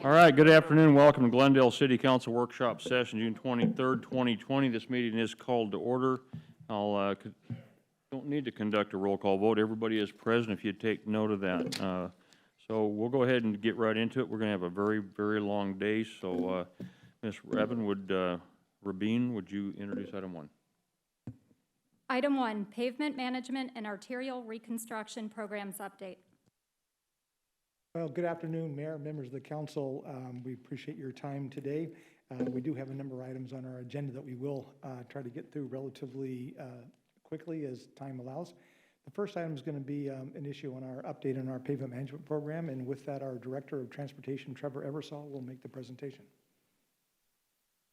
All right, good afternoon. Welcome to Glendale City Council Workshop Session, June 23rd, 2020. This meeting is called to order. Don't need to conduct a roll call vote. Everybody is present if you take note of that. So we'll go ahead and get right into it. We're going to have a very, very long day. So Ms. Rabin, would you introduce item 1? Item 1, Pavement Management and Arterial Reconstruction Programs Update. Well, good afternoon, Mayor, members of the council. We appreciate your time today. We do have a number of items on our agenda that we will try to get through relatively quickly as time allows. The first item is going to be an issue on our update on our pavement management program, and with that, our Director of Transportation, Trevor Eversole, will make the presentation.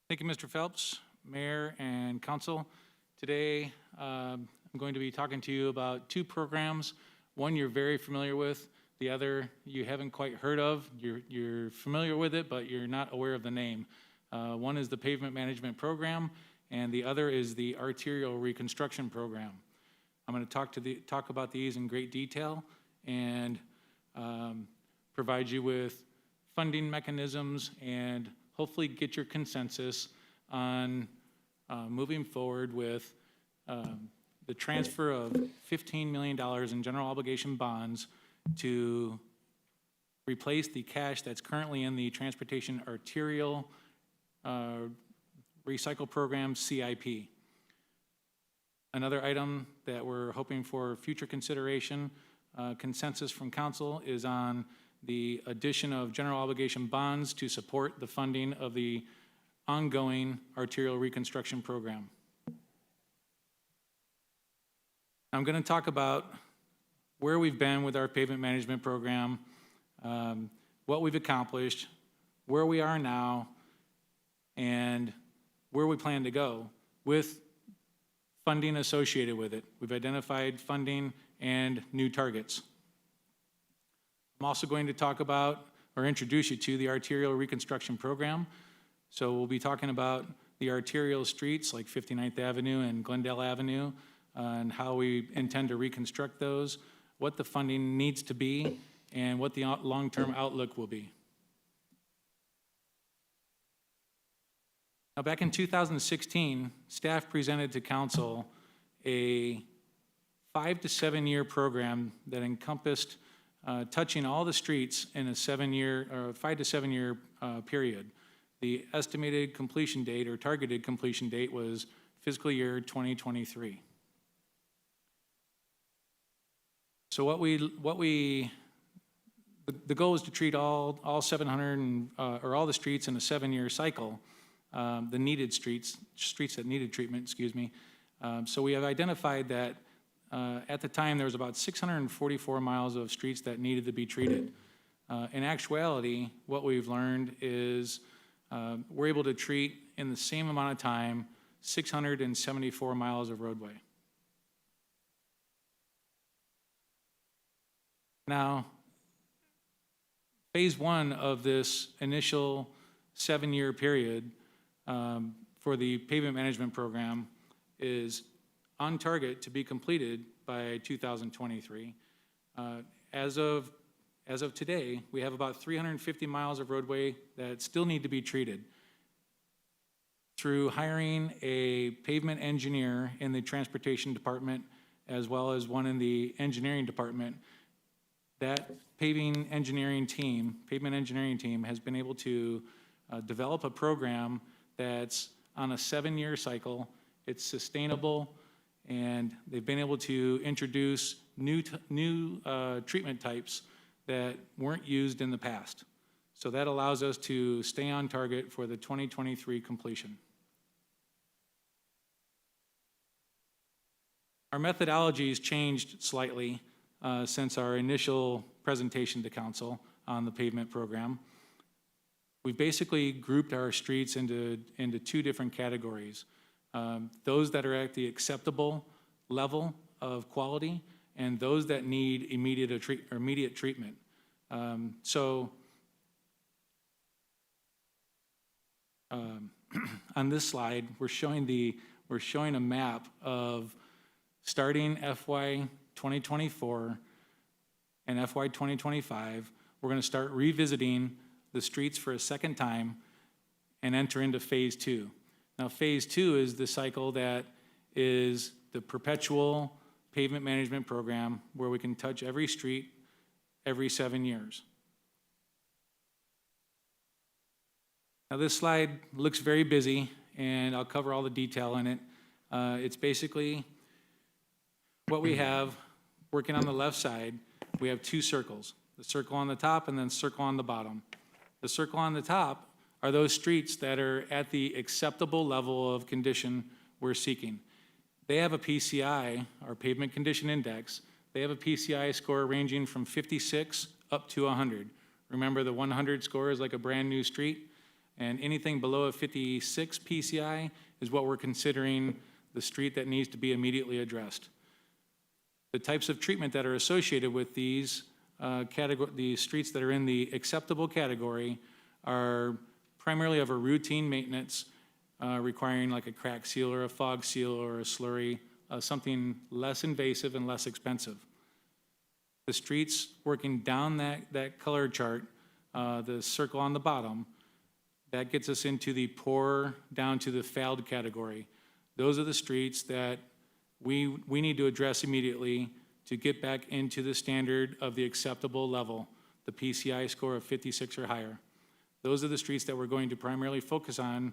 Thank you, Mr. Phelps, Mayor, and Council. Today, I'm going to be talking to you about two programs. One you're very familiar with, the other you haven't quite heard of. You're familiar with it, but you're not aware of the name. One is the Pavement Management Program, and the other is the Arterial Reconstruction Program. I'm going to talk about these in great detail and provide you with funding mechanisms and hopefully get your consensus on moving forward with the transfer of $15 million in general obligation bonds to replace the cash that's currently in the Transportation Arterial Recycle Program, CIP. Another item that we're hoping for future consideration, consensus from council, is on the addition of general obligation bonds to support the funding of the ongoing arterial reconstruction program. I'm going to talk about where we've been with our pavement management program, what we've accomplished, where we are now, and where we plan to go with funding associated with it. We've identified funding and new targets. I'm also going to talk about or introduce you to the arterial reconstruction program. So we'll be talking about the arterial streets like 59th Avenue and Glendale Avenue and how we intend to reconstruct those, what the funding needs to be, and what the long-term outlook will be. Now, back in 2016, staff presented to council a 5 to 7 year program that encompassed touching all the streets in a 5 to 7 year period. The estimated completion date or targeted completion date was fiscal year 2023. So the goal is to treat all 700 or all the streets in a 7 year cycle. The needed streets that needed treatment, excuse me. So we have identified that at the time there was about 644 miles of streets that needed to be treated. In actuality, what we've learned is we're able to treat in the same amount of time 674 miles of roadway. Now, phase 1 of this initial 7 year period for the pavement management program is on target to be completed by 2023. As of today, we have about 350 miles of roadway that still need to be treated. Through hiring a pavement engineer in the transportation department as well as one in the engineering department, that pavement engineering team has been able to develop a program that's on a 7 year cycle. It's sustainable, and they've been able to introduce new treatment types that weren't used in the past. So that allows us to stay on target for the 2023 completion. Our methodology has changed slightly since our initial presentation to council on the pavement program. We've basically grouped our streets into 2 different categories. Those that are at the acceptable level of quality and those that need immediate treatment. On this slide, we're showing a map of starting FY 2024 and FY 2025, we're going to start revisiting the streets for a second time and enter into phase 2. Now, phase 2 is the cycle that is the perpetual pavement management program where we can touch every street every 7 years. Now, this slide looks very busy, and I'll cover all the detail in it. It's basically what we have working on the left side. We have 2 circles, the circle on the top and then circle on the bottom. The circle on the top are those streets that are at the acceptable level of condition we're seeking. They have a PCI, or Pavement Condition Index. They have a PCI score ranging from 56 up to 100. Remember, the 100 score is like a brand new street, and anything below a 56 PCI is what we're considering the street that needs to be immediately addressed. The types of treatment that are associated with these the streets that are in the acceptable category are primarily of a routine maintenance requiring like a crack seal or a fog seal or a slurry, something less invasive and less expensive. The streets working down that color chart, the circle on the bottom, that gets us into the poor down to the failed category. Those are the streets that we need to address immediately to get back into the standard of the acceptable level, the PCI score of 56 or higher. Those are the streets that we're going to primarily focus on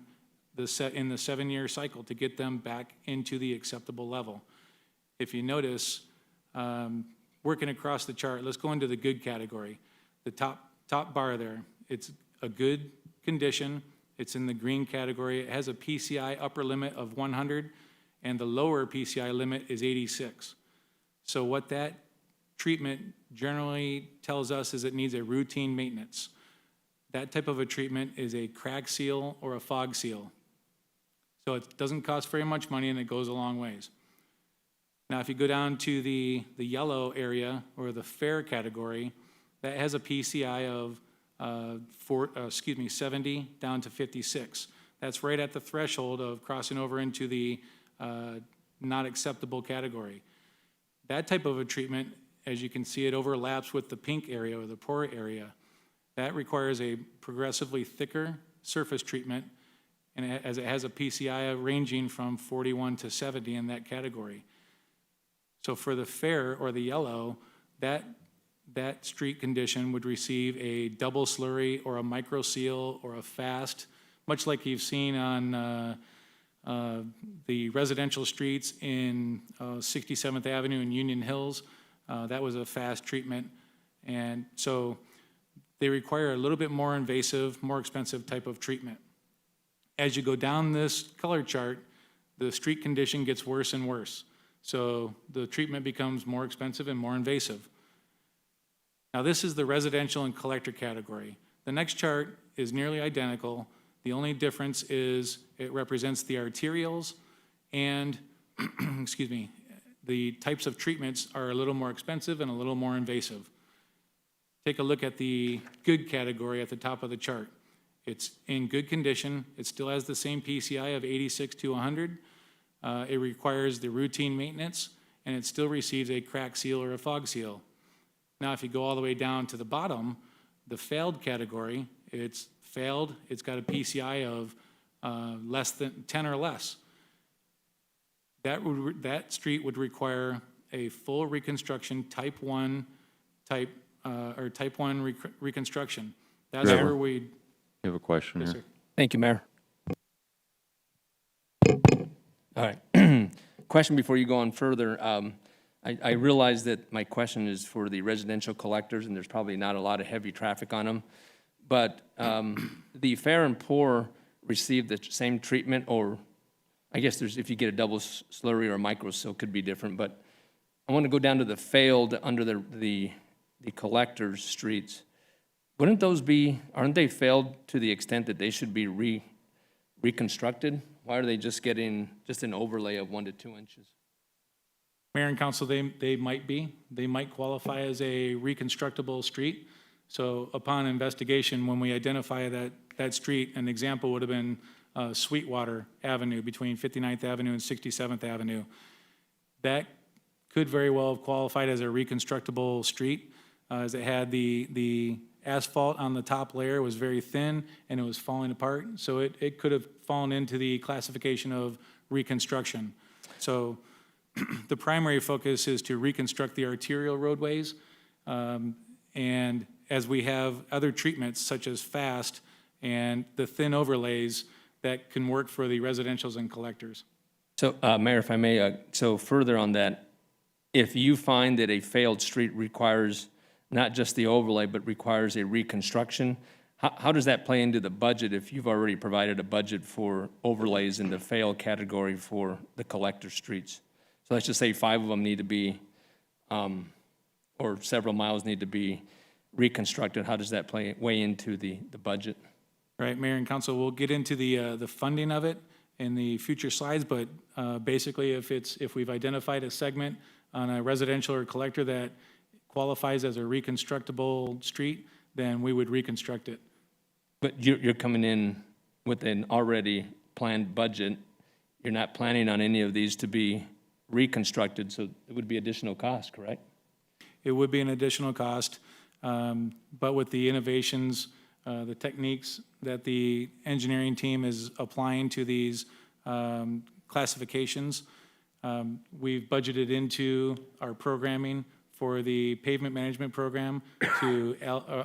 in the 7-year cycle to get them back into the acceptable level. If you notice, working across the chart, let's go into the good category. The top bar there, it's a good condition. It's in the green category. It has a PCI upper limit of 100, and the lower PCI limit is 86. So what that treatment generally tells us is it needs a routine maintenance. That type of a treatment is a crack seal or a fog seal. So it doesn't cost very much money, and it goes a long ways. Now, if you go down to the yellow area, or the fair category, that has a PCI of 70 down to 56. That's right at the threshold of crossing over into the not acceptable category. That type of a treatment, as you can see, it overlaps with the pink area or the poor area. That requires a progressively thicker surface treatment, and as it has a PCI ranging from 41 to 70 in that category. So for the fair or the yellow, that street condition would receive a double slurry or a micro seal or a fast, much like you've seen on the residential streets in 67th Avenue and Union Hills. That was a fast treatment. And so they require a little bit more invasive, more expensive type of treatment. As you go down this color chart, the street condition gets worse and worse. So the treatment becomes more expensive and more invasive. Now, this is the residential and collector category. The next chart is nearly identical. The only difference is it represents the arterials, and excuse me, the types of treatments are a little more expensive and a little more invasive. Take a look at the good category at the top of the chart. It's in good condition. It still has the same PCI of 86 to 100. It requires the routine maintenance, and it still receives a crack seal or a fog seal. Now, if you go all the way down to the bottom, the failed category, it's failed. It's got a PCI of less than 10 or less. That street would require a full reconstruction, type 1 reconstruction. That's Trevor. where we. You have a question Yes, here? sir. Thank you, Mayor. All right. Question before you go on further. I realize that my question is for the residential collectors, and there's probably not a lot of heavy traffic on them. But the fair and poor receive the same treatment, or I guess if you get a double slurry or a micro seal, could be different. But I want to go down to the failed under the collectors' streets. Wouldn't those aren't they failed to the extent that they should be reconstructed? Why are they just getting an overlay of 1 to 2 inches? Mayor and council, they might qualify as a reconstructible street. So upon investigation, when we identify that street, an example would have been Sweetwater Avenue between 59th Avenue and 67th Avenue. That could very well have qualified as a reconstructible street, as it had the asphalt on the top layer was very thin and it was falling apart. So it could have fallen into the classification of reconstruction. So the primary focus is to reconstruct the arterial roadways. And as we have other treatments such as FAST and the thin overlays that can work for the residentials and collectors. So, Mayor, if I may, so further on that, if you find that a failed street requires not just the overlay, but requires a reconstruction, how does that play into the budget if you've already provided a budget for overlays in the fail category for the collector streets? So let's just say 5 of them need to be, or several miles need to be reconstructed. How does that weigh into the budget? Right, Mayor and Council, we'll get into the funding of it in the future slides, but basically if we've identified a segment on a residential or collector that qualifies as a reconstructible street, then we would reconstruct it. But you're coming in with an already planned budget. You're not planning on any of these to be reconstructed, so it would be additional cost, correct? It would be an additional cost, but with the innovations, the techniques that the engineering team is applying to these classifications, we've budgeted into our programming for the pavement management program to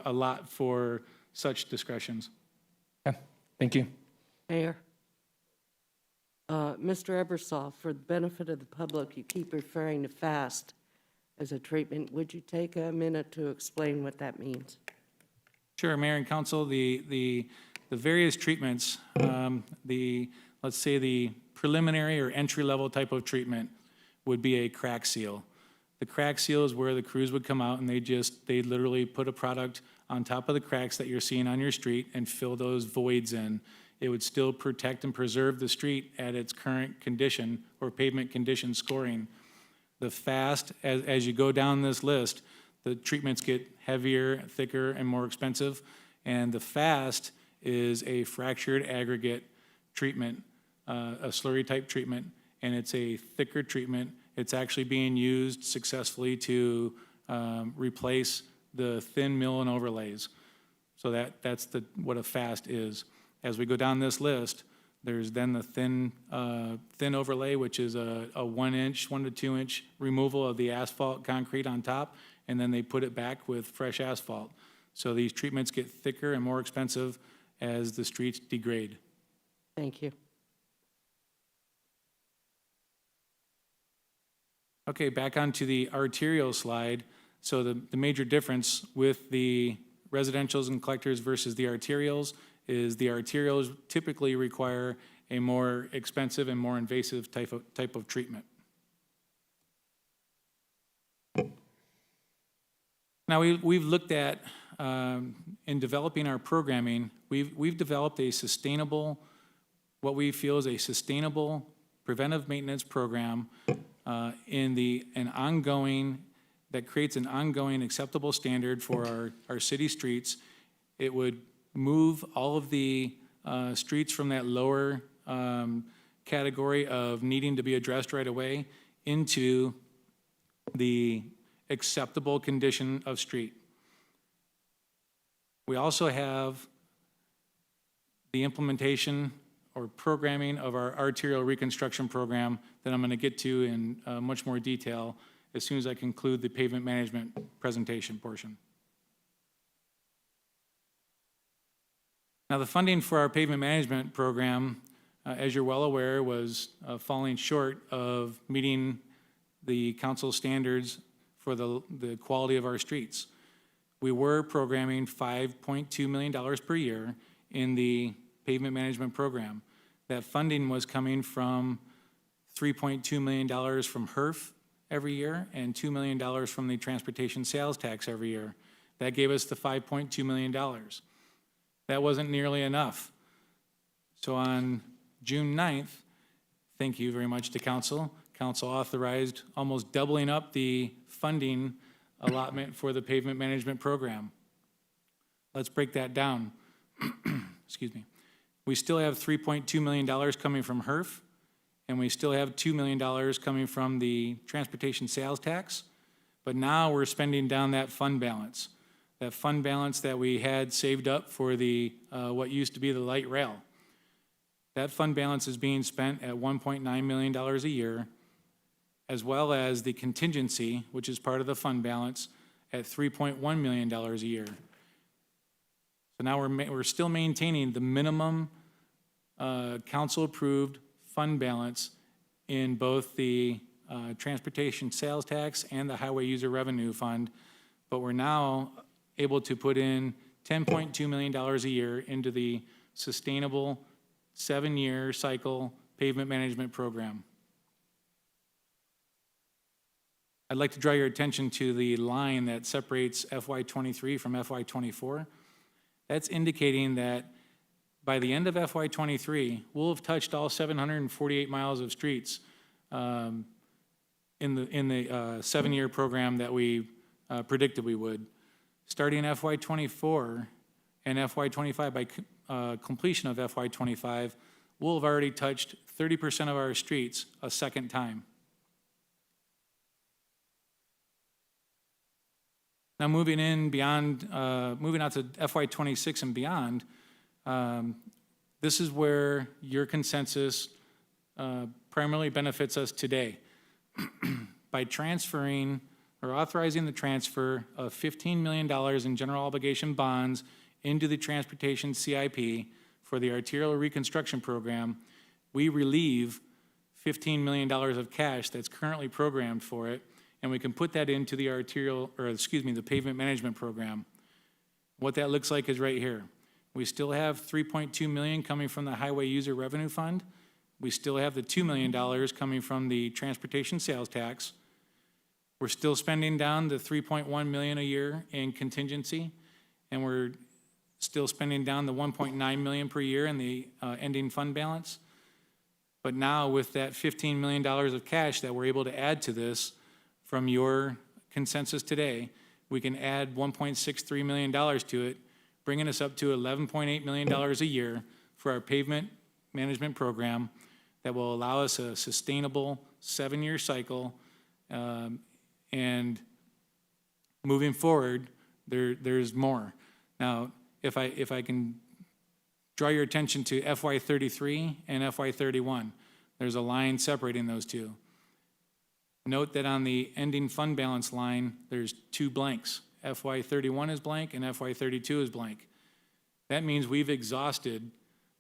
allot for such discretions. Okay, thank you. Mayor. Mr. Ebersol, for the benefit of the public, you keep referring to FAST as a treatment. Would you take a minute to explain what that means? Sure, Mayor and Council, the various treatments, let's say the preliminary or entry-level type of treatment would be a crack seal. The crack seal is where the crews would come out and they literally put a product on top of the cracks that you're seeing on your street and fill those voids in. It would still protect and preserve the street at its current condition or pavement condition scoring. The FAST, as you go down this list, the treatments get heavier, thicker, and more expensive. And the FAST is a fractured aggregate treatment, a slurry type treatment, and it's a thicker treatment. It's actually being used successfully to replace the thin mill and overlays. So that's what a FAST is. As we go down this list, there's then the thin overlay, which is a 1 to 2 inch removal of the asphalt concrete on top, and then they put it back with fresh asphalt. So these treatments get thicker and more expensive as the streets degrade. Thank you. Okay, back onto the arterial slide. So the major difference with the residentials and collectors versus the arterials is the arterials typically require a more expensive and more invasive type of treatment. Now we've looked at, in developing our programming, we've developed a sustainable, what we feel is a sustainable preventive maintenance program that creates an ongoing acceptable standard for our city streets. It would move all of the streets from that lower category of needing to be addressed right away into the acceptable condition of street. We also have the implementation or programming of our arterial reconstruction program that I'm going to get to in much more detail as soon as I conclude the pavement management presentation portion. Now, the funding for our pavement management program, as you're well aware, was falling short of meeting the council standards for the quality of our streets. We were programming $5.2 million per year in the pavement management program. That funding was coming from $3.2 million from HERF every year and $2 million from the transportation sales tax every year. That gave us the $5.2 million. That wasn't nearly enough. So on June 9th, thank you very much to council. Council authorized almost doubling up the funding allotment for the pavement management program. Let's break that down. Excuse me. We still have $3.2 million coming from HERF, and we still have $2 million coming from the transportation sales tax, but now we're spending down that fund balance. that fund balance that we had saved up for the, what used to be the light rail. That fund balance is being spent at $1.9 million a year, as well as the contingency, which is part of the fund balance, at $3.1 million a year. So now we're still maintaining the minimum council-approved fund balance in both the transportation sales tax and the highway user revenue fund, but we're now able to put in $10.2 million a year into the sustainable 7-year cycle pavement management program. I'd like to draw your attention to the line that separates FY23 from FY24. That's indicating that by the end of FY23, we'll have touched all 748 miles of streets in the 7-year program that we predicted we would. Starting FY24 and FY25, by completion of FY25, we'll have already touched 30% of our streets a second time. Now moving in beyond, moving out to FY26 and beyond, this is where your consensus primarily benefits us today. By transferring or authorizing the transfer of $15 million in general obligation bonds into the transportation CIP for the arterial reconstruction program, we relieve $15 million of cash that's currently programmed for it, and we can put that into the the pavement management program. What that looks like is right here. We still have $3.2 million coming from the highway user revenue fund. We still have the $2 million coming from the transportation sales tax. We're still spending down the $3.1 million a year in contingency, and we're still spending down the $1.9 million per year in the ending fund balance. But now with that $15 million of cash that we're able to add to this from your consensus today, we can add $1.63 million to it, bringing us up to $11.8 million a year for our pavement management program that will allow us a sustainable 7-year cycle. And moving forward, there's more. Now, if I can draw your attention to FY33 and FY31, there's a line separating those two. Note that on the ending fund balance line, there's 2 blanks. FY31 is blank and FY32 is blank. That means we've exhausted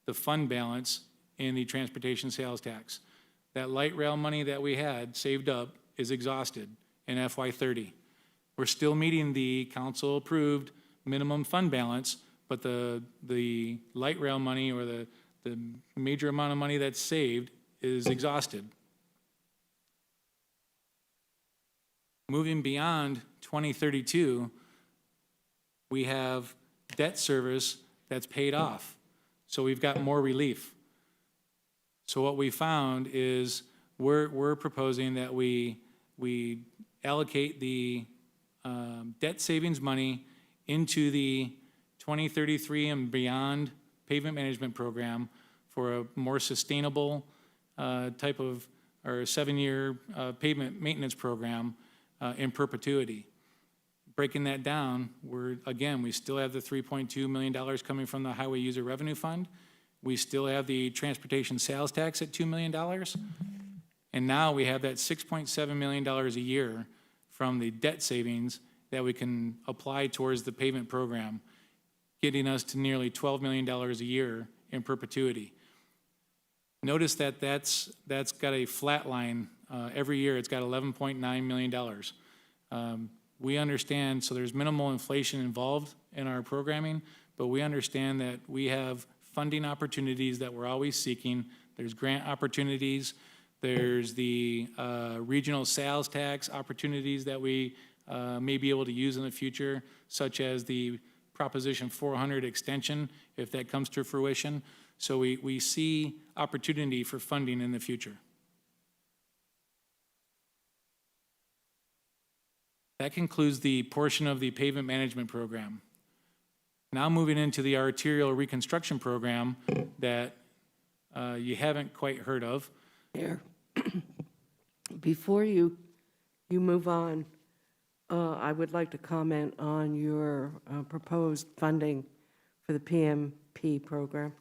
the fund balance in the transportation sales tax. That light rail money that we had saved up is exhausted in FY30. We're still meeting the council-approved minimum fund balance, but the light rail money or the major amount of money that's saved is exhausted. Moving beyond 2032, we have debt service that's paid off. So we've got more relief. So what we found is we're proposing that we allocate the debt savings money into the 2033 and beyond pavement management program for a more sustainable type of, or a 7-year pavement maintenance program in perpetuity. Breaking that down, we still have the $3.2 million coming from the highway user revenue fund. We still have the transportation sales tax at $2 million. And now we have that $6.7 million a year from the debt savings that we can apply towards the pavement program, getting us to nearly $12 million a year in perpetuity. Notice that that's got a flat line. Every year it's got $11.9 million. We understand, so there's minimal inflation involved in our programming, but we understand that we have funding opportunities that we're always seeking. There's grant opportunities. There's the regional sales tax opportunities that we may be able to use in the future, such as the Proposition 400 extension, if that comes to fruition. So we see opportunity for funding in the future. That concludes the portion of the pavement management program. Now moving into the arterial reconstruction program that you haven't quite heard of. Mayor, before you move on, I would like to comment on your proposed funding for the PMP program.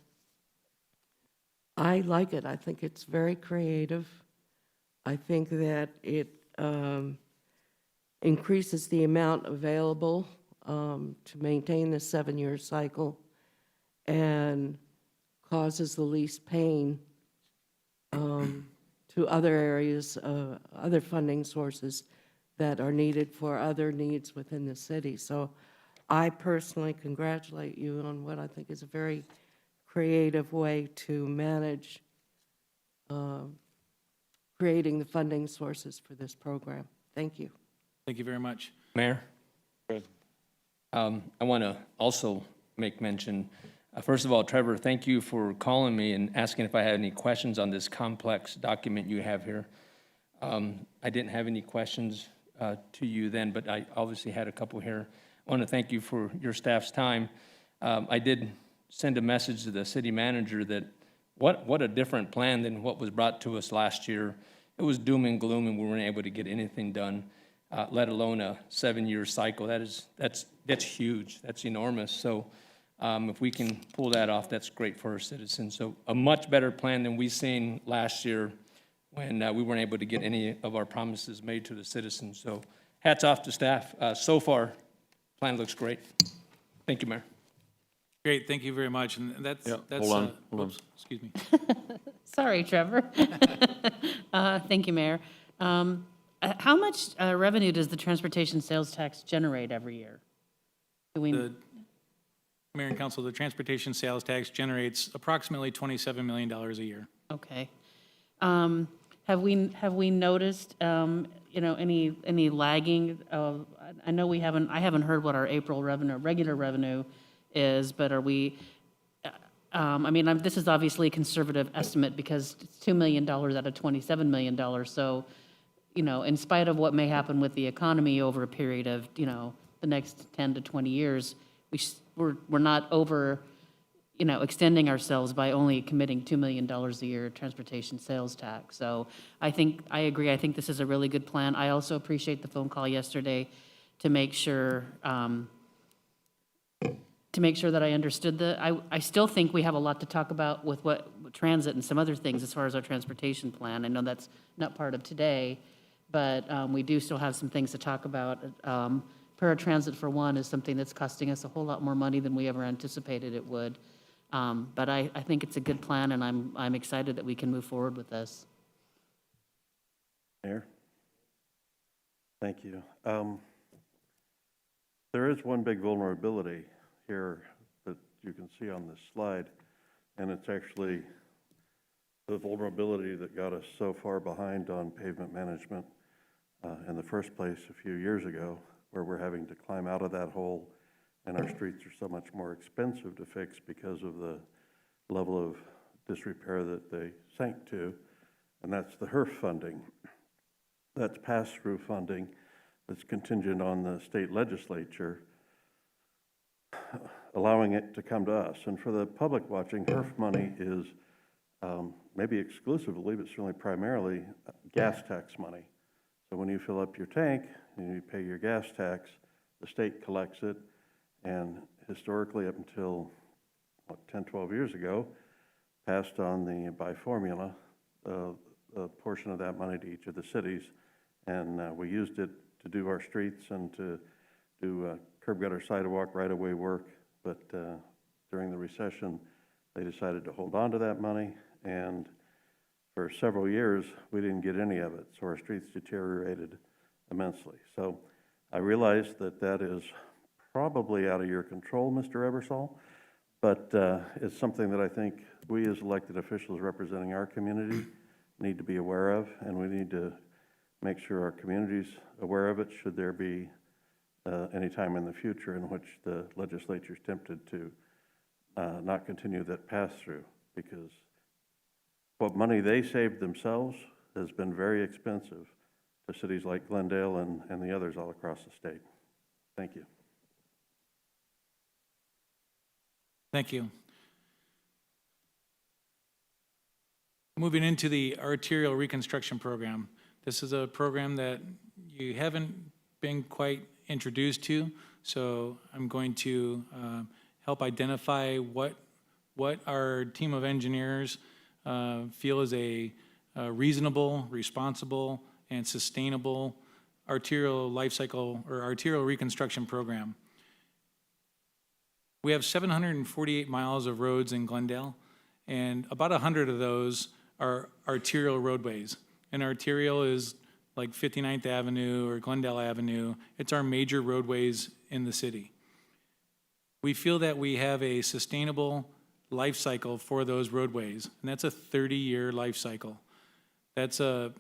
I like it. I think it's very creative. I think that it increases the amount available to maintain the 7-year cycle and causes the least pain to other areas, other funding sources that are needed for other needs within the city. So I personally congratulate you on what I think is a very creative way to manage creating the funding sources for this program. Thank you. Thank you very much. Mayor? I want to also make mention, first of all, Trevor, thank you for calling me and asking if I had any questions on this complex document you have here. I didn't have any questions to you then, but I obviously had a couple here. I want to thank you for your staff's time. I did send a message to the city manager that what a different plan than what was brought to us last year. It was doom and gloom, and we weren't able to get anything done, let alone a 7-year cycle. That's huge. That's enormous. So if we can pull that off, that's great for our citizens. So a much better plan than we seen last year when we weren't able to get any of our promises made to the citizens. So hats off to staff. So far, plan looks great. Thank you, Mayor. Great, thank you very much. And that's, Yeah, that's. hold on. Oops, excuse me. Sorry, Trevor. Thank you, Mayor. How much revenue does the transportation sales tax generate every year? Do we, The Mayor and Council, the transportation sales tax generates approximately $27 million a year. okay. Have we noticed, any lagging of, I know I haven't heard what our April revenue, regular revenue is, but are we, this is obviously a conservative estimate because it's $2 million out of $27 million. So, in spite of what may happen with the economy over a period of, the next 10 to 20 years, we're not over, extending ourselves by only committing $2 million a year transportation sales tax. So I agree. I think this is a really good plan. I also appreciate the phone call yesterday to make sure that I understood I still think we have a lot to talk about with what transit and some other things as far as our transportation plan. I know that's not part of today, but we do still have some things to talk about. Paratransit, for one, is something that's costing us a whole lot more money than we ever anticipated it would. But I think it's a good plan, and I'm excited that we can move forward with this. Mayor? Thank you. There is one big vulnerability here that you can see on this slide, and it's actually the vulnerability that got us so far behind on pavement management in the first place a few years ago, where we're having to climb out of that hole, and our streets are so much more expensive to fix because of the level of disrepair that they sank to, and that's the HERF funding. That's pass-through funding that's contingent on the state legislature allowing it to come to us. And for the public watching, HERF money is maybe exclusively, but certainly primarily, gas tax money. So when you fill up your tank and you pay your gas tax, the state collects it, and historically up until 10, 12 years ago, passed on by formula a portion of that money to each of the cities, and we used it to do our streets and to do curb gutter, sidewalk, right-of-way work. But during the recession, they decided to hold on to that money, and for several years, we didn't get any of it, so our streets deteriorated immensely. So I realize that that is probably out of your control, Mr. Ebersol, but it's something that I think we as elected officials representing our community need to be aware of, and we need to make sure our community's aware of it should there be any time in the future in which the legislature's tempted to not continue that pass-through, because what money they saved themselves has been very expensive to cities like Glendale and the others all across the state. Thank you. Thank you. Moving into the arterial reconstruction program. This is a program that you haven't been quite introduced to. So I'm going to help identify what our team of engineers feel is a reasonable, responsible, and sustainable arterial life cycle or arterial reconstruction program. We have 748 miles of roads in Glendale, and about 100 of those are arterial roadways. And arterial is like 59th Avenue or Glendale Avenue. It's our major roadways in the city. We feel that we have a sustainable life cycle for those roadways, and that's a 30-year life cycle. That's a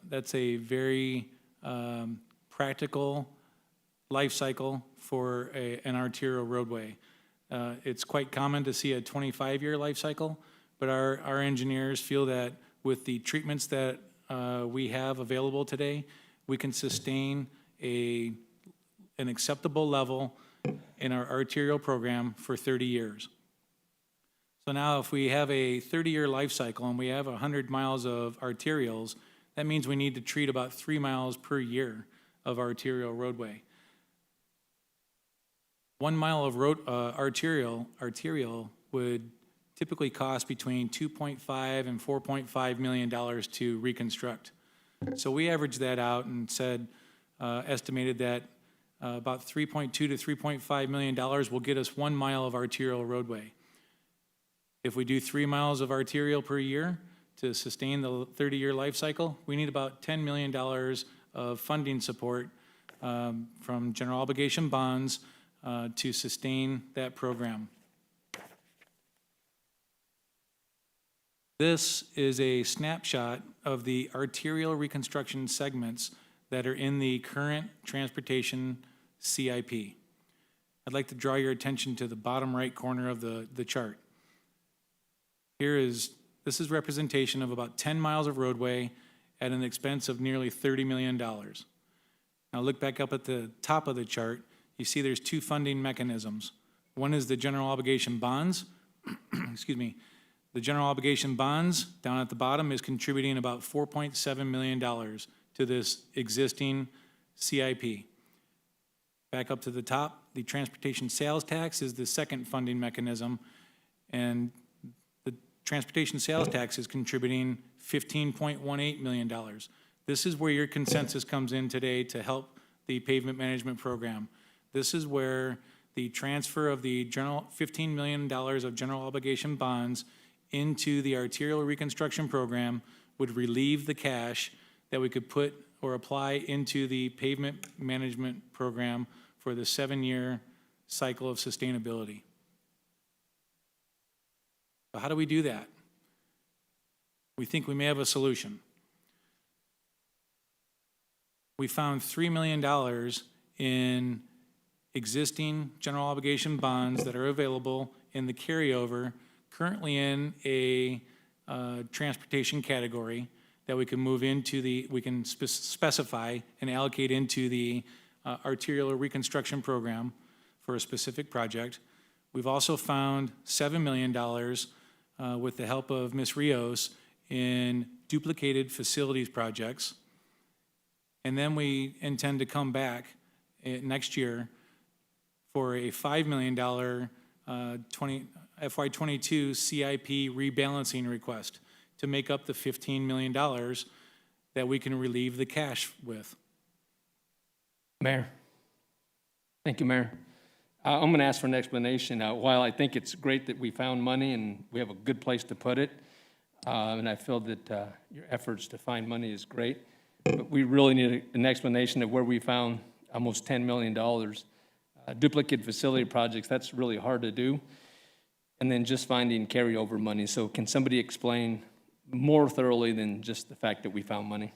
very practical life cycle for an arterial roadway. It's quite common to see a 25-year life cycle, but our engineers feel that with the treatments that we have available today, we can sustain an acceptable level in our arterial program for 30 years. So now if we have a 30-year life cycle and we have 100 miles of arterials, that means we need to treat about 3 miles per year of arterial roadway. 1 mile of arterial would typically cost between $2.5 and $4.5 million to reconstruct. So we averaged that out and said, estimated that about $3.2 to $3.5 million will get us 1 mile of arterial roadway. If we do 3 miles of arterial per year to sustain the 30-year life cycle, we need about $10 million of funding support from general obligation bonds to sustain that program. This is a snapshot of the arterial reconstruction segments that are in the current transportation CIP. I'd like to draw your attention to the bottom right corner of the chart. This is representation of about 10 miles of roadway at an expense of nearly $30 million. Now look back up at the top of the chart. You see there's two funding mechanisms. One is the general obligation bonds. Excuse me. The general obligation bonds down at the bottom is contributing about $4.7 million to this existing CIP. Back up to the top, the transportation sales tax is the second funding mechanism, and the transportation sales tax is contributing $15.18 million. This is where your consensus comes in today to help the pavement management program. This is where the transfer of the $15 million of general obligation bonds into the arterial reconstruction program would relieve the cash that we could put or apply into the pavement management program for the 7-year cycle of sustainability. So how do we do that? We think we may have a solution. We found $3 million in existing general obligation bonds that are available in the carryover, currently in a transportation category that we can move into we can specify and allocate into the arterial reconstruction program for a specific project. We've also found $7 million with the help of Ms. Rios in duplicated facilities projects. And then we intend to come back next year for a $5 million FY22 CIP rebalancing request to make up the $15 million that we can relieve the cash with. Mayor. Thank you, Mayor. I'm going to ask for an explanation. While I think it's great that we found money and we have a good place to put it, and I feel that your efforts to find money is great, but we really need an explanation of where we found almost $10 million. Duplicate facility projects, that's really hard to do. And then just finding carryover money. So can somebody explain more thoroughly than just the fact that we found money?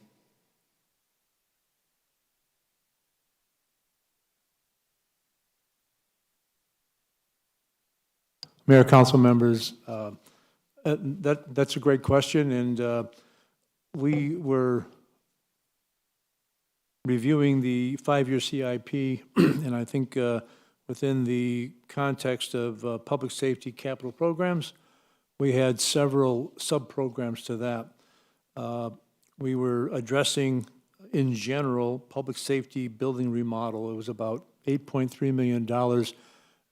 Mayor, council members, that's a great question, and we were reviewing the 5-year CIP, and I think within the context of public safety capital programs, we had several sub-programs to that. We were addressing in general, public safety building remodel. It was about $8.3 million,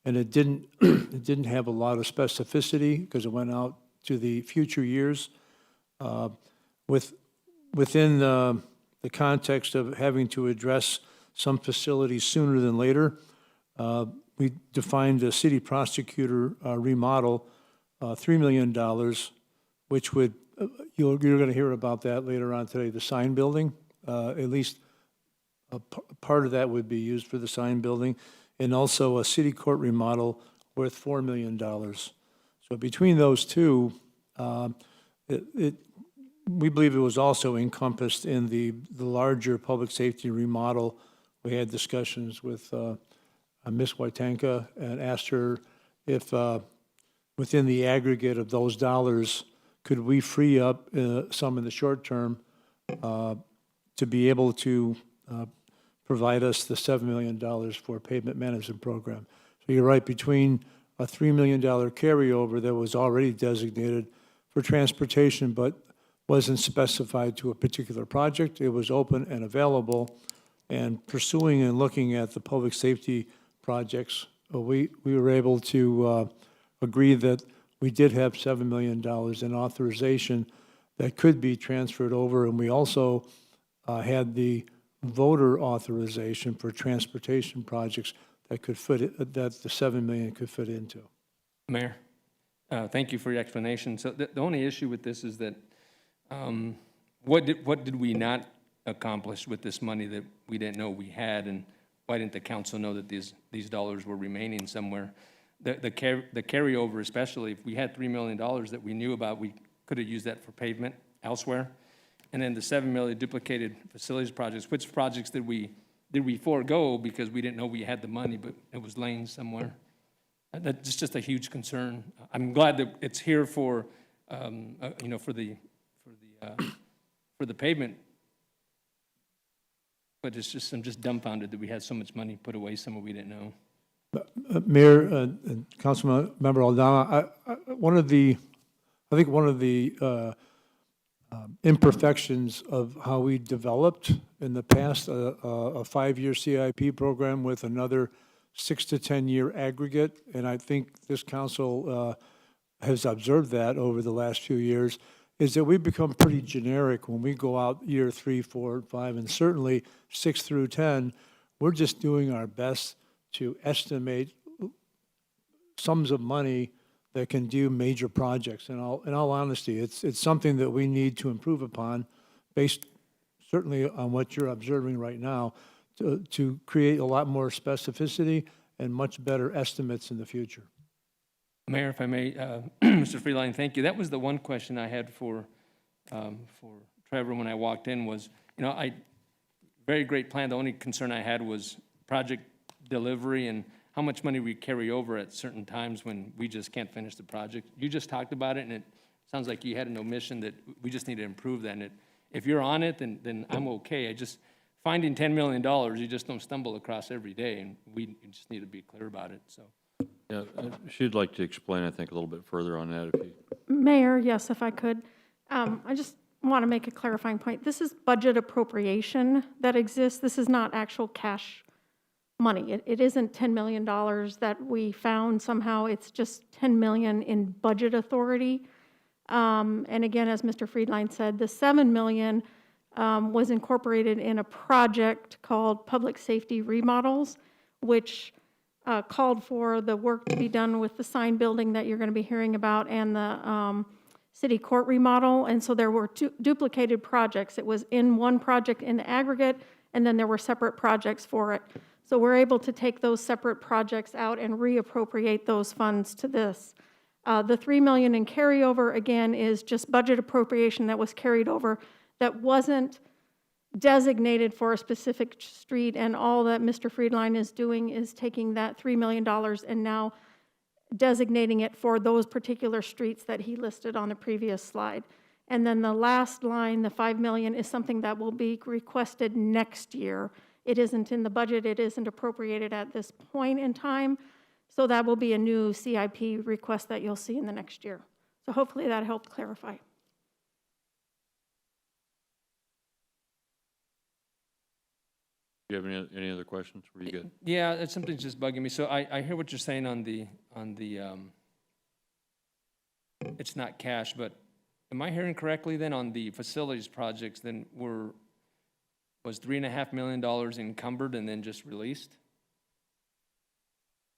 and it didn't, it didn't have a lot of specificity because it went out to the future years. Within the context of having to address some facilities sooner than later, we defined a city prosecutor remodel, $3 million, which would, you're going to hear about that later on today, the sign building. At least a part of that would be used for the sign building, and also a city court remodel worth $4 million. So between those two, we believe it was also encompassed in the larger public safety remodel. We had discussions with Ms. Wojtanka and asked her if within the aggregate of those dollars, could we free up some in the short term to be able to provide us the $7 million for pavement management program. So you're right, between a $3 million carryover that was already designated for transportation but wasn't specified to a particular project, it was open and available, and pursuing and looking at the public safety projects, we were able to agree that we did have $7 million in authorization that could be transferred over, and we also had the voter authorization for transportation projects that could fit, that the $7 million could fit into. Mayor, thank you for your explanation. So the only issue with this is that what did we not accomplish with this money that we didn't know we had, and why didn't the council know that these dollars were remaining somewhere? The carryover, especially if we had $3 million that we knew about, we could have used that for pavement elsewhere. And then the $7 million duplicated facilities projects, which projects did we forego because we didn't know we had the money, but it was laying somewhere? That's just a huge concern. I'm glad that it's here for, you know, for the pavement, but it's just, I'm just dumbfounded that we had so much money put away somewhere we didn't know. Mayor and Councilmember Aldana, I think one of the imperfections of how we developed in the past a 5-year CIP program with another 6 to 10 year aggregate, and I think this council has observed that over the last few years, is that we've become pretty generic when we go out year 3, 4, 5, and certainly 6 through 10. We're just doing our best to estimate sums of money that can do major projects. In all honesty, it's something that we need to improve upon, based certainly on what you're observing right now, to create a lot more specificity and much better estimates in the future. Mayor, if I may, Mr. Freeline, thank you. That was the one question I had for Trevor when I walked in was, you know, very great plan. The only concern I had was project delivery and how much money we carry over at certain times when we just can't finish the project. You just talked about it, and it sounds like you had an omission that we just need to improve that. And if you're on it, then I'm okay. Finding $10 million, you just don't stumble across every day, and we just need to be clear about it, so. Yeah, she'd like to explain, I think, a little bit further on that if you. Mayor, yes, if I could. I just want to make a clarifying point. This is budget appropriation that exists. This is not actual cash money. It isn't $10 million that we found somehow. It's just $10 million in budget authority. And again, as Mr. Friedline said, the $7 million was incorporated in a project called Public Safety Remodels, which called for the work to be done with the sign building that you're going to be hearing about and the city court remodel. And so there were two duplicated projects. It was in one project in the aggregate, and then there were separate projects for it. So we're able to take those separate projects out and reappropriate those funds to this. The $3 million in carryover, again, is just budget appropriation that was carried over that wasn't designated for a specific street, and all that Mr. Friedline is doing is taking that $3 million and now designating it for those particular streets that he listed on the previous slide. And then the last line, the $5 million, is something that will be requested next year. It isn't in the budget, it isn't appropriated at this point in time, so that will be a new CIP request that you'll see in the next year. So hopefully that helped clarify. Do you have any other questions? Were you good? Yeah, it's something's just bugging me. So I hear what you're saying on the, it's not cash, but am I hearing correctly then on the facilities projects, then was $3.5 million encumbered and then just released?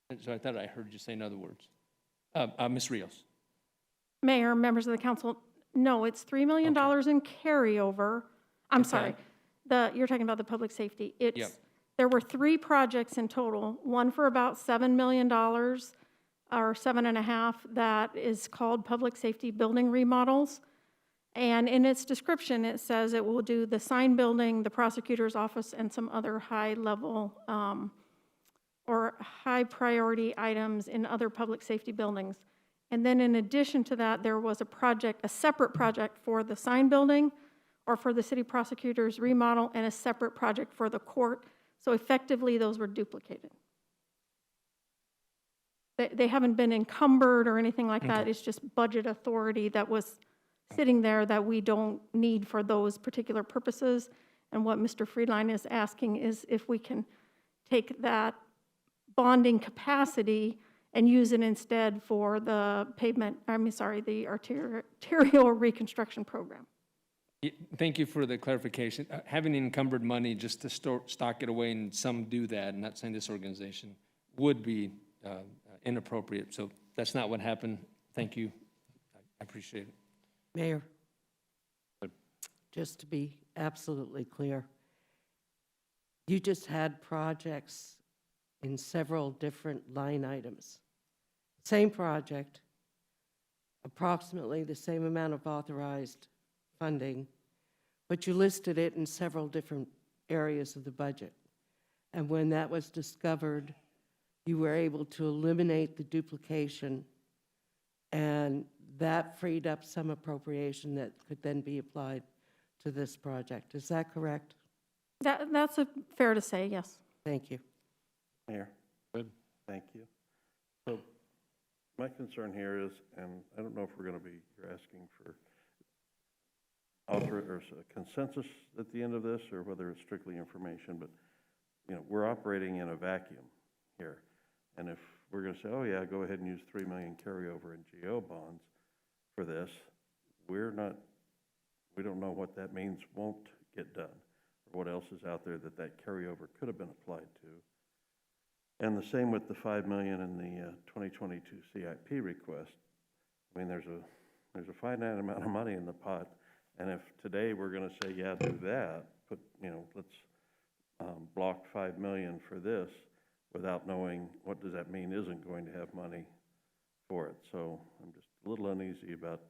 And so I thought I heard you say in other words. Ms. Rios. Mayor, members of the council, no, it's $3 million in carryover. I'm Okay. sorry, you're talking about the public safety. Yep. There were 3 projects in total, one for about $7 million, or 7.5, that is called public safety building remodels. And in its description, it says it will do the sign building, the prosecutor's office, and some other high-level or high-priority items in other public safety buildings. And then in addition to that, there was a separate project for the sign building or for the city prosecutor's remodel, and a separate project for the court. So effectively, those were duplicated. They haven't been encumbered or anything like that. It's just budget authority that was sitting there that we don't need for those particular purposes. And what Mr. Friedline is asking is if we can take that bonding capacity and use it instead for the the arterial reconstruction program. Thank you for the clarification. Having encumbered money just to stock it away, and some do that, I'm not saying this organization, would be inappropriate. So that's not what happened. Thank you. I appreciate it. Mayor, just to be absolutely clear, you just had projects in several different line items. Same project, approximately the same amount of authorized funding, but you listed it in several different areas of the budget. And when that was discovered, you were able to eliminate the duplication, and that freed up some appropriation that could then be applied to this project. Is that correct? That's fair to say, yes. Thank you. Mayor? Good. Thank you. So my concern here is, and I don't know if we're going to be, you're asking for a consensus at the end of this, or whether it's strictly information, but, you know, we're operating in a vacuum here. And if we're going to say, oh yeah, go ahead and use 3 million carryover in GO bonds for this, we don't know what that means won't get done, or what else is out there that carryover could have been applied to. And the same with the 5 million in the 2022 CIP request. I mean, there's a finite amount of money in the pot, and if today we're going to say, yeah, do that, let's block 5 million for this, without knowing what does that mean isn't going to have money for it. So I'm just a little uneasy about,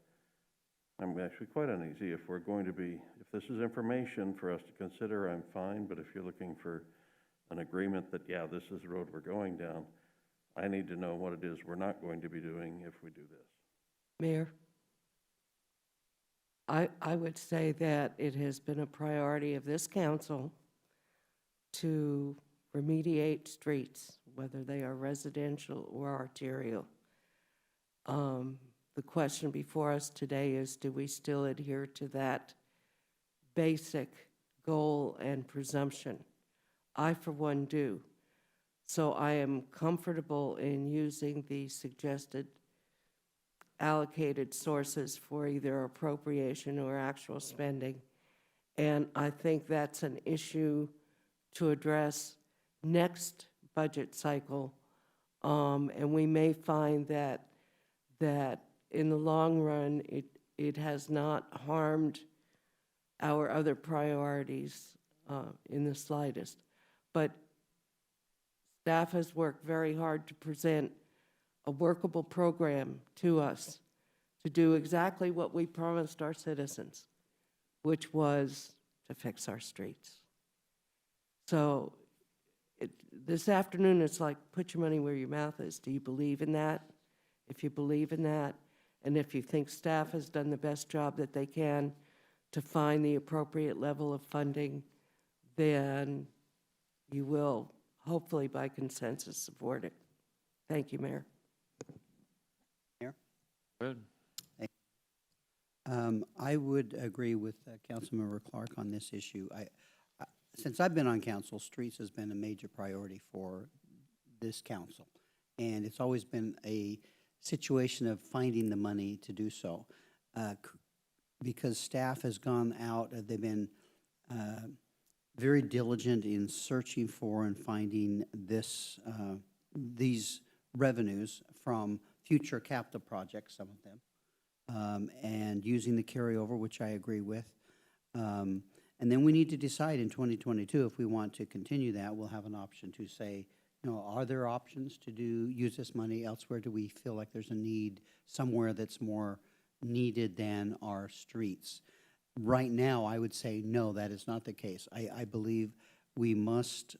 I'm actually quite uneasy if we're going to be, if this is information for us to consider, I'm fine, but if you're looking for an agreement that, yeah, this is the road we're going down, I need to know what it is we're not going to be doing if we do this. Mayor, I would say that it has been a priority of this council to remediate streets, whether they are residential or arterial. The question before us today is, do we still adhere to that basic goal and presumption? I, for one, do. So I am comfortable in using the suggested allocated sources for either appropriation or actual spending. And I think that's an issue to address next budget cycle. And we may find that in the long run, it has not harmed our other priorities in the slightest. But staff has worked very hard to present a workable program to us to do exactly what we promised our citizens, which was to fix our streets. So this afternoon, it's like, put your money where your mouth is. Do you believe in that? If you believe in that, and if you think staff has done the best job that they can to find the appropriate level of funding, then you will, hopefully by consensus, support it. Thank you, Mayor. Good. I would agree with Councilmember Clark on this issue. since I've been on council, streets has been a major priority for this council. And it's always been a situation of finding the money to do so. Because staff has gone out, they've been very diligent in searching for and finding these revenues from future capital projects, some of them, and using the carryover, which I agree with. And then we need to decide in 2022 if we want to continue that. We'll have an option to say, you know, are there options to use this money elsewhere? Do we feel like there's a need somewhere that's more needed than our streets? Right now, I would say no, that is not the case. I believe we must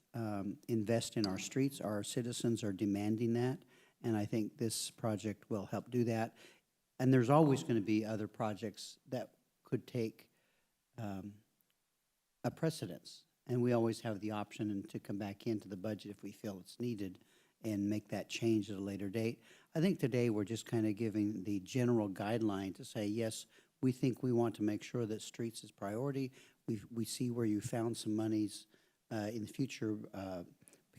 invest in our streets. Our citizens are demanding that, and I think this project will help do that. And there's always going to be other projects that could take a precedence, and we always have the option to come back into the budget if we feel it's needed and make that change at a later date. I think today we're just kind of giving the general guideline to say, yes, we think we want to make sure that streets is priority. We see where you found some monies in the future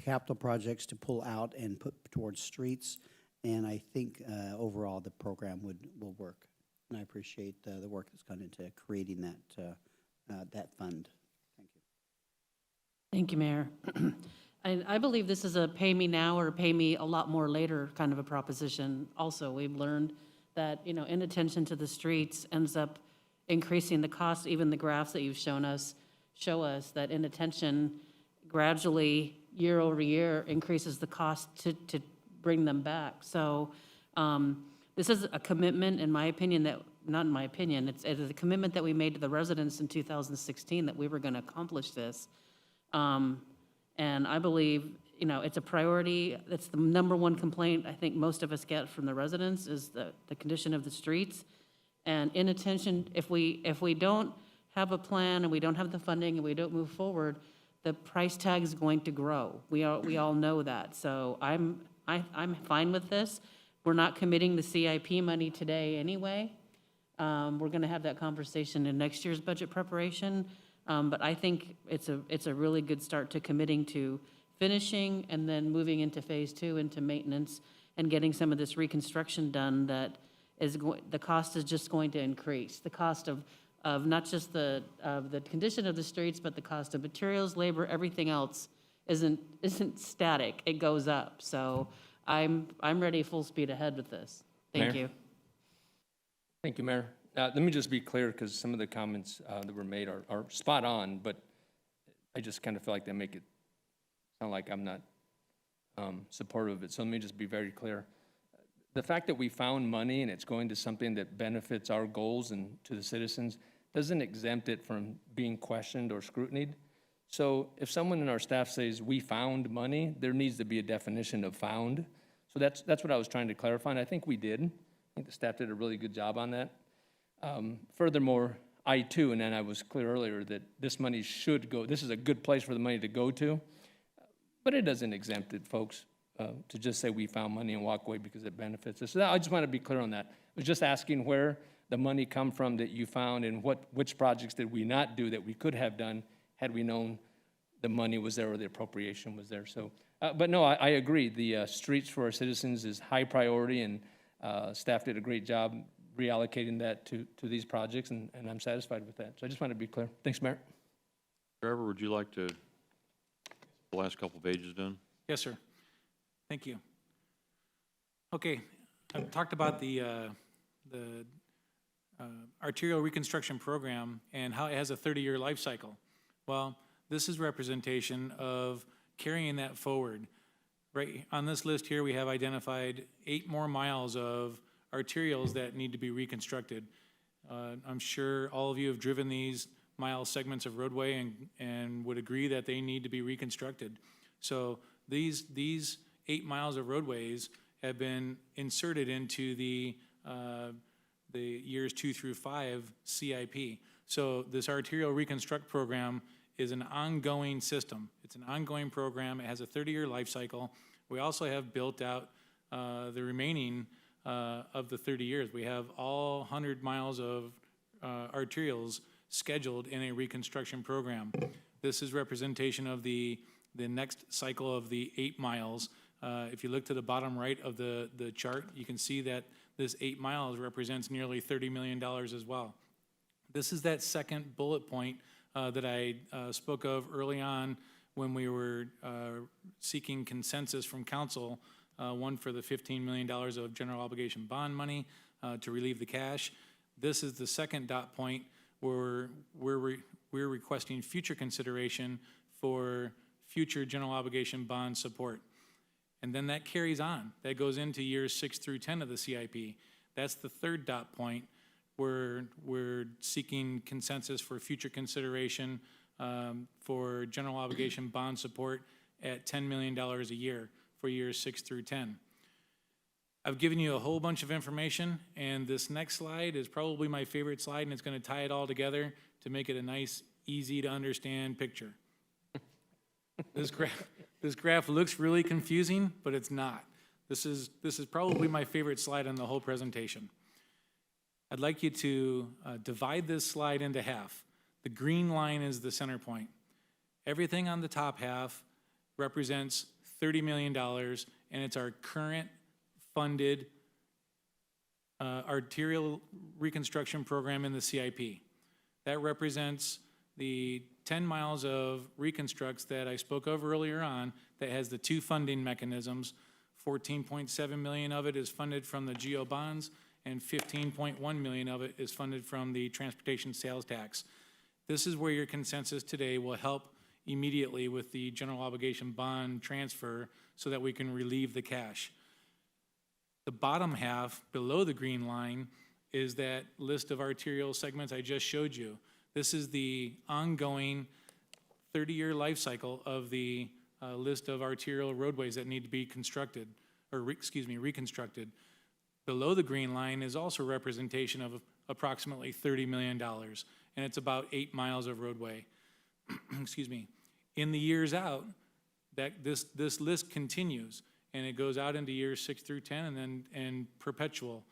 capital projects to pull out and put towards streets, and I think overall the program will work. And I appreciate the work that's gone into creating that fund. Thank you. Thank you, Mayor. I believe this is a pay me now or pay me a lot more later kind of a proposition. Also, we've learned that, you know, inattention to the streets ends up increasing the cost. Even the graphs that you've shown us show us that inattention gradually, year over year, increases the cost to bring them back. So this is a commitment, in my opinion, that, not in my opinion, it's a commitment that we made to the residents in 2016 that we were going to accomplish this. And I believe, you know, it's a priority. That's the number one complaint I think most of us get from the residents is the condition of the streets. And inattention, if we don't have a plan and we don't have the funding and we don't move forward, the price tag is going to grow. We all know that. So I'm fine with this. We're not committing the CIP money today anyway. We're going to have that conversation in next year's budget preparation. But I think it's a really good start to committing to finishing and then moving into phase 2, into maintenance, and getting some of this reconstruction done that the cost is just going to increase. The cost of not just the condition of the streets, but the cost of materials, labor, everything else isn't static. It goes up. So I'm ready full speed ahead with this. Thank Mayor? you. Thank you, Mayor. Let me just be clear, because some of the comments that were made are spot on, but I just kind of feel like they make it sound like I'm not supportive of it. So let me just be very clear. The fact that we found money and it's going to something that benefits our goals and to the citizens doesn't exempt it from being questioned or scrutinied. So if someone in our staff says, we found money, there needs to be a definition of found. So that's what I was trying to clarify, and I think we did. I think the staff did a really good job on that. Furthermore, I too, and then I was clear earlier that this money should go, this is a good place for the money to go to, but it doesn't exempt it, folks, to just say we found money and walk away because it benefits us. So I just want to be clear on that. I was just asking where the money come from that you found and which projects did we not do that we could have done had we known the money was there or the appropriation was there. So, but no, I agree. The streets for our citizens is high priority, and staff did a great job reallocating that to these projects, and I'm satisfied with that. So I just want to be clear. Thanks, Mayor. Trevor, would you like to, the last couple pages done? Yes, sir. Thank you. Okay, I've talked about the arterial reconstruction program and how it has a 30-year life cycle. Well, this is representation of carrying that forward. Right on this list here, we have identified 8 more miles of arterials that need to be reconstructed. I'm sure all of you have driven these mile segments of roadway and would agree that they need to be reconstructed. So these 8 miles of roadways have been inserted into the years 2 through 5 CIP. So this arterial reconstruct program is an ongoing system. It's an ongoing program. It has a 30-year life cycle. We also have built out the remaining of the 30 years. We have all 100 miles of arterials scheduled in a reconstruction program. This is representation of the next cycle of the 8 miles. If you look to the bottom right of the chart, you can see that this 8 miles represents nearly $30 million as well. This is that second bullet point that I spoke of early on when we were seeking consensus from council, one for the $15 million of general obligation bond money to relieve the cash. This is the second dot point where we're requesting future consideration for future general obligation bond support. And then that carries on. That goes into years 6 through 10 of the CIP. That's the third dot point where we're seeking consensus for future consideration for general obligation bond support at $10 million a year for years 6 through 10. I've given you a whole bunch of information, and this next slide is probably my favorite slide, and it's going to tie it all together to make it a nice, easy to understand picture. This graph looks really confusing, but it's not. This is probably my favorite slide on the whole presentation. I'd like you to divide this slide into half. The green line is the center point. Everything on the top half represents $30 million, and it's our current funded arterial reconstruction program in the CIP. That represents the 10 miles of reconstructs that I spoke of earlier on that has the two funding mechanisms. 14.7 million of it is funded from the GO bonds, and 15.1 million of it is funded from the transportation sales tax. This is where your consensus today will help immediately with the general obligation bond transfer so that we can relieve the cash. The bottom half below the green line is that list of arterial segments I just showed you. This is the ongoing 30-year life cycle of the list of arterial roadways that need to be constructed, or reconstructed. Below the green line is also representation of approximately $30 million, and it's about 8 miles of roadway. Excuse me. In the years out, this list continues, and it goes out into years 6 through 10, and perpetual.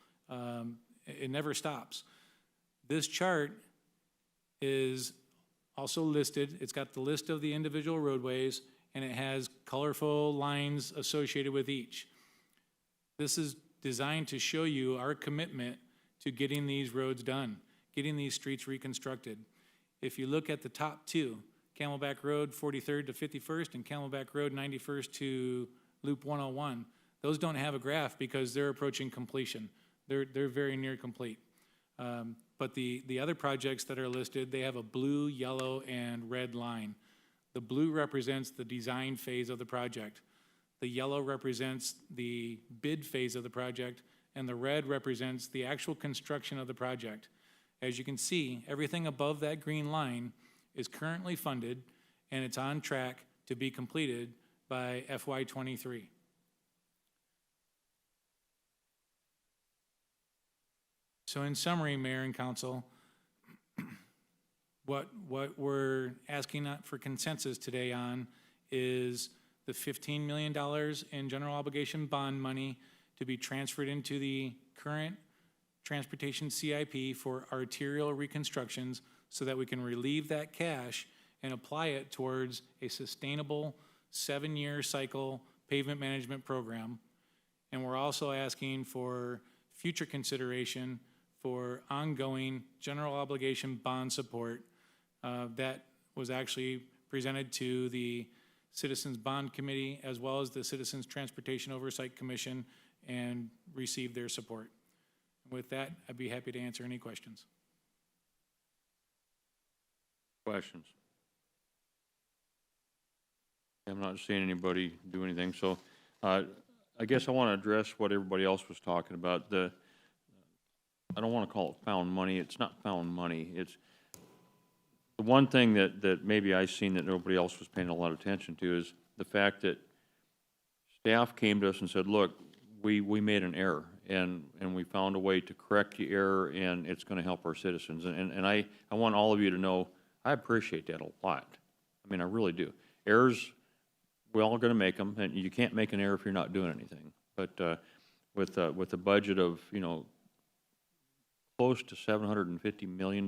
It never stops. This chart is also listed. It's got the list of the individual roadways, and it has colorful lines associated with each. This is designed to show you our commitment to getting these roads done, getting these streets reconstructed. If you look at the top two, Camelback Road 43rd to 51st and Camelback Road 91st to Loop 101, those don't have a graph because they're approaching completion. They're very near complete. But the other projects that are listed, they have a blue, yellow, and red line. The blue represents the design phase of the project. The yellow represents the bid phase of the project, and the red represents the actual construction of the project. As you can see, everything above that green line is currently funded, and it's on track to be completed by FY23. So in summary, Mayor and Council, what we're asking for consensus today on is the $15 million in general obligation bond money to be transferred into the current transportation CIP for arterial reconstructions so that we can relieve that cash and apply it towards a sustainable 7-year cycle pavement management program. And we're also asking for future consideration for ongoing general obligation bond support that was actually presented to the Citizens Bond Committee as well as the Citizens Transportation Oversight Commission and received their support. With that, I'd be happy to answer any questions. Questions? I'm not seeing anybody do anything, so I guess I want to address what everybody else was talking about. I don't want to call it found money. It's not found money. It's the one thing that maybe I've seen that nobody else was paying a lot of attention to is the fact that staff came to us and said, look, we made an error, and we found a way to correct the error, and it's going to help our citizens. And I want all of you to know I appreciate that a lot. I mean, I really do. Errors, we're all going to make them, and you can't make an error if you're not doing anything. But with a budget of, close to $750 million,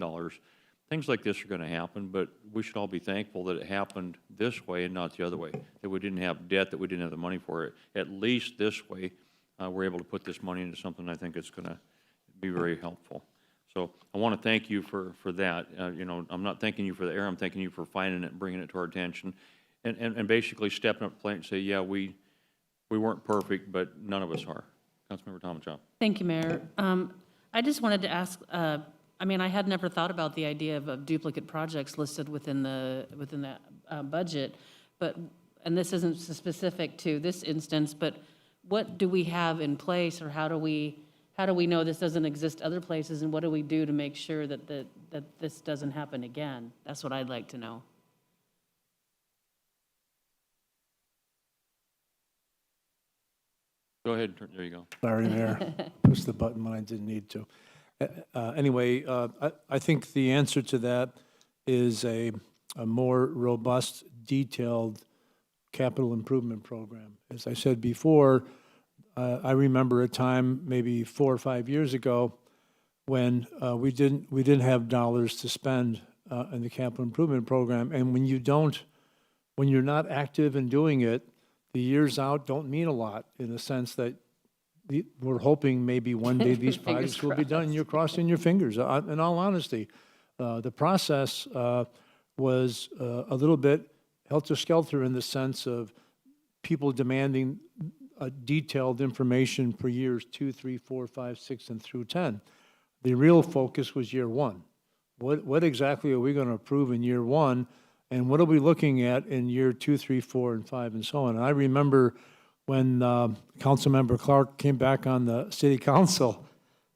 things like this are going to happen, but we should all be thankful that it happened this way and not the other way, that we didn't have debt, that we didn't have the money for it. At least this way, we're able to put this money into something I think it's going to be very helpful. So I want to thank you for that. You know, I'm not thanking you for the error, I'm thanking you for finding it and bringing it to our attention, and basically stepping up to the plate and say, yeah, we weren't perfect, but none of us are. Councilmember Thomas Chop. Thank you, Mayor. I just wanted to ask, I mean, I had never thought about the idea of duplicate projects listed within the budget, but, and this isn't specific to this instance, but what do we have in place, or how do we know this doesn't exist other places, and what do we do to make sure that this doesn't happen again? That's what I'd like to know. Go ahead, there you go. Sorry, Mayor. Pushed the button when I didn't need to. Anyway, I think the answer to that is a more robust, detailed capital improvement program. As I said before, I remember a time, maybe 4 or 5 years ago, when we didn't have dollars to spend in the capital improvement program. And when you're not active in doing it, the years out don't mean a lot, in the sense that we're hoping maybe one day these projects will be done, and you're crossing your fingers. In all honesty, the process was a little bit helter-skelter in the sense of people demanding detailed information for years 2, 3, 4, 5, 6, and through 10. The real focus was year 1. What exactly are we going to approve in year 1? And what are we looking at in year 2, 3, 4, and 5, and so on? And I remember when Councilmember Clark came back on the city council,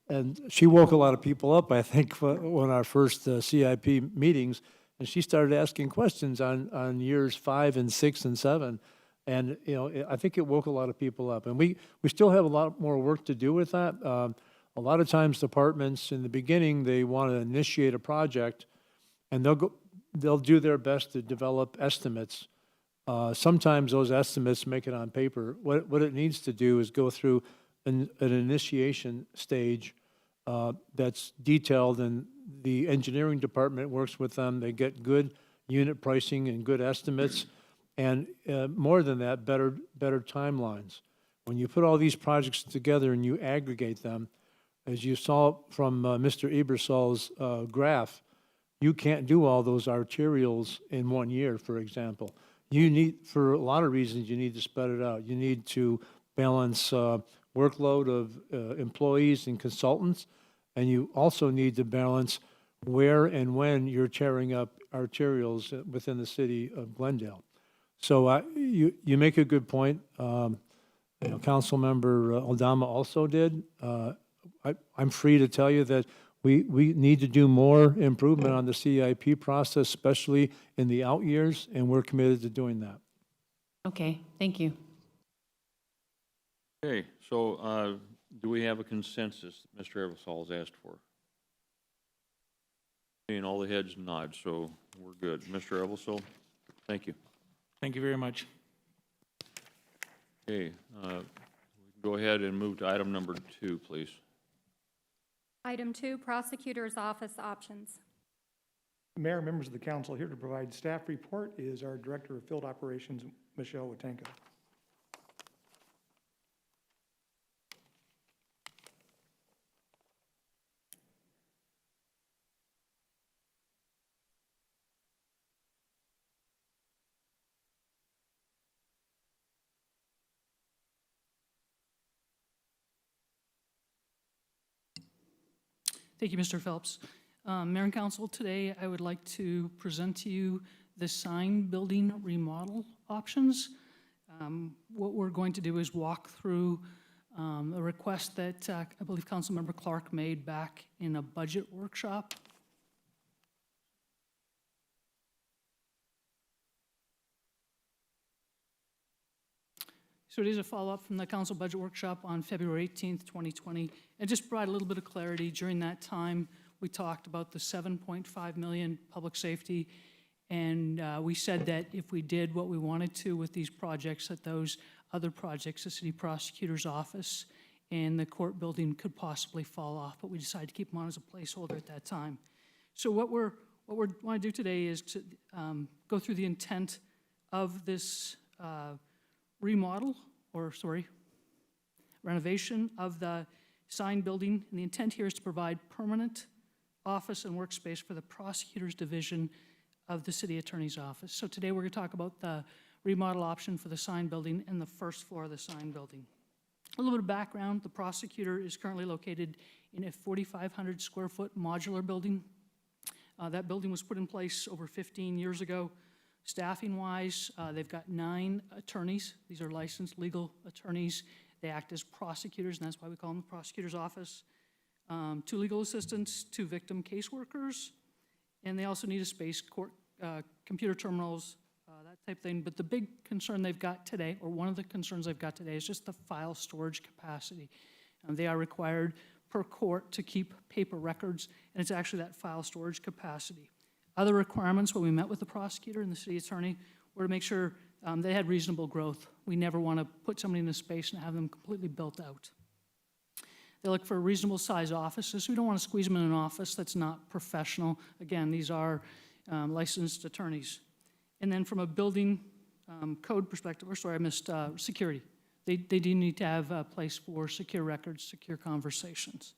and she woke a lot of people up, I think, when our first CIP meetings, and she started asking questions on years 5 and 6 and 7. And, you know, I think it woke a lot of people up. And we still have a lot more work to do with that. A lot of times departments, in the beginning, they want to initiate a project, and they'll do their best to develop estimates. Sometimes those estimates make it on paper. What it needs to do is go through an initiation stage that's detailed, and the engineering department works with them. They get good unit pricing and good estimates, and more than that, better timelines. When you put all these projects together and you aggregate them, as you saw from Mr. Ebersol's graph, you can't do all those arterials in 1 year, for example. You need, for a lot of reasons, you need to spread it out. You need to balance workload of employees and consultants, and you also need to balance where and when you're tearing up arterials within the city of Glendale. So you make a good point. Councilmember Aldama also did. I'm free to tell you that we need to do more improvement on the CIP process, especially in the out years, and we're committed to doing that. Okay, thank you. Okay, so do we have a consensus that Mr. Eversol has asked for? Seeing all the heads nod, so we're good. Mr. Eversol, thank you. Thank you very much. Okay, we can go ahead and move to item number 2, please. Item 2, Prosecutor's Office options. Mayor, members of the council, here to provide staff report is our Director of Field Operations, Michelle Watanka. Thank you, Mr. Phelps. Mayor and Council, today I would like to present to you the sign building remodel options. What we're going to do is walk through a request that I believe Councilmember Clark made back in a budget workshop. So it is a follow-up from the council budget workshop on February 18th, 2020. And just provide a little bit of clarity. During that time, we talked about the $7.5 million public safety, and we said that if we did what we wanted to with these projects, that those other projects, the city prosecutor's office and the court building, could possibly fall off, but we decided to keep them on as a placeholder at that time. So what we're what we want to do today is to go through the intent of this remodel, renovation of the sign building. And the intent here is to provide permanent office and workspace for the prosecutor's division of the city attorney's office. So today we're going to talk about the remodel option for the sign building and the first floor of the sign building. A little bit of background, the prosecutor is currently located in a 4,500 square foot modular building. That building was put in place over 15 years ago. Staffing-wise, they've got 9 attorneys. These are licensed legal attorneys. They act as prosecutors, and that's why we call them the prosecutor's office. 2 legal assistants, 2 victim caseworkers, and they also need a space, computer terminals, that type of thing. But the big concern they've got today, or one of the concerns they've got today, is just the file storage capacity. They are required per court to keep paper records, and it's actually that file storage capacity. Other requirements when we met with the prosecutor and the city attorney were to make sure they had reasonable growth. We never want to put somebody in a space and have them completely built out. They look for reasonable size offices. We don't want to squeeze them in an office that's not professional. Again, these are licensed attorneys. And then from a building code perspective, security. They do need to have a place for secure records, secure conversations.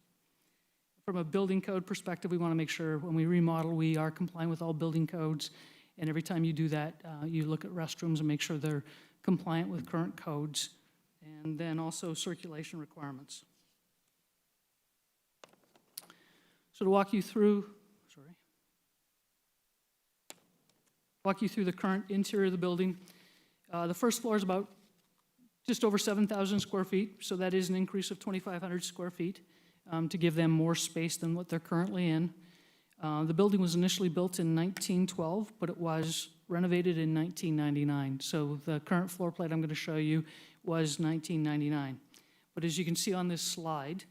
From a building code perspective, we want to make sure when we remodel, we are complying with all building codes. And every time you do that, you look at restrooms and make sure they're compliant with current codes. And then also circulation requirements. So to walk you through the current interior of the building, the first floor is about just over 7,000 square feet, so that is an increase of 2,500 square feet to give them more space than what they're currently in. The building was initially built in 1912, but it was renovated in 1999. So the current floor plate I'm going to show you was 1999. But as you can see on this slide,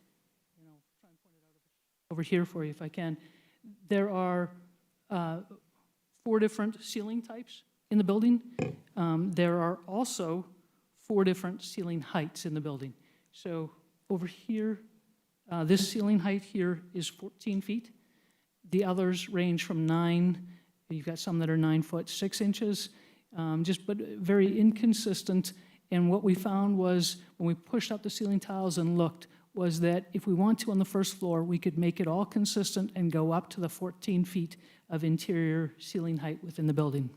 try and point it out over here for you if I can, there are 4 different ceiling types in the building. There are also 4 different ceiling heights in the building. So over here, this ceiling height here is 14 feet. The others range from 9, you've got some that are 9 foot 6 inches, but very inconsistent. And what we found was when we pushed up the ceiling tiles and looked, was that if we want to on the first floor, we could make it all consistent and go up to the 14 feet of interior ceiling height within the building.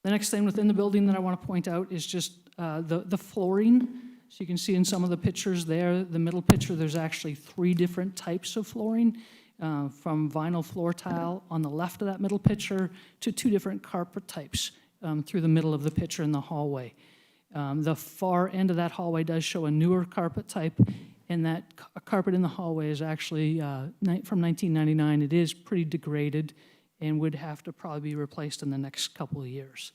The next thing within the building that I want to point out is just the flooring. So you can see in some of the pictures there, the middle picture, there's actually 3 different types of flooring, from vinyl floor tile on the left of that middle picture to 2 different carpet types through the middle of the picture in the hallway. The far end of that hallway does show a newer carpet type, and that carpet in the hallway is actually from 1999. It is pretty degraded and would have to probably be replaced in the next couple of years.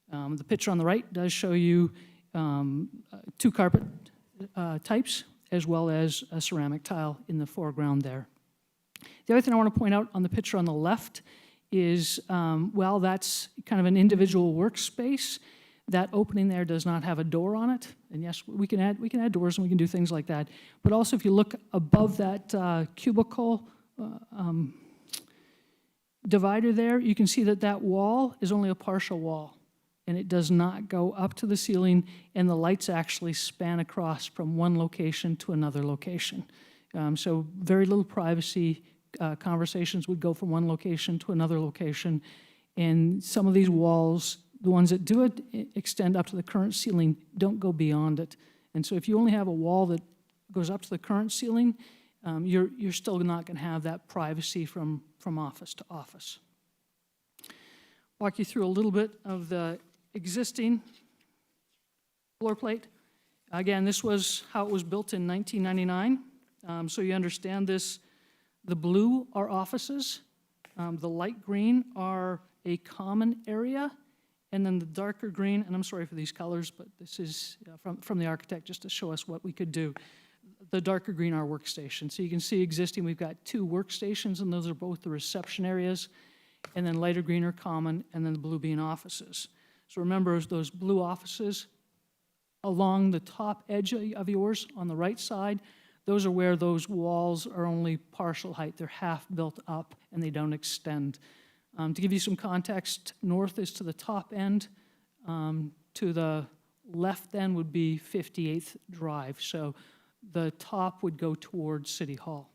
The picture on the right does show you 2 carpet types, as well as a ceramic tile in the foreground there. The other thing I want to point out on the picture on the left is, well, that's kind of an individual workspace. That opening there does not have a door on it. And yes, we can add doors and we can do things like that. But also if you look above that cubicle divider there, you can see that that wall is only a partial wall. And it does not go up to the ceiling, and the lights actually span across from one location to another location. So very little privacy. Conversations would go from one location to another location. And some of these walls, the ones that do extend up to the current ceiling, don't go beyond it. And so if you only have a wall that goes up to the current ceiling, you're still not going to have that privacy from office to office. Walk you through a little bit of the existing floor plate. Again, this was how it was built in 1999. So you understand this. The blue are offices. The light green are a common area. And then the darker green, and I'm sorry for these colors, but this is from the architect just to show us what we could do. The darker green are workstations. So you can see existing, we've got 2 workstations, and those are both the reception areas. And then lighter green are common, and then the blue being offices. So remember, those blue offices along the top edge of yours on the right side, Those are where those walls are only partial height. They're half built up and they don't extend. To give you some context, north is to the top end. To the left end would be 58th Drive. So the top would go towards City Hall.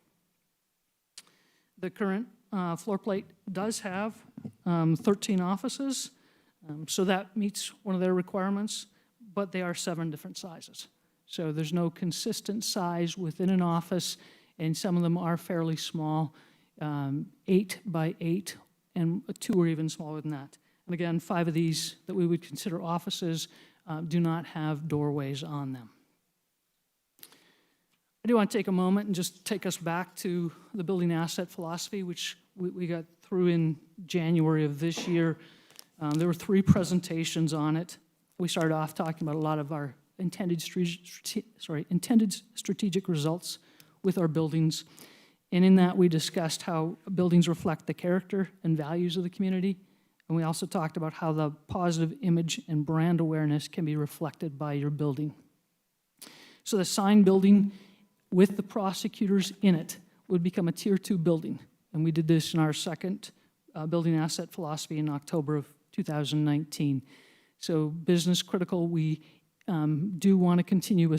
The current floor plate does have 13 offices, so that meets one of their requirements, but they are 7 different sizes. So there's no consistent size within an office, and some of them are fairly small, 8 by 8, and 2 are even smaller than that. And again, 5 of these that we would consider offices do not have doorways on them. I do want to take a moment and just take us back to the building asset philosophy, which we got through in January of this year. There were 3 presentations on it. We started off talking about a lot of our intended strategic results with our buildings. And in that, we discussed how buildings reflect the character and values of the community. And we also talked about how the positive image and brand awareness can be reflected by your building. So the sign building with the prosecutors in it would become a Tier 2 building. And we did this in our second building asset philosophy in October of 2019. So business critical, we do want to continue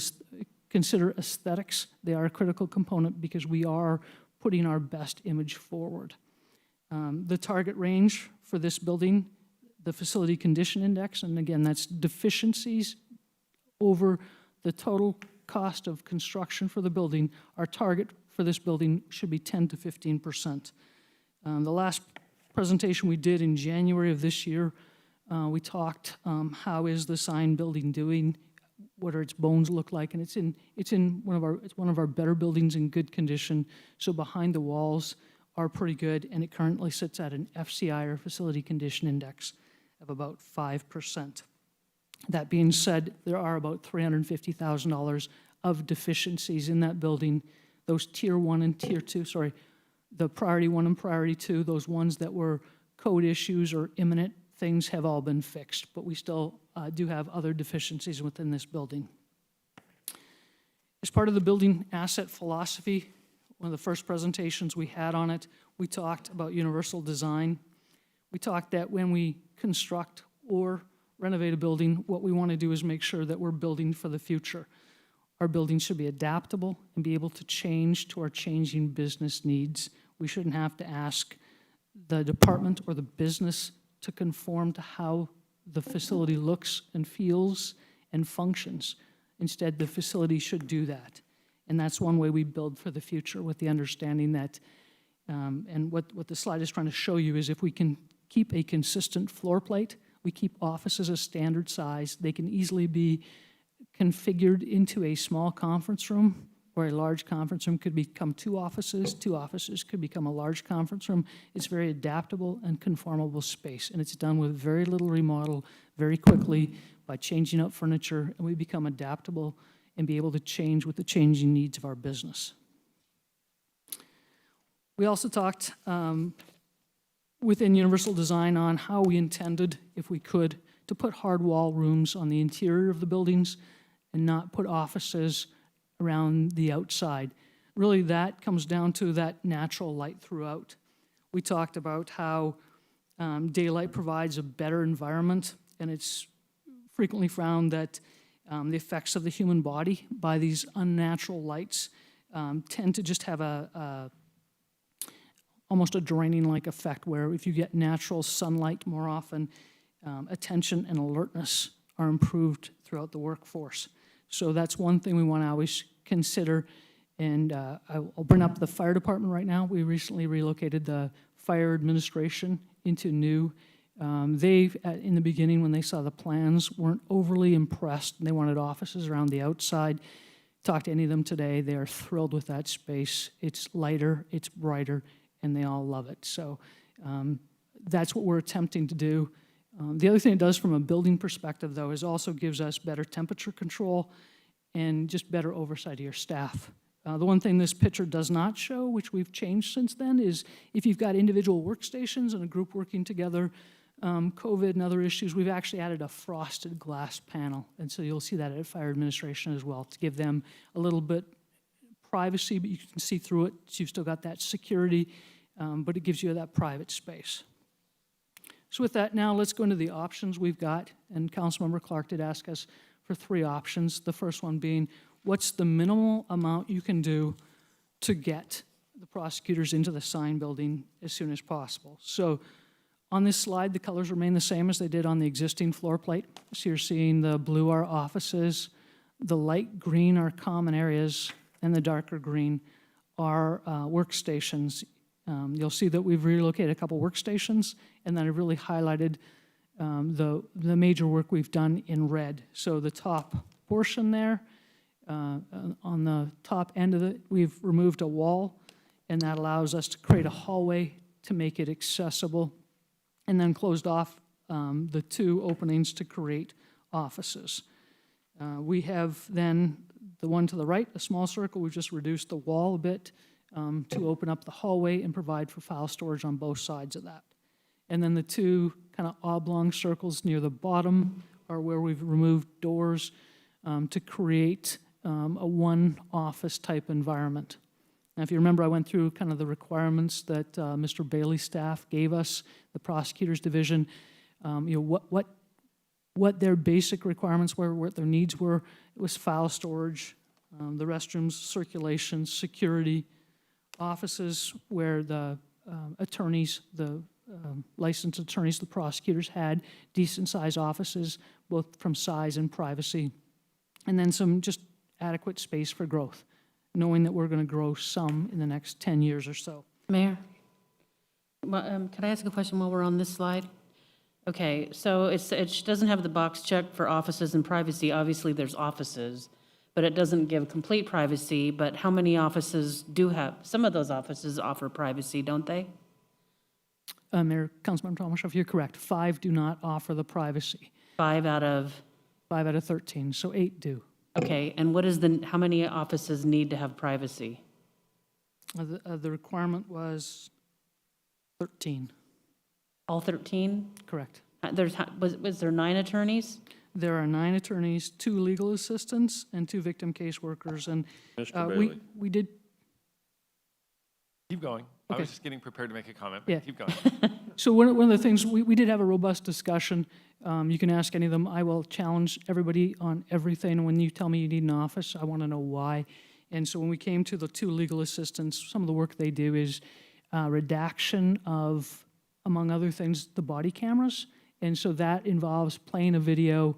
consider aesthetics. They are a critical component because we are putting our best image forward. The target range for this building, the facility condition index, and again, that's deficiencies over the total cost of construction for the building. Our target for this building should be 10 to 15%. The last presentation we did in January of this year, we talked how is the sign building doing, what are its bones look like, and it's one of our better buildings in good condition. So behind the walls are pretty good, and it currently sits at an FCI, or facility condition index, of about 5%. That being said, there are about $350,000 of deficiencies in that building. Those Tier 1 and Tier 2, the Priority 1 and Priority 2, those ones that were code issues or imminent things have all been fixed, but we still do have other deficiencies within this building. As part of the building asset philosophy, one of the first presentations we had on it, we talked about universal design. We talked that when we construct or renovate a building, what we want to do is make sure that we're building for the future. Our buildings should be adaptable and be able to change to our changing business needs. We shouldn't have to ask the department or the business to conform to how the facility looks and feels and functions. Instead, the facility should do that. And that's one way we build for the future, with the understanding that, and what the slide is trying to show you is if we can keep a consistent floor plate, we keep offices a standard size, they can easily be configured into a small conference room, or a large conference room could become 2 offices could become a large conference room. It's very adaptable and conformable space, and it's done with very little remodel, very quickly, by changing out furniture, and we become adaptable and be able to change with the changing needs of our business. We also talked within Universal Design on how we intended, if we could, to put hard wall rooms on the interior of the buildings and not put offices around the outside. Really, that comes down to that natural light throughout. We talked about how daylight provides a better environment, and it's frequently found that the effects of the human body by these unnatural lights tend to just have almost a draining-like effect, where if you get natural sunlight more often, attention and alertness are improved throughout the workforce. So that's one thing we want to always consider. And I'll bring up the fire department right now. We recently relocated the fire administration into new. They, in the beginning, when they saw the plans, weren't overly impressed. They wanted offices around the outside. Talk to any of them today, they are thrilled with that space. It's lighter, it's brighter, and they all love it. So that's what we're attempting to do. The other thing it does from a building perspective, though, is also gives us better temperature control and just better oversight of your staff. The one thing this picture does not show, which we've changed since then, is if you've got individual workstations and a group working together, COVID and other issues, we've actually added a frosted glass panel. And so you'll see that at fire administration as well, to give them a little bit privacy, but you can see through it, so you've still got that security, but it gives you that private space. So with that, now let's go into the options we've got, and Councilmember Clark did ask us for 3 options. The first one being, what's the minimal amount you can do to get the prosecutors into the sign building as soon as possible? So on this slide, the colors remain the same as they did on the existing floor plate. So you're seeing the blue are offices, the light green are common areas, and the darker green are workstations. You'll see that we've relocated a couple workstations, and then I've really highlighted the major work we've done in red. So the top portion there, on the top end of it, we've removed a wall, and that allows us to create a hallway to make it accessible, and then closed off the 2 openings to create offices. We have then the one to the right, a small circle. We've just reduced the wall a bit to open up the hallway and provide for file storage on both sides of that. And then the 2 kind of oblong circles near the bottom are where we've removed doors to create a one-office type environment. Now, if you remember, I went through kind of the requirements that Mr. Bailey's staff gave us, the prosecutors division, what their basic requirements were, what their needs were. It was file storage, the restrooms, circulation, security, offices where the attorneys, the licensed attorneys, the prosecutors had decent-sized offices, both from size and privacy, and then some just adequate space for growth, knowing that we're going to grow some in the next 10 years or so. Mayor, can I ask a question while we're on this slide? Okay, so it doesn't have the box checked for offices and privacy. Obviously, there's offices, but it doesn't give complete privacy. But how many offices do have? Some of those offices offer privacy, don't they? Mayor, Councilmember Tomashoff, you're correct. 5 do not offer the privacy. 5 out of? 5 out of 13, so 8 do. Okay, and how many offices need to have privacy? The requirement was 13. All 13? Correct. Was there 9 attorneys? There are 9 attorneys, 2 legal assistants, and 2 victim caseworkers, and Mr. Bailey. we did. Keep going. I Okay. was just getting prepared to make a comment, but Yeah. keep going. So one of the things, we did have a robust discussion. You can ask any of them. I will challenge everybody on everything. When you tell me you need an office, I want to know why. And so when we came to the 2 legal assistants, some of the work they do is redaction of, among other things, the body cameras. And so that involves playing a video,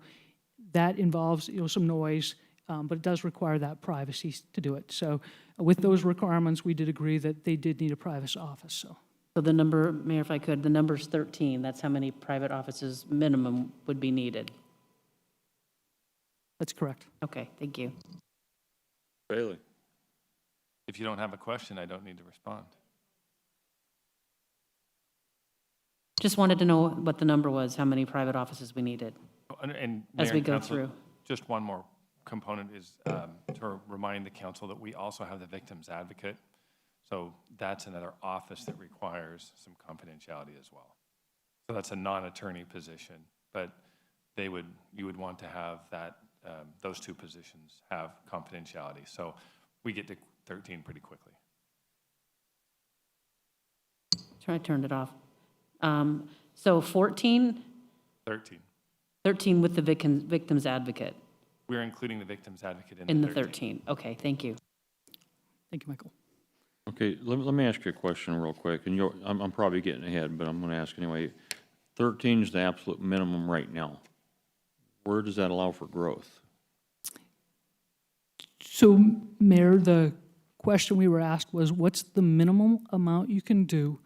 that involves some noise, but it does require that privacy to do it. So with those requirements, we did agree that they did need a private office, so. So the number, Mayor, if I could, the number's 13. That's how many private offices minimum would be needed. That's correct. Okay, thank you. Bailey. If you don't have a question, I don't need to respond. Just wanted to know what the number was, how many private offices we needed. And As Mayor we and go Council, through. just one more component is to remind the council that we also have the victim's advocate. So that's another office that requires some confidentiality as well. So that's a non-attorney position, but you would want to have that, those 2 positions have confidentiality. So we get to 13 pretty quickly. Try to turn it off. So 14? 13. 13 with the victim's advocate We're including the victim's advocate in the the 13. Okay, thank you. Thank you, Michael. Okay, let me ask you a question real quick, and I'm probably getting ahead, but I'm going to ask anyway. 13 is the absolute minimum right now. Where does that allow for growth? So, Mayor, the question we were asked was, what's the minimum amount you can do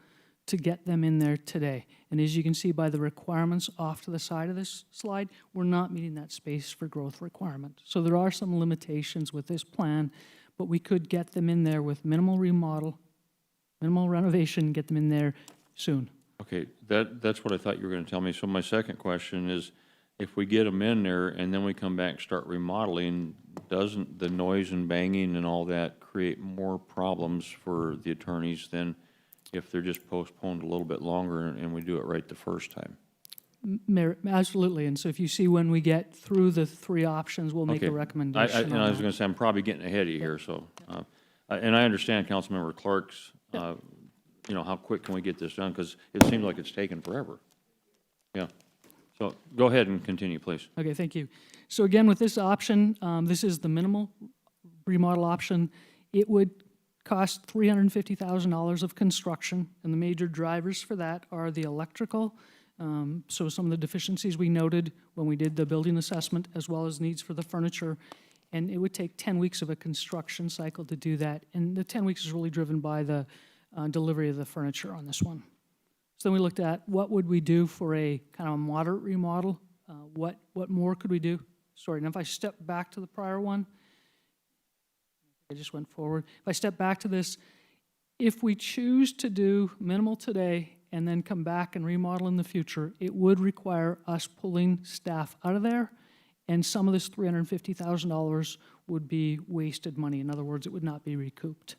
to get them in there today? And as you can see by the requirements off to the side of this slide, we're not meeting that space for growth requirement. So there are some limitations with this plan, but we could get them in there with minimal remodel, minimal renovation, get them in there soon. Okay, that's what I thought you were going to tell me. So my second question is, if we get them in there and then we come back and start remodeling, doesn't the noise and banging and all that create more problems for the attorneys than if they're just postponed a little bit longer and we do it right the first time? Mayor, absolutely. And so if you see when we get through the 3 options, we'll make Okay. a recommendation And I on was that. going to say, I'm probably getting ahead of you here, so. And I understand Councilmember Clark's, how quick can we get this done? Because it seems like it's taken forever. Yeah. So go ahead and continue, please. Okay, thank you. So again, with this option, this is the minimal remodel option. It would cost $350,000 of construction, and the major drivers for that are the electrical, so some of the deficiencies we noted when we did the building assessment, as well as needs for the furniture. And it would take 10 weeks of a construction cycle to do that. And the 10 weeks is really driven by the delivery of the furniture on this one. So then we looked at what would we do for a kind of a moderate remodel? What more could we do? Sorry, and if I step back to the prior one, I just went forward. If I step back to this, if we choose to do minimal today and then come back and remodel in the future, it would require us pulling staff out of there, and some of this $350,000 would be wasted money. In other words, it would not be recouped.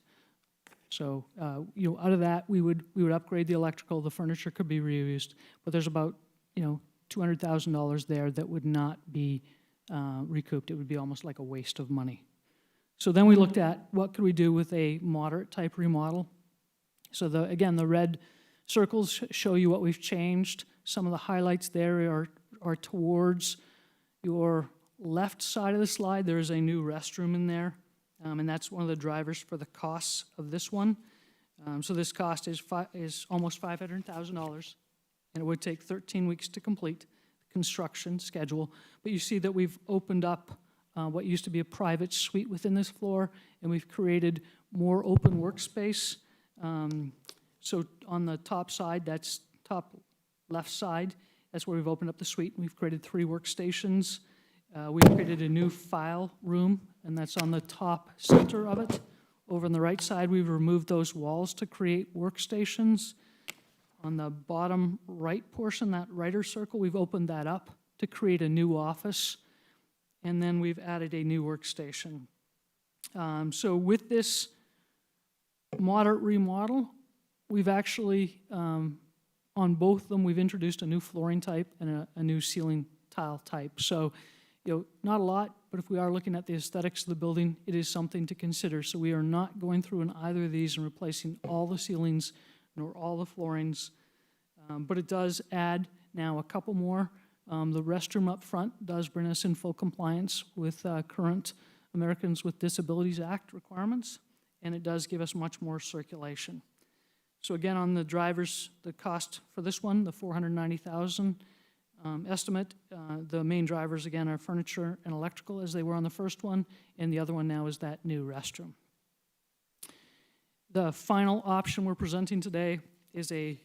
So, out of that, we would upgrade the electrical, the furniture could be reused, but there's about, $200,000 there that would not be recouped. It would be almost like a waste of money. So then we looked at what could we do with a moderate type remodel. So again, the red circles show you what we've changed. Some of the highlights there are towards your left side of the slide. There's a new restroom in there, and that's one of the drivers for the costs of this one. So this cost is almost $500,000, and it would take 13 weeks to complete the construction schedule. But you see that we've opened up what used to be a private suite within this floor, and we've created more open workspace. So on the top side, that's top left side, that's where we've opened up the suite. We've created 3 workstations. We've created a new file room, and that's on the top center of it. Over on the right side, we've removed those walls to create workstations. On the bottom right portion, that writer circle, we've opened that up to create a new office. And then we've added a new workstation. So with this moderate remodel, we've actually, on both of them, we've introduced a new flooring type and a new ceiling tile type. So, not a lot, but if we are looking at the aesthetics of the building, it is something to consider. So we are not going through in either of these and replacing all the ceilings nor all the floorings. But it does add now a couple more. The restroom up front does bring us in full compliance with current Americans with Disabilities Act requirements, and it does give us much more circulation. So again, on the drivers, the cost for this one, the $490,000 estimate, the main drivers again are furniture and electrical as they were on the first one, and the other one now is that new restroom. The final option we're presenting today is a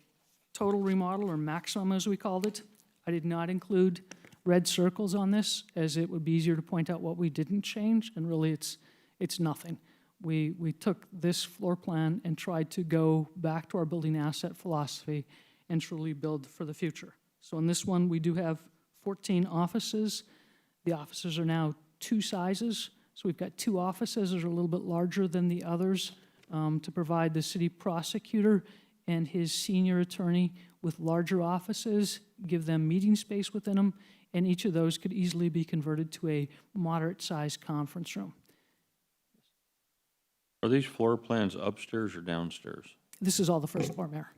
total remodel, or maximum as we called it. I did not include red circles on this, as it would be easier to point out what we didn't change, and really it's nothing. We took this floor plan and tried to go back to our building asset philosophy and truly build for the future. So in this one, we do have 14 offices. The offices are now 2 sizes. So we've got 2 offices that are a little bit larger than the others to provide the city prosecutor and his senior attorney with larger offices, give them meeting space within them, and each of those could easily be converted to a moderate-sized conference room. Are these floor plans upstairs or downstairs? This is all the first floor, Mayor.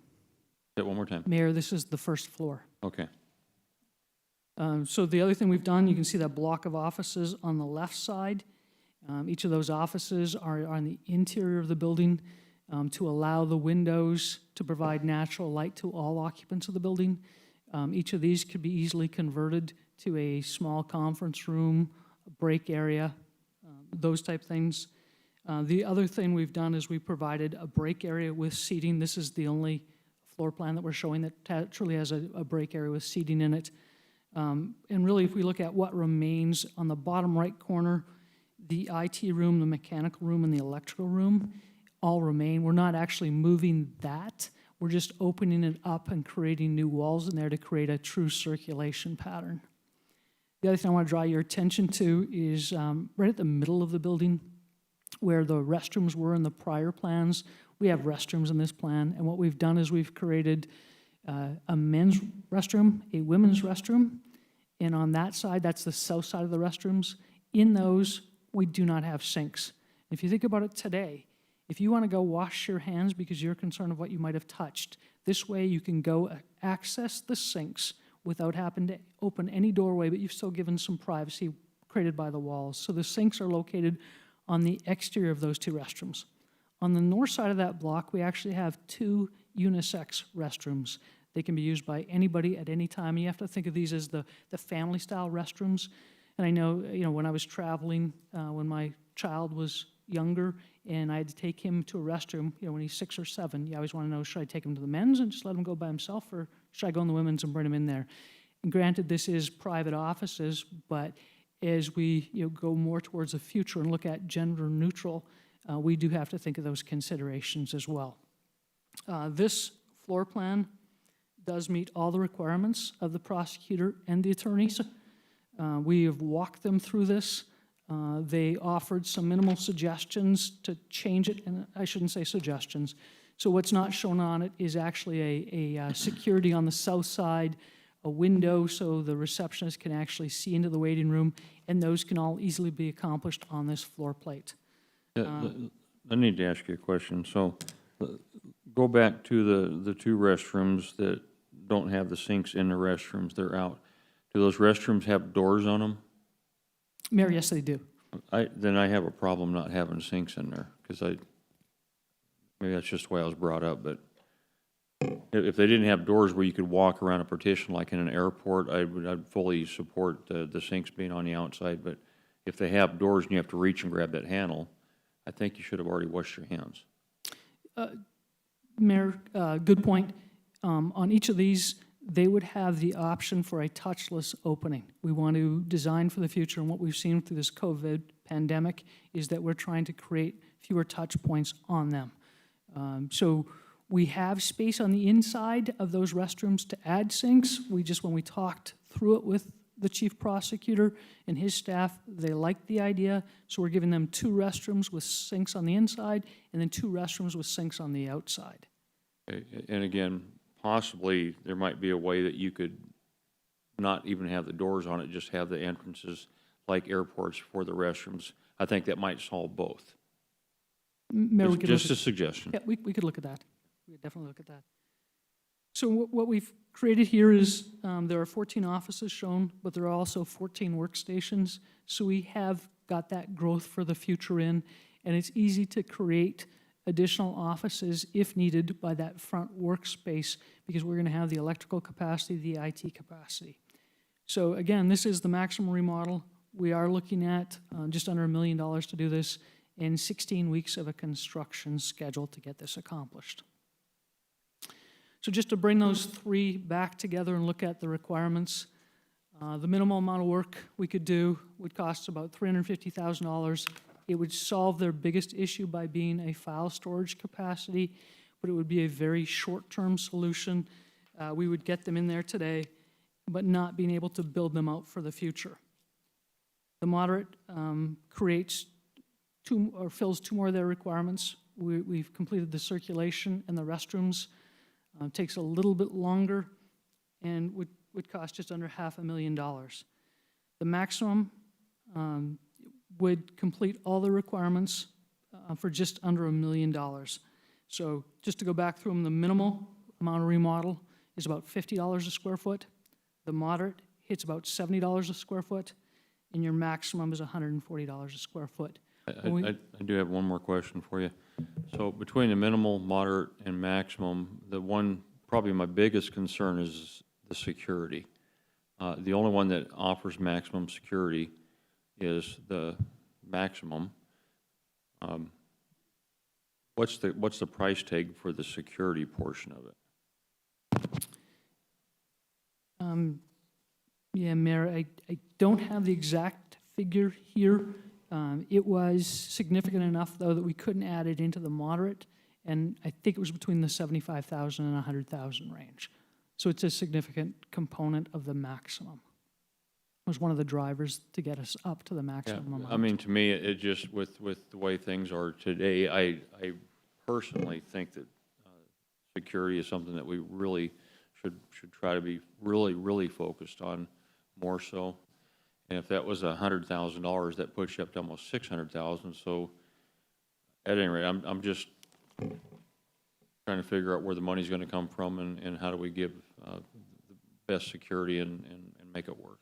Say it one more time. Mayor, this is the first floor. Okay. So the other thing we've done, you can see that block of offices on the left side. Each of those offices are on the interior of the building to allow the windows to provide natural light to all occupants of the building. Each of these could be easily converted to a small conference room, a break area, those type things. The other thing we've done is we provided a break area with seating. This is the only floor plan that we're showing that truly has a break area with seating in it. And really, if we look at what remains on the bottom right corner, the IT room, the mechanical room, and the electrical room all remain. We're not actually moving that. We're just opening it up and creating new walls in there to create a true circulation pattern. The other thing I want to draw your attention to is right at the middle of the building where the restrooms were in the prior plans. We have restrooms in this plan, and what we've done is we've created a men's restroom, a women's restroom, and on that side, that's the south side of the restrooms. In those, we do not have sinks. If you think about it today, If you want to go wash your hands because you're concerned of what you might have touched, this way you can go access the sinks without having to open any doorway, but you've still given some privacy created by the walls. So the sinks are located on the exterior of those 2 restrooms. On the north side of that block, we actually have 2 unisex restrooms. They can be used by anybody at any time. And you have to think of these as the family-style restrooms. And I know, when I was traveling, when my child was younger, and I had to take him to a restroom, when he's 6 or 7, you always want to know, should I take him to the men's and just let him go by himself, or should I go in the women's and bring him in there? And granted, this is private offices, but as we go more towards the future and look at gender neutral, we do have to think of those considerations as well. This floor plan does meet all the requirements of the prosecutor and the attorneys. We have walked them through this. They offered some minimal suggestions to change it, and I shouldn't say suggestions. So what's not shown on it is actually a security on the south side, a window so the receptionist can actually see into the waiting room, and those can all easily be accomplished on this floor plate. I need to ask you a question. So go back to the 2 restrooms that don't have the sinks in the restrooms, they're out. Do those restrooms have doors on them? Mayor, yes, they do. Then I have a problem not having sinks in there, because maybe that's just the way I was brought up, but if they didn't have doors where you could walk around a partition like in an airport, I'd fully support the sinks being on the outside, but if they have doors and you have to reach and grab that handle, I think you should have already washed your hands. Mayor, good point. On each of these, they would have the option for a touchless opening. We want to design for the future, and what we've seen through this COVID pandemic is that we're trying to create fewer touch points on them. So we have space on the inside of those restrooms to add sinks. When we talked through it with the chief prosecutor and his staff, they liked the idea, so we're giving them 2 restrooms with sinks on the inside and then 2 restrooms with sinks on the outside. Okay, and again, possibly there might be a way that you could not even have the doors on it, just have the entrances like airports for the restrooms. I think that might solve both. Mayor, we could Just look a at- suggestion. Yeah, we could look at that. We could definitely look at that. So what we've created here is, there are 14 offices shown, but there are also 14 workstations. So we have got that growth for the future in, and it's easy to create additional offices if needed by that front workspace, because we're going to have the electrical capacity, the IT capacity. So again, this is the maximum remodel. We are looking at just under $1 million to do this, and 16 weeks of a construction schedule to get this accomplished. So just to bring those 3 back together and look at the requirements, the minimal amount of work we could do would cost about $350,000. It would solve their biggest issue by being a file storage capacity, but it would be a very short-term solution. We would get them in there today, but not being able to build them out for the future. The moderate creates 2 or fills 2 more of their requirements. We've completed the circulation and the restrooms. Takes a little bit longer and would cost just under $500,000. The maximum would complete all the requirements for just under $1 million. So just to go back through them, the minimal amount of remodel is about $50 a square foot. The moderate hits about $70 a square foot, and your maximum is $140 a square foot. I do have one more question for you. So between the minimal, moderate, and maximum, probably my biggest concern is the security. The only one that offers maximum security is the maximum. What's the price tag for the security portion of it? Yeah, Mayor, I don't have the exact figure here. It was significant enough, though, that we couldn't add it into the moderate, and I think it was between the $75,000 and $100,000 range. So it's a significant component of the maximum. It was one of the drivers to get us up to the maximum amount. I mean, to me, it just, with the way things are today, I personally think that security is something that we really should try to be really focused on more so. And if that was $100,000, that puts you up to almost $600,000. So at any rate, I'm just trying to figure out where the money's gonna come from and how do we give the best security and make it work.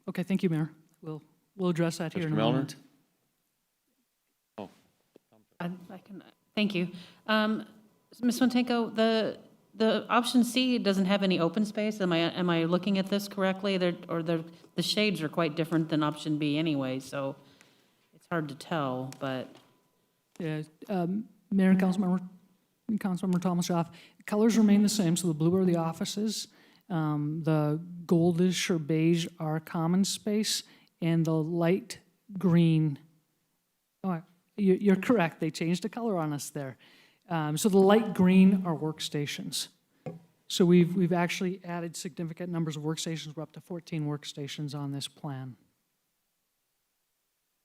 Okay, thank you, Mayor. We'll address that here in a Mr. Melner? moment. I can, thank you. Ms. Montenko, the option C doesn't have any open space. Am I looking at this correctly? The shades are quite different than option B anyway, so it's hard to tell, but. Yeah, Mayor and Councilmember Thomas-Schaaf, colors remain the same, so the blue are the offices, the goldish or beige are common space, and the light green, you're correct, they changed the color on us there. So the light green are workstations. So we've actually added significant numbers of workstations. We're up to 14 workstations on this plan.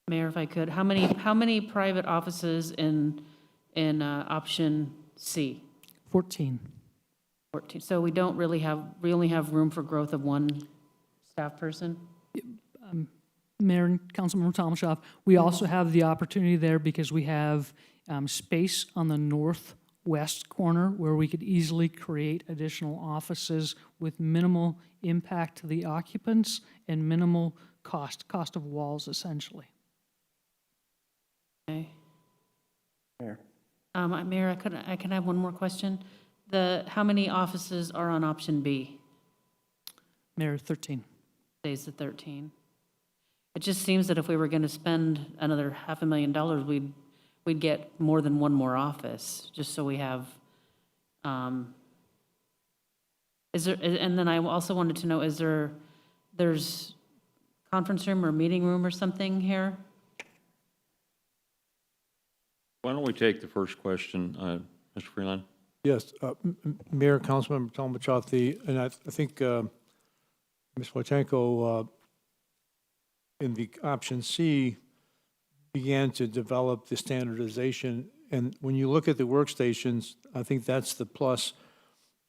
Mayor, if I could, how many private offices in option C? 14. 14. So we only have room for growth of one staff person? Mayor and Councilmember Thomas-Schaaf, we also have the opportunity there because we have space on the northwest corner where we could easily create additional offices with minimal impact to the occupants and minimal cost of walls, essentially. Okay. Mayor? Mayor, I can have one more question. How many offices are on option B? Mayor, 13. Stays at 13. It just seems that if we were going to spend another $500,000, we'd get more than one more office, just so we have, and then I also wanted to know, there's conference room or meeting room or something here? Why don't we take the first question, Mr. Freeland? Yes, Mayor, Councilmember Thomas-Schaaf, and I think Ms. Wojtenko, in the option C, began to develop the standardization. And when you look at the workstations, I think that's the plus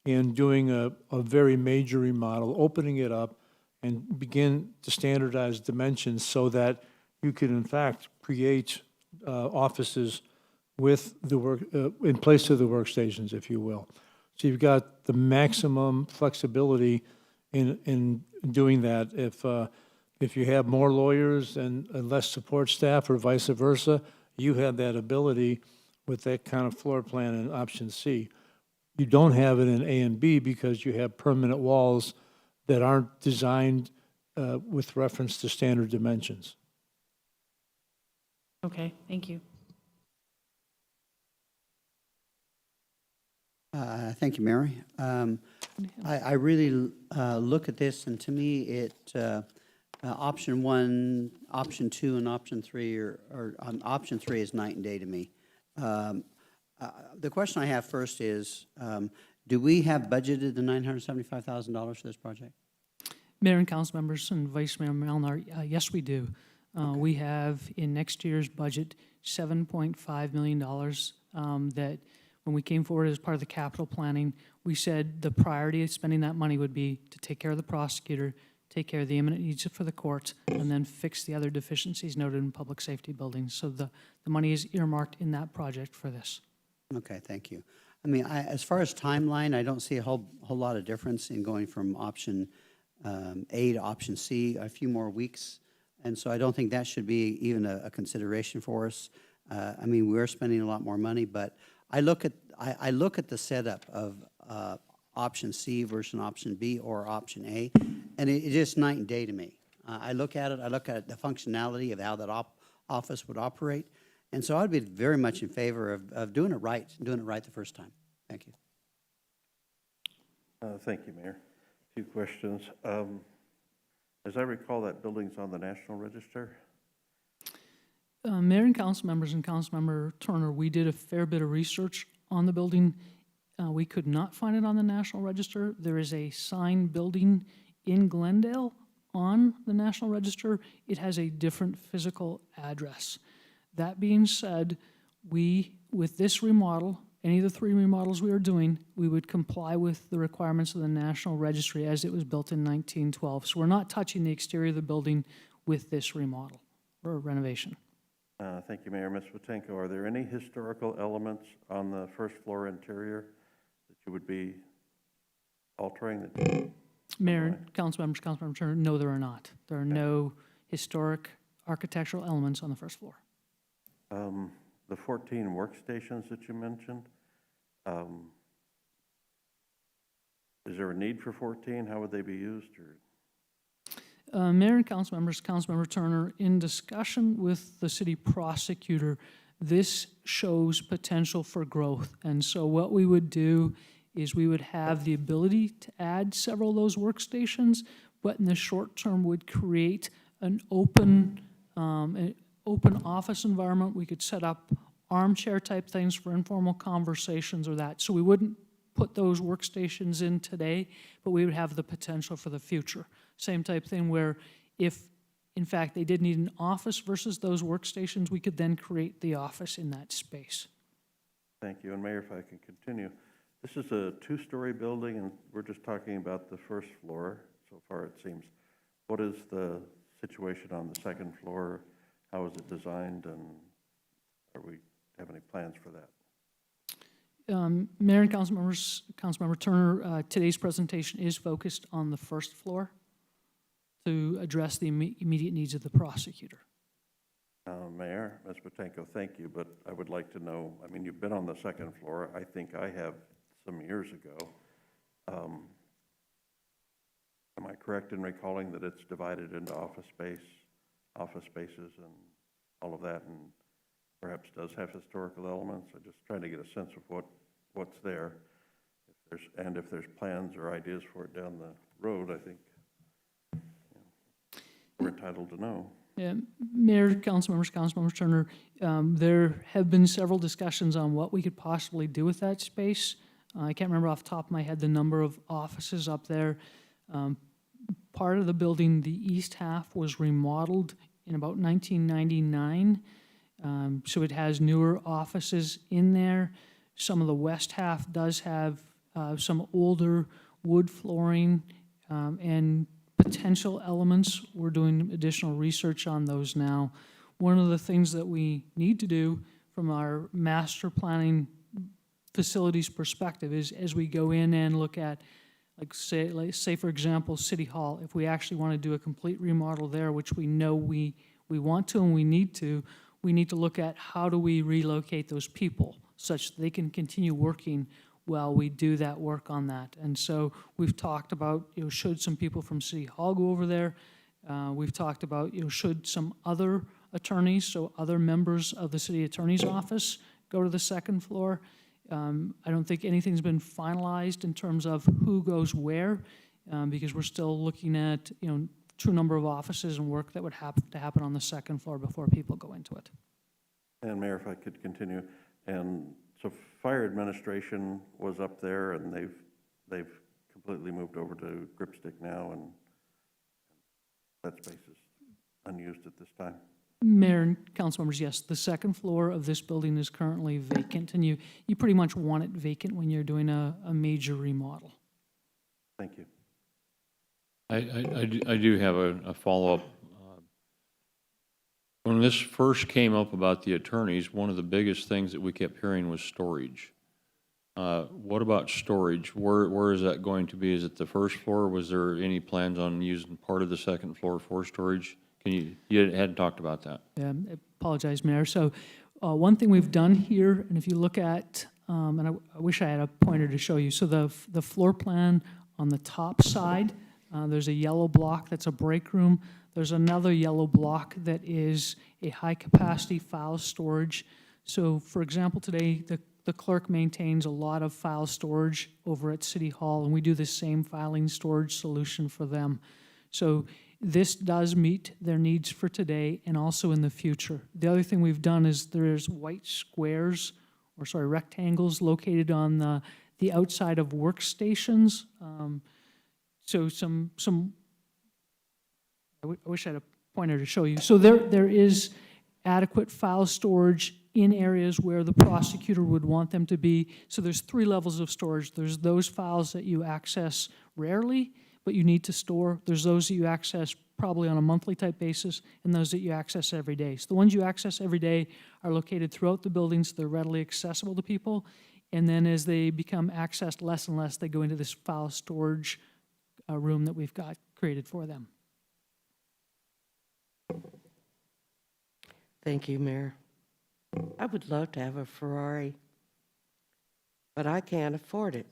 in doing a very major remodel, opening it up and begin to standardize dimensions so that you can in fact create offices with the work, in place of the workstations, if you will. So you've got the maximum flexibility in doing that. If you have more lawyers and less support staff or vice versa, you have that ability with that kind of floor plan in option C. You don't have it in A and B because you have permanent walls that aren't designed with reference to standard dimensions. Okay, thank you. Thank you, Mary. I really look at this, and to me, option 1, option 2, and option 3 option 3 is night and day to me. The question I have first is, do we have budgeted the $975,000 for this project? Mayor and council members and Vice Mayor Melnar, yes, we do. We have in next year's budget $7.5 million that when we came forward as part of the capital planning, we said the priority of spending that money would be to take care of the prosecutor, take care of the imminent needs for the courts, and then fix the other deficiencies noted in public safety buildings. So the money is earmarked in that project for this. Okay, thank you. I mean, as far as timeline, I don't see a whole lot of difference in going from option A to option C, a few more weeks. And so I don't think that should be even a consideration for us. I mean, we're spending a lot more money, but I look at the setup of option C versus option B or option A, and it's just night and day to me. I look at the functionality of how that office would operate, and so I'd be very much in favor of doing it right the first time. Thank you. Thank you, Mayor. A few questions. As I recall, that building's on the National Register? Mayor and council members and Councilmember Turner, we did a fair bit of research on the building. We could not find it on the National Register. There is a signed building in Glendale on the National Register. It has a different physical address. That being said, with this remodel, any of the 3 remodels we are doing, we would comply with the requirements of the National Registry as it was built in 1912. So we're not touching the exterior of the building with this remodel or renovation. Thank you, Mayor. Ms. Watenko, are there any historical elements on the first floor interior that you would be altering? Mayor, council members, Councilmember Turner, no, there are not. There are no historic architectural elements on the first floor. The 14 workstations that you mentioned, is there a need for 14? How would they be used? Or Mayor and council members, Councilmember Turner, in discussion with the city prosecutor, this shows potential for growth. And so what we would do is we would have the ability to add several of those workstations, but in the short term would create an open office environment. We could set up armchair type things for informal conversations or that. So we wouldn't put those workstations in today, but we would have the potential for the future. Same type thing where if, in fact, they did need an office versus those workstations, we could then create the office in that space. Thank you. And Mayor, if I can continue, this is a two-story building, and we're just talking about the first floor so far, it seems. What is the situation on the second floor? How is it designed, and are we have any plans for that? Mayor and council members, Councilmember Turner, today's presentation is focused on the first floor to address the immediate needs of the prosecutor. Mayor, Ms. Watenko, thank you, but I would like to know, I mean, you've been on the second floor. I think I have some years ago. Am I correct in recalling that it's divided into office spaces and all of that, and perhaps does have historical elements? I'm just trying to get a sense of what's there. If there's plans or ideas for it down the road, I think we're entitled to know. Yeah, Mayor, council members, Councilmember Turner, there have been several discussions on what we could possibly do with that space. I can't remember off the top of my head the number of offices up there. Part of the building, the east half, was remodeled in about 1999. So it has newer offices in there. Some of the west half does have some older wood flooring and potential elements. We're doing additional research on those now. One of the things that we need to do from our master planning facilities perspective is as we go in and look at, like say for example, City Hall, if we actually want to do a complete remodel there, which we know we want to and we need to look at how do we relocate those people such that they can continue working while we do that work on that. And so we've talked about, should some people from City Hall go over there? We've talked about, should some other attorneys, so other members of the city attorney's office go to the second floor? I don't think anything's been finalized in terms of who goes where, because we're still looking at, true number of offices and work that would have to happen on the second floor before people go into it. And Mayor, if I could continue, and so fire administration was up there, and they've completely moved over to Gripstick now, and that space is unused at this time. Mayor and council members, yes, the second floor of this building is currently vacant, and you pretty much want it vacant when you're doing a major remodel. Thank you. I do have a follow-up. When this first came up about the attorneys, one of the biggest things that we kept hearing was storage. What about storage? Where is that going to be? Is it the first floor? Was there any plans on using part of the second floor for storage? You hadn't talked about that. I apologize, Mayor. So one thing we've done here, and if you look at, and I wish I had a pointer to show you. So the floor plan on the top side, there's a yellow block that's a break room. There's another yellow block that is a high-capacity file storage. So, for example, today, the clerk maintains a lot of file storage over at City Hall, and we do the same filing storage solution for them. So this does meet their needs for today and also in the future. The other thing we've done is there's white squares, rectangles located on the outside of workstations. So I wish I had a pointer to show you. So there is adequate file storage in areas where the prosecutor would want them to be. So there's 3 levels of storage. There's those files that you access rarely, but you need to store. There's those that you access probably on a monthly type basis, and those that you access every day. So the ones you access every day are located throughout the buildings, they're readily accessible to people, and then as they become accessed less and less, they go into this file storage room that we've got created for them. Thank you, Mayor. I would love to have a Ferrari, but I can't afford it.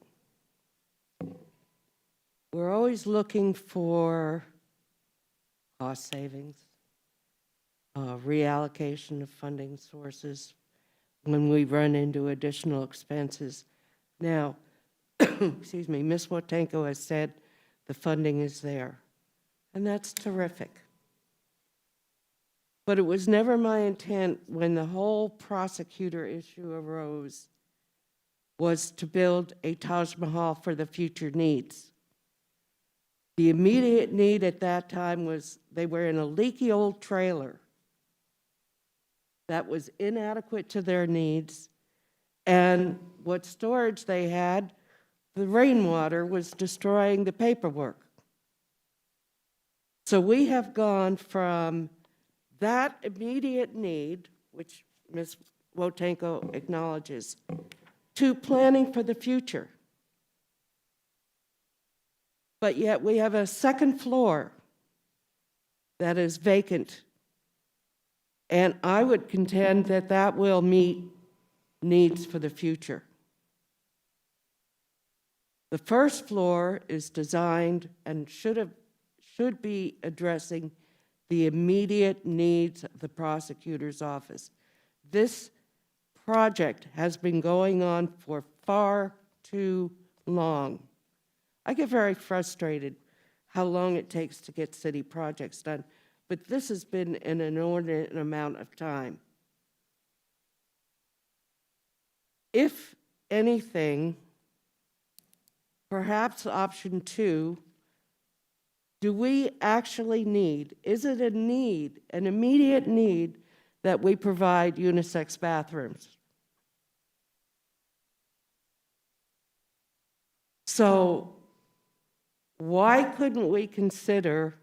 We're always looking for cost savings, reallocation of funding sources when we run into additional expenses. Now, excuse me, Ms. Wotanko has said the funding is there, and that's terrific. But it was never my intent when the whole prosecutor issue arose was to build a Taj Mahal for the future needs. The immediate need at that time was they were in a leaky old trailer that was inadequate to their needs, and what storage they had, the rainwater was destroying the paperwork. So we have gone from that immediate need, which Ms. Wotanko acknowledges, to planning for the future. But yet we have a second floor that is vacant. And I would contend that that will meet needs for the future. The first floor is designed and should be addressing the immediate needs of the prosecutor's office. This project has been going on for far too long. I get very frustrated how long it takes to get city projects done, but this has been an inordinate amount of time. If anything, perhaps option 2, do we actually need, is it a need, an immediate need, that we provide unisex bathrooms? So why couldn't we consider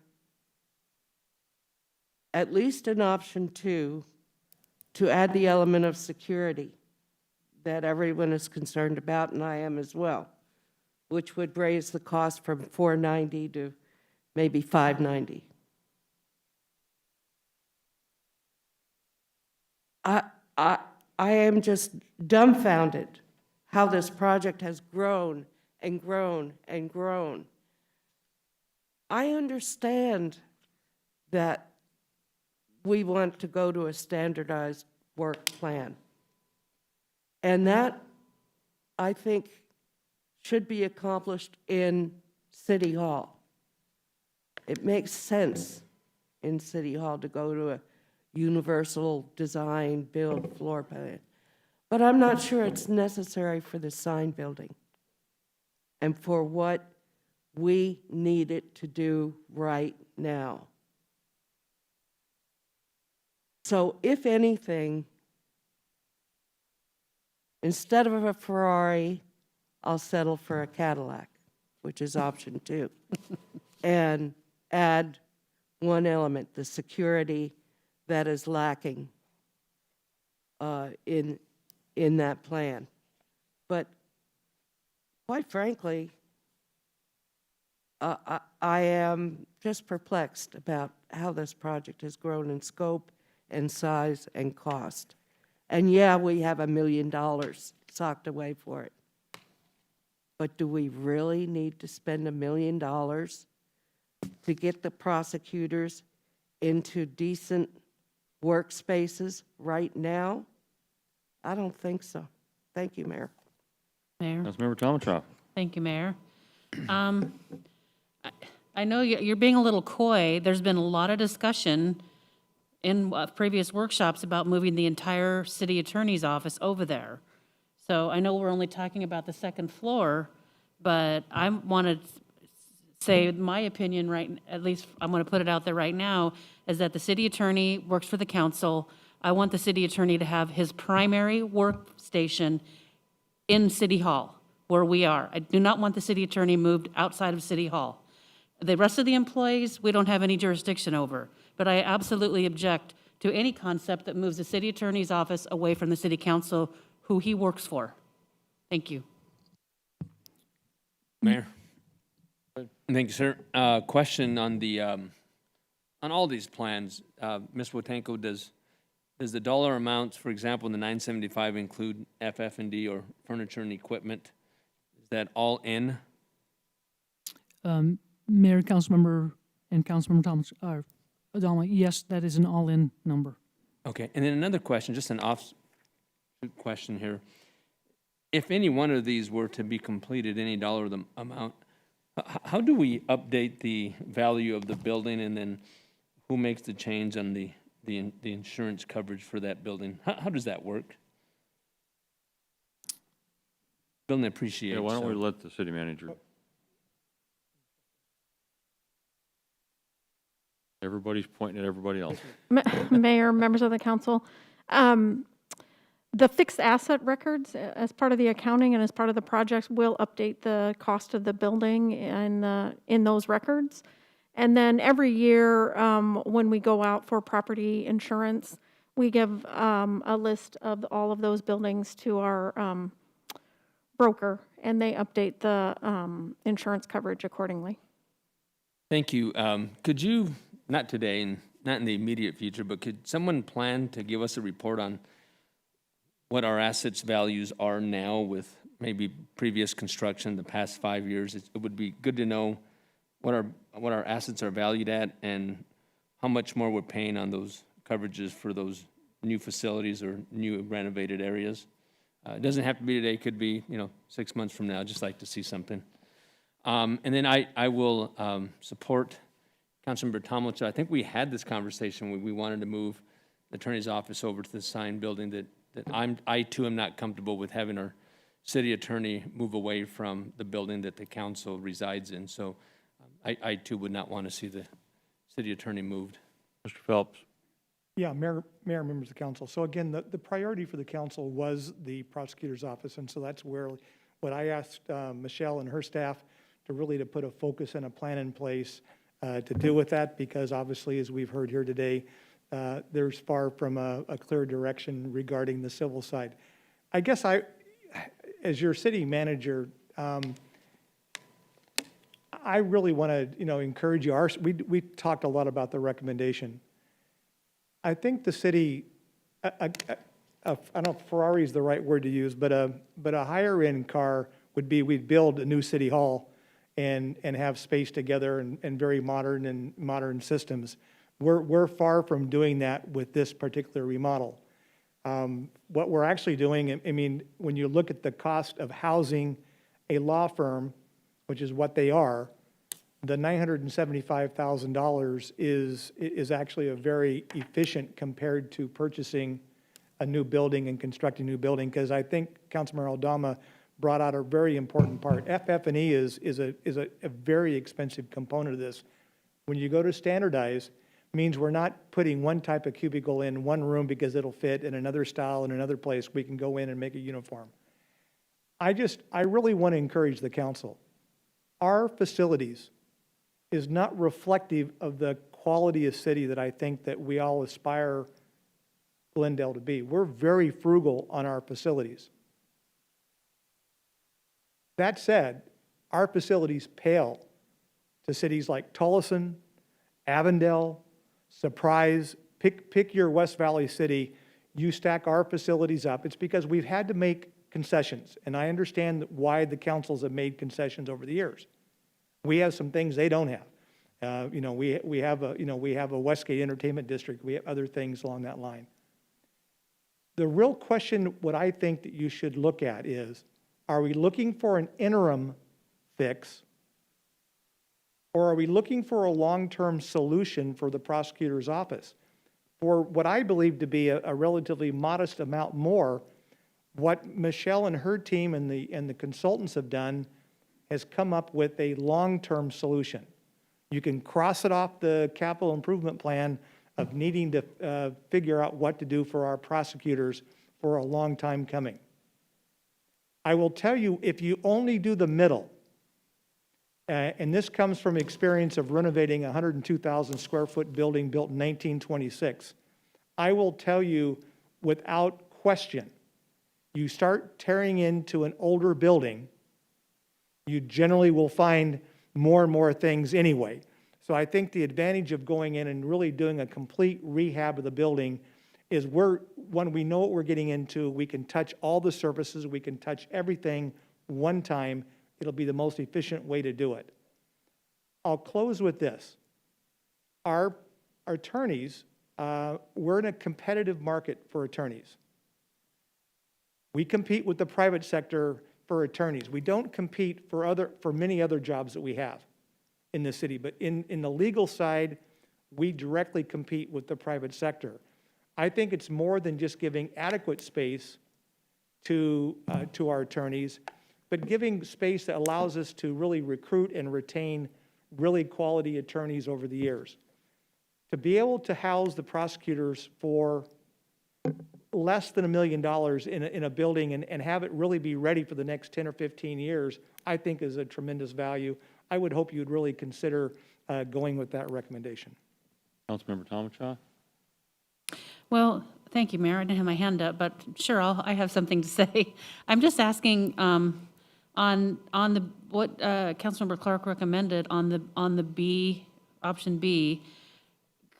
at least an option 2 to add the element of security that everyone is concerned about, and I am as well, which would raise the cost from $490 to maybe $590. I am just dumbfounded how this project has grown and grown and grown. I understand that we want to go to a standardized work plan. And that, I think, should be accomplished in City Hall. It makes sense in City Hall to go to a universal design build floor plan. But I'm not sure it's necessary for the sign building and for what we need it to do right now. So if anything, instead of a Ferrari, I'll settle for a Cadillac, which is option 2, and add one element, the security that is lacking in that plan. But quite frankly, I am just perplexed about how this project has grown in scope and size and cost. And yeah, we have $1 million socked away for it. But do we really need to spend $1 million to get the prosecutors into decent workspaces right now? I don't think so. Thank you, Mayor. Mayor? Councilmember Tomachoff. Thank you, Mayor. I know you're being a little coy. There's been a lot of discussion in previous workshops about moving the entire city attorney's office over there. So I know we're only talking about the second floor, but I want to say my opinion, right, at least I'm going to put it out there right now, is that the city attorney works for the council. I want the city attorney to have his primary workstation in City Hall, where we are. I do not want the city attorney moved outside of City Hall. The rest of the employees, we don't have any jurisdiction over. But I absolutely object to any concept that moves the city attorney's office away from the city council, who he works for. Thank you. Mayor? Thank you, sir. Question on the, on all these plans, Ms. Wotanko, does the dollar amounts, for example, in the 975 include FF&D or furniture and equipment? Is that all in? Mayor, Councilmember, and Councilmember Thomas, Adama, yes, that is an all-in number. Okay, and then another question, just an off question here. If any one of these were to be completed, any dollar amount, how do we update the value of the building, and then who makes the change on the insurance coverage for that building? How does that work? Building appreciation. Yeah, why don't we let the city manager? Everybody's pointing at everybody else. Mayor, members of the council, the fixed asset records, as part of the accounting and as part of the projects, will update the cost of the building in those records. And then every year, when we go out for property insurance, we give a list of all of those buildings to our broker, and they update the insurance coverage accordingly. Thank you. Could you, not today and not in the immediate future, but could someone plan to give us a report on what our assets values are now with maybe previous construction the past 5 years? It would be good to know what our assets are valued at and how much more we're paying on those coverages for those new facilities or new renovated areas. It doesn't have to be today, it could be, 6 months from now. I'd just like to see something. And then I will support Councilmember Tomlinson. I think we had this conversation when we wanted to move the attorney's office over to the sign building, that I too am not comfortable with having our city attorney move away from the building that the council resides in. So I too would not want to see the city attorney moved. Mr. Phelps? Yeah, Mayor, members of the council. So again, the priority for the council was the prosecutor's office, and so that's where, what I asked Michelle and her staff to put a focus and a plan in place to deal with that, because obviously, as we've heard here today, there's far from a clear direction regarding the civil side. I guess as your city manager, I really want to, encourage you. We talked a lot about the recommendation. I think the city, I don't know if Ferrari is the right word to use, but a higher end car would be, we'd build a new city hall and have space together and very modern systems. We're far from doing that with this particular remodel. What we're actually doing, I mean, when you look at the cost of housing a law firm, which is what they are, the $975,000 is actually a very efficient compared to purchasing a new building and constructing a new building, because I think Councilmember Aldama brought out a very important part. FF&E is a very expensive component of this. When you go to standardize, means we're not putting one type of cubicle in one room because it'll fit in another style in another place. We can go in and make it uniform. I really want to encourage the council. Our facilities is not reflective of the quality of city that I think that we all aspire Glendale to be. We're very frugal on our facilities. That said, our facilities pale to cities like Tullison, Avondale, Surprise. Pick your West Valley city. You stack our facilities up. It's because we've had to make concessions, and I understand why the councils have made concessions over the years. We have some things they don't have. We have a Westgate Entertainment District. We have other things along that line. The real question, what I think that you should look at is, are we looking for an interim fix, or are we looking for a long-term solution for the prosecutor's office? For what I believe to be a relatively modest amount more, what Michelle and her team and the consultants have done has come up with a long-term solution. You can cross it off the capital improvement plan of needing to figure out what to do for our prosecutors for a long time coming. I will tell you, if you only do the middle, And this comes from experience of renovating a 102,000 square foot building built in 1926. I will tell you without question, you start tearing into an older building, you generally will find more and more things anyway. So I think the advantage of going in and really doing a complete rehab of the building is when we know what we're getting into, we can touch all the surfaces, we can touch everything one time. It'll be the most efficient way to do it. I'll close with this. Our attorneys, we're in a competitive market for attorneys. We compete with the private sector for attorneys. We don't compete for many other jobs that we have in the city, but in the legal side, we directly compete with the private sector. I think it's more than just giving adequate space to our attorneys, but giving space that allows us to really recruit and retain really quality attorneys over the years. To be able to house the prosecutors for less than $1 million in a building and have it really be ready for the next 10 or 15 years, I think is a tremendous value. I would hope you'd really consider going with that recommendation. Councilmember Tomacha? Well, thank you, Mayor. I didn't have my hand up, but sure, I have something to say. I'm just asking on what Councilmember Clark recommended on the B, option B.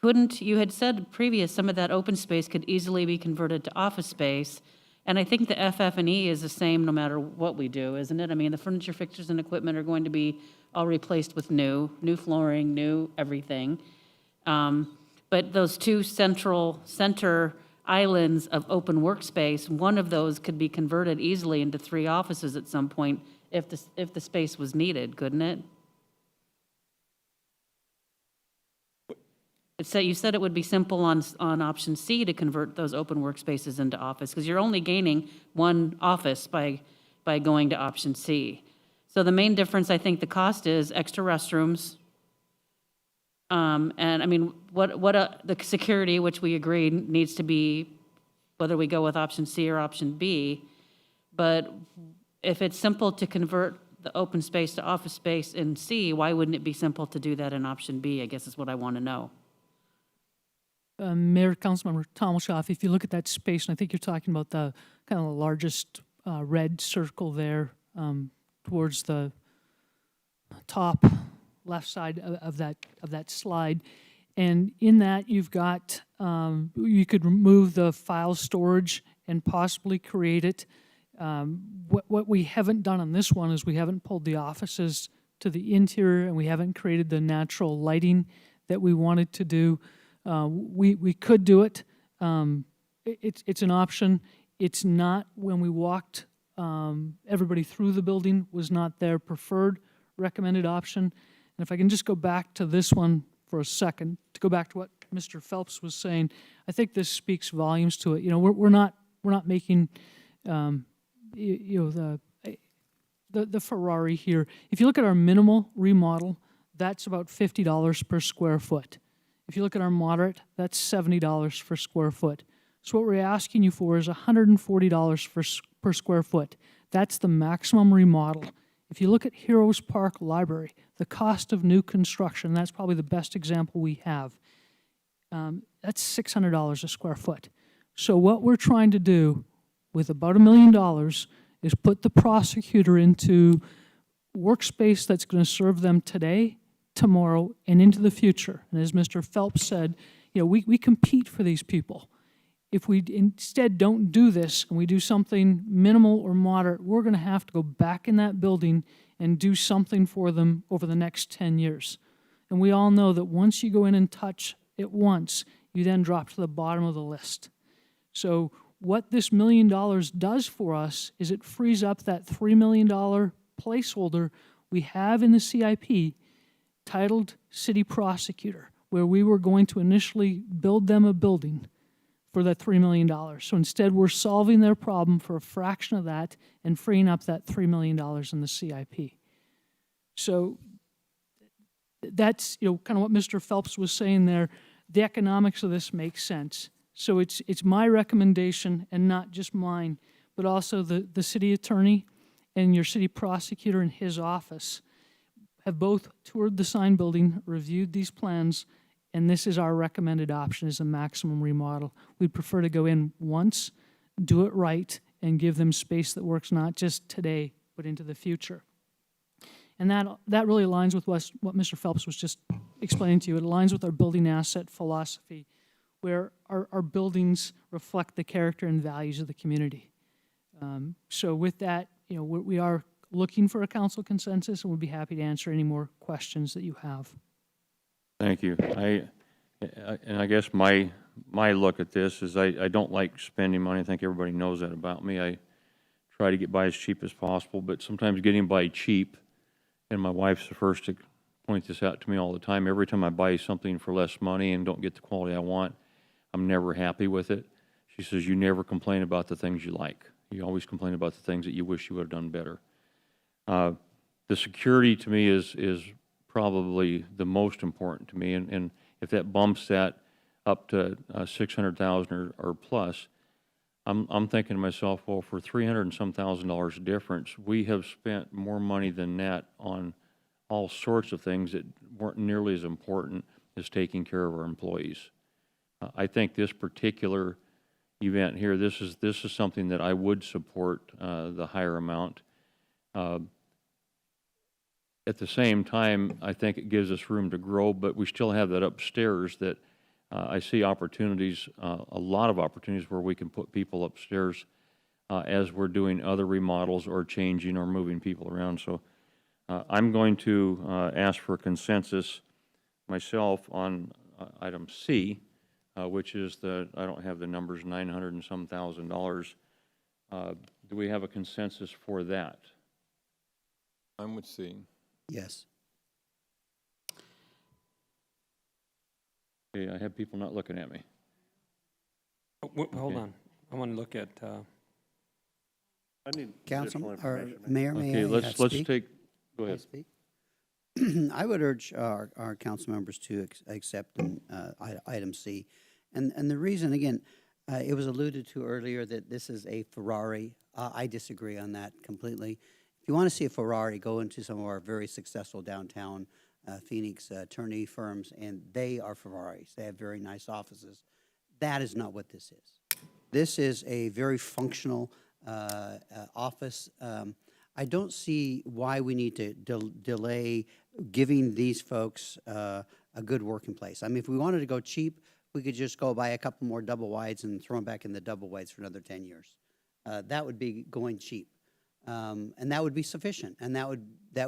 You had said previous, some of that open space could easily be converted to office space, and I think the FF&E is the same no matter what we do, isn't it? I mean, the furniture, fixtures, and equipment are going to be all replaced with new flooring, new everything. But those two center islands of open workspace, one of those could be converted easily into 3 offices at some point if the space was needed, couldn't it? You said it would be simple on option C to convert those open workspaces into office, because you're only gaining 1 office by going to option C. So the main difference, I think, the cost is extra restrooms. And I mean, the security, which we agreed needs to be, whether we go with option C or option B. But if it's simple to convert the open space to office space in C, why wouldn't it be simple to do that in option B, I guess is what I want to know. Mayor, Councilmember Tomelshoff, if you look at that space, and I think you're talking about the kind of the largest red circle there towards the top left side of that slide, and in that you've got you could remove the file storage and possibly create it. What we haven't done on this one is we haven't pulled the offices to the interior, and we haven't created the natural lighting that we wanted to do. We could do it. It's an option. It's not, when we walked everybody through the building, was not their preferred recommended option. And if I can just go back to this one for a second, to go back to what Mr. Phelps was saying, I think this speaks volumes to it. You know, we're not making the Ferrari here. If you look at our minimal remodel, that's about $50 per square foot. If you look at our moderate, that's $70 per square foot. So what we're asking you for is $140 per square foot. That's the maximum remodel. If you look at Heroes Park Library, the cost of new construction, that's probably the best example we have, that's $600 a square foot. So what we're trying to do with about $1 million is put the prosecutor into workspace that's going to serve them today, tomorrow, and into the future. And as Mr. Phelps said, you know, we compete for these people. If we instead don't do this and we do something minimal or moderate, we're going to have to go back in that building and do something for them over the next 10 years. And we all know that once you go in and touch it once, you then drop to the bottom of the list. So what this $1 million does for us is it frees up that $3 million placeholder we have in the CIP titled City Prosecutor, where we were going to initially build them a building for that $3 million. So instead, we're solving their problem for a fraction of that and freeing up that $3 million in the CIP. So that's, you know, kind of what Mr. Phelps was saying there. The economics of this makes sense. So it's my recommendation, and not just mine, but also the city attorney and your city prosecutor in his office. have both toured the sign building, reviewed these plans, and this is our recommended option, is a maximum remodel. We'd prefer to go in once, do it right, and give them space that works not just today, but into the future. And that really aligns with what Mr. Phelps was just explaining to you. It aligns with our building asset philosophy, where our buildings reflect the character and values of the community. So with that, you know, we are looking for a council consensus, and we'll be happy to answer any more questions that you have. Thank you. And I guess my look at this is I don't like spending money. I think everybody knows that about me. I try to get by as cheap as possible, but sometimes getting by cheap, and my wife's the first to point this out to me all the time, every time I buy something for less money and don't get the quality I want, I'm never happy with it. She says, you never complain about the things you like. You always complain about the things that you wish you would have done better. The security to me is probably the most important to me, and if that bumps that up to 600,000 or plus, I'm thinking to myself, well, for $300 and some thousand difference, we have spent more money than that on all sorts of things that weren't nearly as important as taking care of our employees. I think this particular event here, this is something that I would support the higher amount. At the same time, I think it gives us room to grow, but we still have that upstairs that I see opportunities, a lot of opportunities where we can put people upstairs as we're doing other remodels or changing or moving people around. So I'm going to ask for consensus myself on item C, which is I don't have the numbers, 900 and some $1,000. Do we have a consensus for that? I'm with C. Yes. Okay, I have people not looking at me. Hold on. I want to look at, I need Council, additional or information. Mayor, may Okay, I let's speak? take, go May I ahead. speak? I would urge our council members to accept item C. And the reason, again, it was alluded to earlier that this is a Ferrari. I disagree on that completely. If you want to see a Ferrari, go into some of our very successful downtown Phoenix attorney firms, and they are Ferraris. They have very nice offices. That is not what this is. This is a very functional office. I don't see why we need to delay giving these folks a good working place. I mean, if we wanted to go cheap, we could just go buy a couple more double wides and throw them back in the double wides for another 10 years. That would be going cheap. And that would be sufficient, and that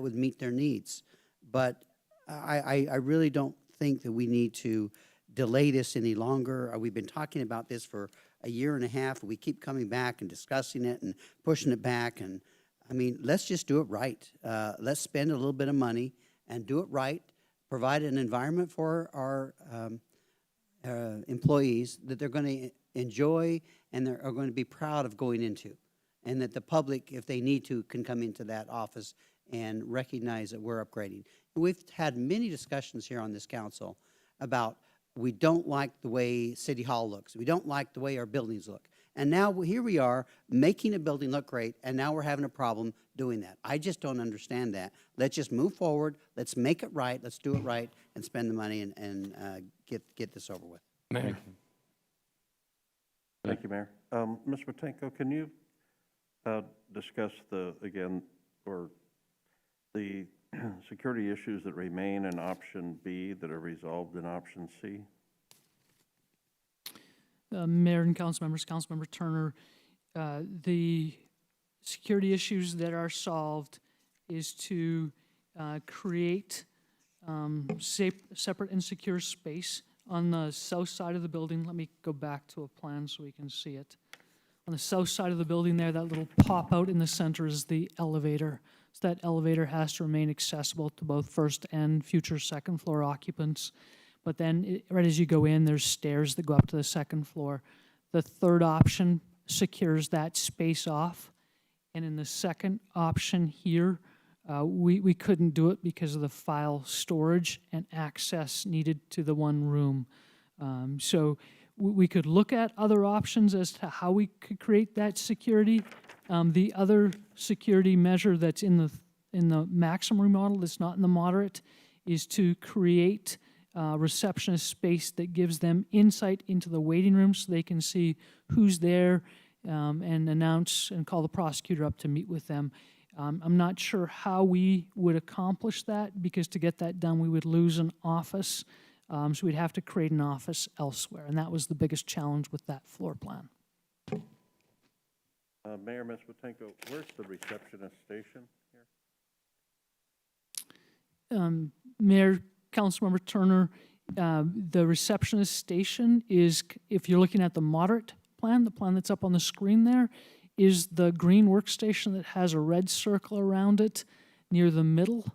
would meet their needs. But I really don't think that we need to delay this any longer. We've been talking about this for a year and a half. We keep coming back and discussing it and pushing it back. And I mean, let's just do it right. Let's spend a little bit of money and do it right. Provide an environment for our employees that they're going to enjoy and are going to be proud of going into. And that the public, if they need to, can come into that office and recognize that we're upgrading. And we've had many discussions here on this council about we don't like the way City Hall looks. We don't like the way our buildings look. And now here we are making a building look great, and now we're having a problem doing that. I just don't understand that. Let's just move forward. Let's make it right. Let's do it right and spend the money and get this over with. Mayor. Thank you, Mayor. Mr. Matenko, can you discuss the security issues that remain in option B that are resolved in option C? Mayor and council members, Councilmember Turner, the security issues that are solved is to create separate and secure space on the south side of the building. Let me go back to a plan so we can see it. On the south side of the building there, that little pop out in the center is the elevator. So that elevator has to remain accessible to both first and future second floor occupants. But then right as you go in, there's stairs that go up to the second floor. The third option secures that space off. And in the second option here, we couldn't do it because of the file storage and access needed to the one room. So we could look at other options as to how we could create that security. The other security measure that's in in the maximum remodel, it's not in the moderate, is to create receptionist space that gives them insight into the waiting room so they can see who's there and announce and call the prosecutor up to meet with them. I'm not sure how we would accomplish that, because to get that done, we would lose an office. So we'd have to create an office elsewhere, and that was the biggest challenge with that floor plan. Mayor, Ms. Watenko, where's the receptionist station here? Mayor, Councilmember Turner, the receptionist station is, if you're looking at the moderate plan, the plan that's up on the screen there, is the green workstation that has a red circle around it near the middle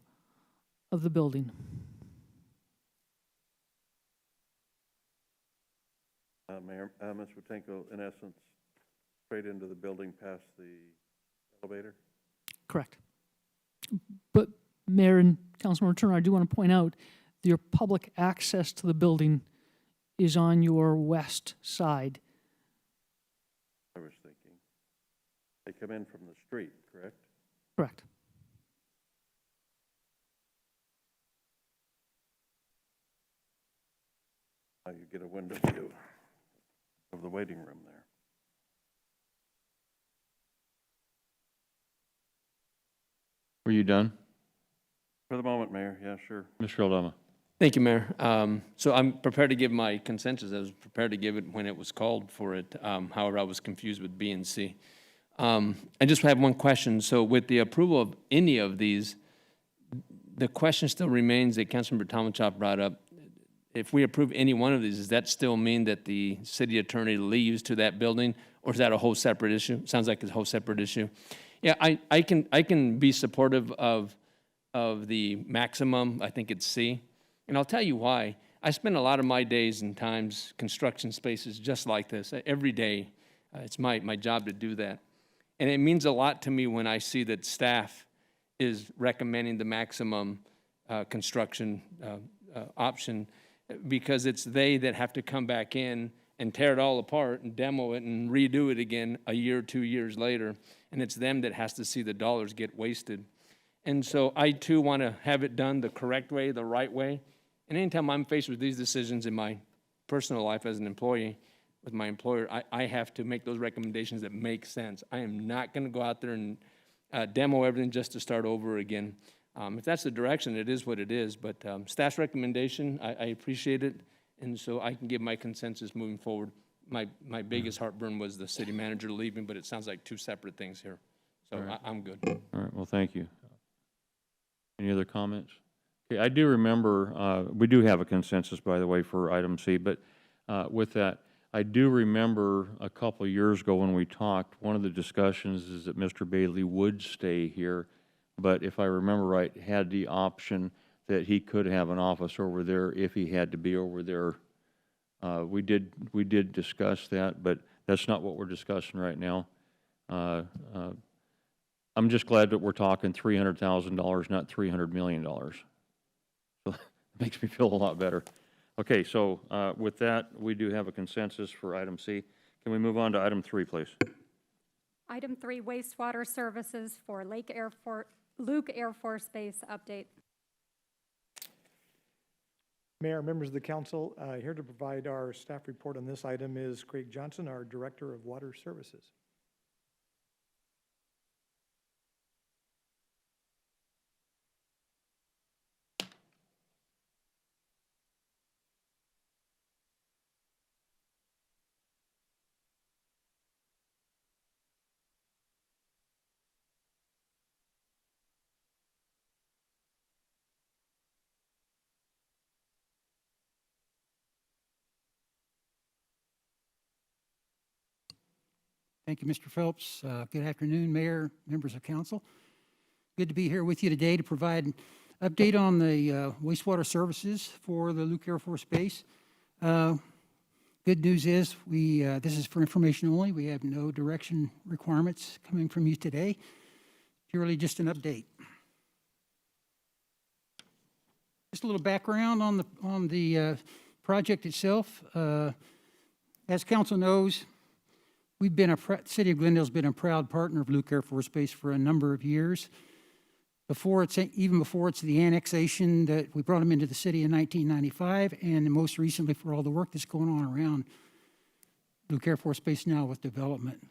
of the building. Mayor, Ms. Watenko, in essence, straight into the building past the elevator? Correct. But Mayor and Councilmember Turner, I do want to point out, your public access to the building is on your west side. I was thinking. They come in from the street, correct? Correct. Now you get a window view of the waiting room there. Were you done? For the moment, Mayor, yeah, sure. Mr. Aldama? Thank you, Mayor. So I'm prepared to give my consensus. I was prepared to give it when it was called for it. However, I was confused with B and C. I just have one question. So with the approval of any of these, the question still remains that Councilmember Tomanchov brought up. If we approve any one of these, does that still mean that the city attorney leaves to that building, or is that a whole separate issue? Sounds like it's a whole separate issue. Yeah, I can be supportive of the maximum. I think it's C. And I'll tell you why. I spend a lot of my days and times construction spaces just like this. Every day, it's my job to do that. And it means a lot to me when I see that staff is recommending the maximum construction option, because it's they that have to come back in and tear it all apart and demo it and redo it again a year, 2 years later. And it's them that has to see the dollars get wasted. And so I too want to have it done the correct way, the right way. And anytime I'm faced with these decisions in my personal life as an employee with my employer, I have to make those recommendations that make sense. I am not going to go out there and demo everything just to start over again. If that's the direction, it is what it is. But staff's recommendation, I appreciate it. And so I can give my consensus moving forward. My biggest heartburn was the city manager leaving, but it sounds like two separate things here. So I'm good. All right, well, thank you. Any other comments? Okay, I do remember, we do have a consensus, by the way, for item C, but with that, I do remember a couple of years ago when we talked, one of the discussions is that Mr. Bailey would stay here, but if I remember right, had the option that he could have an office over there if he had to be over there. We did discuss that, but that's not what we're discussing right now. I'm just glad that we're talking $300,000, not $300 million. So it makes me feel a lot better. Okay, so with that, we do have a consensus for item C. Can we move on to item 3, please? Item 3, wastewater services for Luke Air Force Base update. Mayor, members of the council, here to provide our staff report on this item is Craig Johnson, our Director of Water Services. Thank you, Mr. Phelps. Good afternoon, Mayor, members of council. Good to be here with you today to provide an update on the wastewater services for the Luke Air Force Base. Good news is this is for information only. We have no direction requirements coming from you today. Purely just an update. Just a little background on the project itself. As council knows, city of Glendale's been a proud partner of Luke Air Force Base for a number of years. even before it's the annexation that we brought them into the city in 1995, and most recently for all the work that's going on around Luke Air Force Base now with development.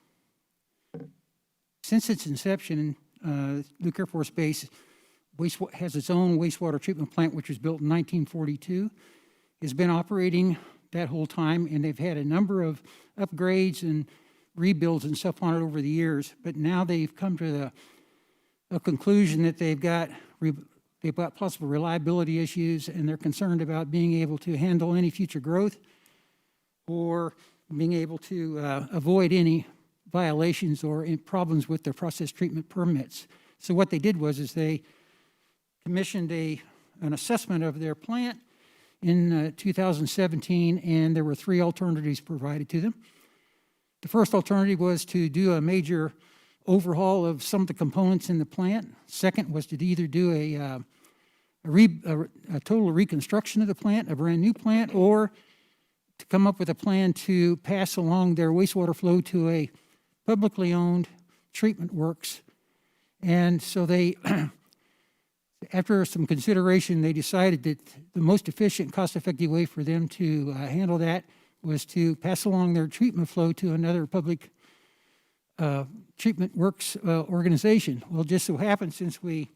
Since its inception, Luke Air Force Base has its own wastewater treatment plant, which was built in 1942. It's been operating that whole time, and they've had a number of upgrades and rebuilds and stuff on it over the years. But now they've come to a conclusion that they've got possible reliability issues, and they're concerned about being able to handle any future growth or being able to avoid any violations or problems with their process treatment permits. So what they did was they commissioned an assessment of their plant in 2017, and there were 3 alternatives provided to them. The first alternative was to do a major overhaul of some of the components in the plant. Second was to either do a total reconstruction of the plant, a brand new plant, or to come up with a plan to pass along their wastewater flow to a publicly owned treatment works. And so they, after some consideration, they decided that the most efficient, cost-effective way for them to handle that was to pass along their treatment flow to another public treatment works organization. Well, just so happens since we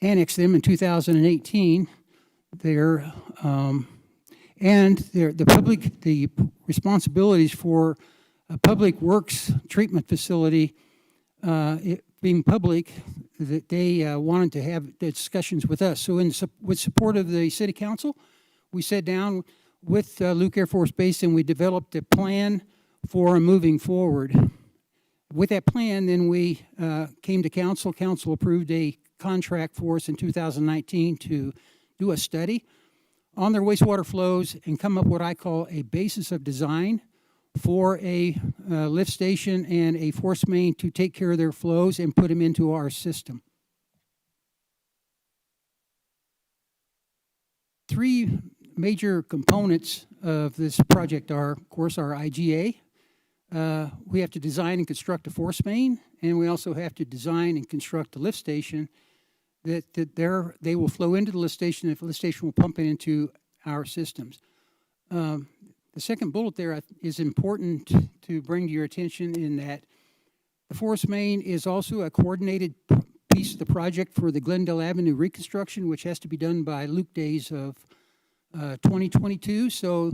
annexed them in 2018, the responsibilities for a public works treatment facility being public, that they wanted to have discussions with us. So with support of the City Council, we sat down with Luke Air Force Base and we developed a plan for moving forward. With that plan, then we came to council. Council approved a contract for us in 2019 to do a study on their wastewater flows and come up with what I call a basis of design for a lift station and a force main to take care of their flows and put them into our system. 3 major components of this project are, of course, our IGA. We have to design and construct a force main, and we also have to design and construct a lift station that they will flow into the lift station, and the lift station will pump it into our systems. The second bullet there is important to bring to your attention in that the force main is also a coordinated piece of the project for the Glendale Avenue reconstruction, which has to be done by Luke days of 2022. So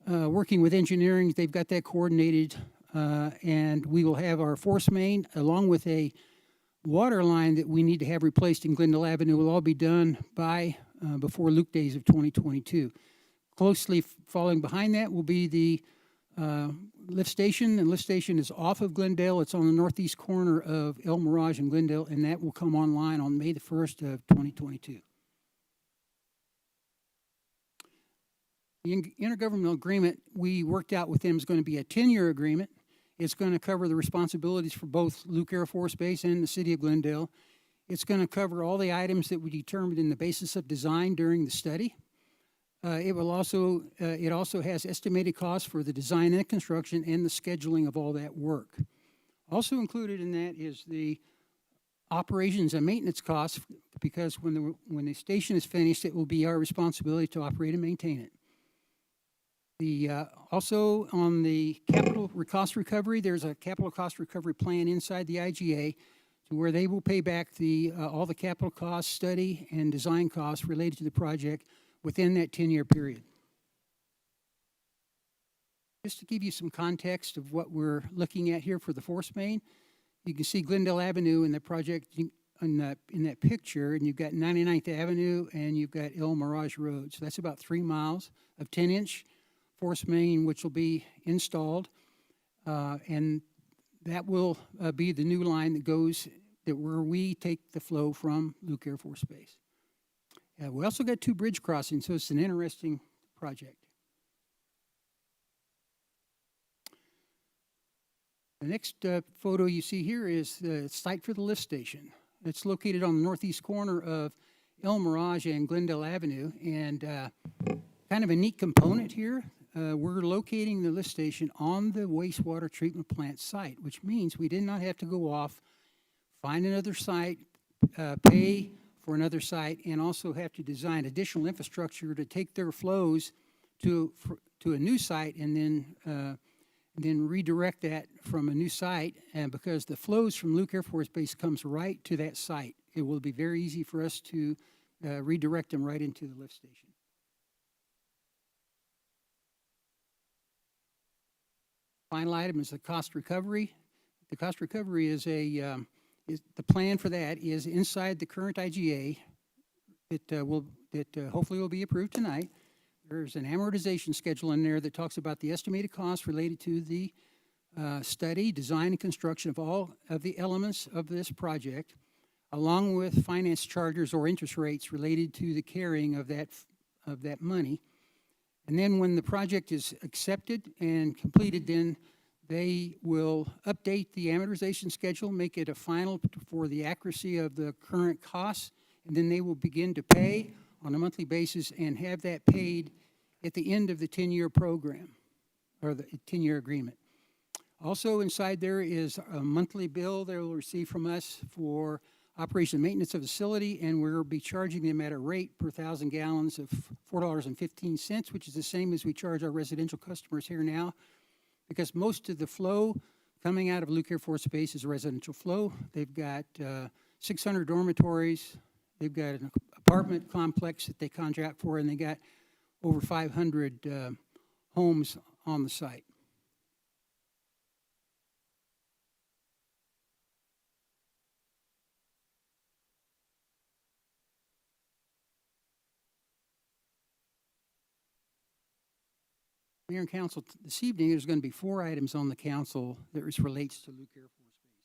working with engineering, they've got that coordinated, and we will have our force main along with a water line that we need to have replaced in Glendale Avenue will all be done by before Luke days of 2022. Closely following behind that will be the lift station, and lift station is off of Glendale. It's on the northeast corner of El Mirage and Glendale, and that will come online on May the 1st of 2022. The intergovernmental agreement we worked out with them is going to be a 10-year agreement. It's going to cover the responsibilities for both Luke Air Force Base and the City of Glendale. It's going to cover all the items that we determined in the basis of design during the study. It also has estimated costs for the design and construction and the scheduling of all that work. Also included in that is the operations and maintenance costs, because when the station is finished, it will be our responsibility to operate and maintain it. Also on the capital cost recovery, there's a capital cost recovery plan inside the IGA to where they will pay back all the capital cost study and design costs related to the project within that 10-year period. Just to give you some context of what we're looking at here for the force main, you can see Glendale Avenue in the project in that picture, and you've got 99th Avenue and you've got El Mirage Road. So that's about 3 miles of 10-inch force main, which will be installed, and that will be the new line that goes where we take the flow from Luke Air Force Base. We also got 2 bridge crossings, so it's an interesting project. The next photo you see here is the site for the lift station. It's located on the northeast corner of El Mirage and Glendale Avenue, and kind of a neat component here. we're locating the lift station on the wastewater treatment plant site, which means we did not have to go off, find another site, pay for another site, and also have to design additional infrastructure to take their flows to a new site and then redirect that from a new site. And because the flows from Luke Air Force Base comes right to that site, it will be very easy for us to redirect them right into the lift station. Final item is the cost recovery. The cost recovery is the plan for that is inside the current IGA that hopefully will be approved tonight. There's an amortization schedule in there that talks about the estimated costs related to the study, design, and construction of all of the elements of this project, along with finance charges or interest rates related to the carrying of that money. And then when the project is accepted and completed, then they will update the amortization schedule, make it a final for the accuracy of the current costs, and then they will begin to pay on a monthly basis and have that paid at the end of the 10-year program, or the 10-year agreement. Also inside there is a monthly bill they will receive from us for operation and maintenance of the facility, and we'll be charging them at a rate per 1,000 gallons of $4.15, which is the same as we charge our residential customers here now, because most of the flow coming out of Luke Air Force Base is residential flow. They've got 600 dormitories. They've got an apartment complex that they contract for, and they got over 500 homes on the site. Mayor and Council, this evening there's going to be 4 items on the council that relates to Luke Air Force Base.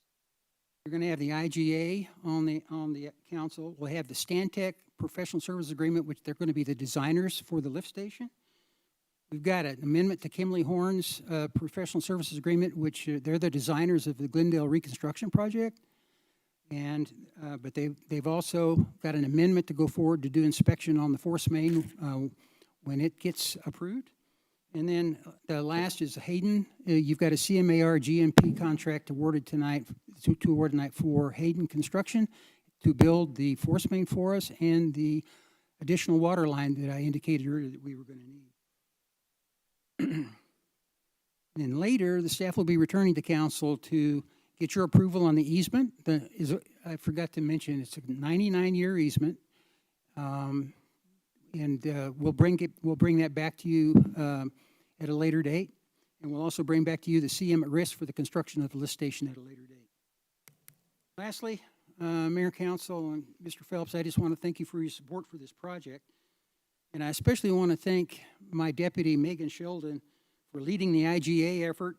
We're going to have the IGA on the council. We'll have the Stantec Professional Services Agreement, which they're going to be the designers for the lift station. We've got an amendment to Kimley Horn's Professional Services Agreement, which they're the designers of the Glendale Reconstruction Project. And but they've also got an amendment to go forward to do inspection on the force main when it gets approved. And then the last is Hayden. You've got a CMAR GMP contract awarded tonight, to award tonight for Hayden Construction to build the force main for us and the additional water line that I indicated earlier that we were going to need. And later, the staff will be returning to council to get your approval on the easement. I forgot to mention, it's a 99-year easement. And we'll bring that back to you at a later date, and we'll also bring back to you the CM at risk for the construction of the lift station at a later date. Lastly, Mayor, Council, and Mr. Phelps, I just want to thank you for your support for this project, and I especially want to thank my deputy, Megan Sheldon, for leading the IGA effort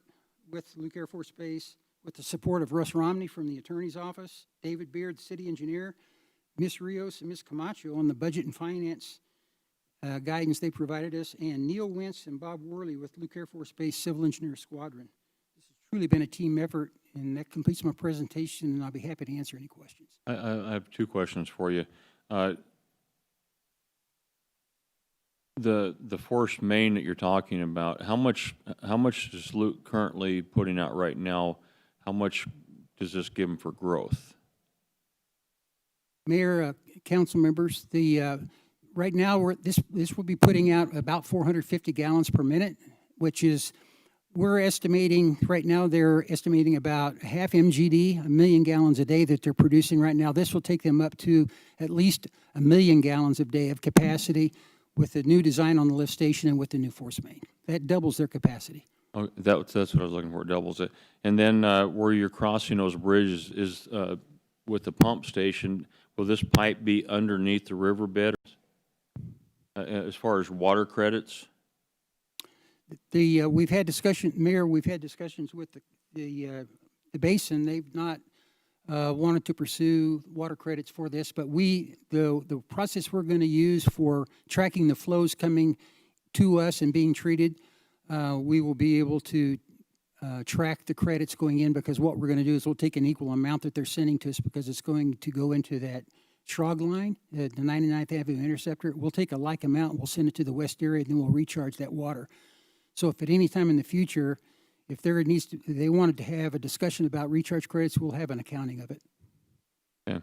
with Luke Air Force Base, with the support of Russ Romney from the Attorney's Office, David Beard, the City Engineer, Ms. Rios and Ms. Camacho on the budget and finance guidance they provided us, and Neil Wentz and Bob Worley with Luke Air Force Base Civil Engineer Squadron. This has truly been a team effort, and that completes my presentation, and I'll be happy to answer any questions. I have 2 questions for you. The force main that you're talking about, how much is Luke currently putting out right now? How much does this give them for growth? Mayor, council members, right now this will be putting out about 450 gallons per minute, which is, we're estimating right now, they're estimating about half MGD, 1 million gallons a day that they're producing right now. This will take them up to at least 1 million gallons a day of capacity with the new design on the lift station and with the new force main. That doubles their capacity. Oh, that's what I was looking for, doubles it. And then where you're crossing those bridges is with the pump station, will this pipe be underneath the riverbed as far as water credits? We've had discussion, Mayor, we've had discussions with the basin. They've not wanted to pursue water credits for this, but the process we're going to use for tracking the flows coming to us and being treated, we will be able to track the credits going in, because what we're going to do is we'll take an equal amount that they're sending to us, because it's going to go into that Schrog line, the 99th Avenue Interceptor. We'll take a like amount, we'll send it to the west area, and then we'll recharge that water. So if at any time in the future, if there needs to, they wanted to have a discussion about recharge credits, we'll have an accounting of it. Okay.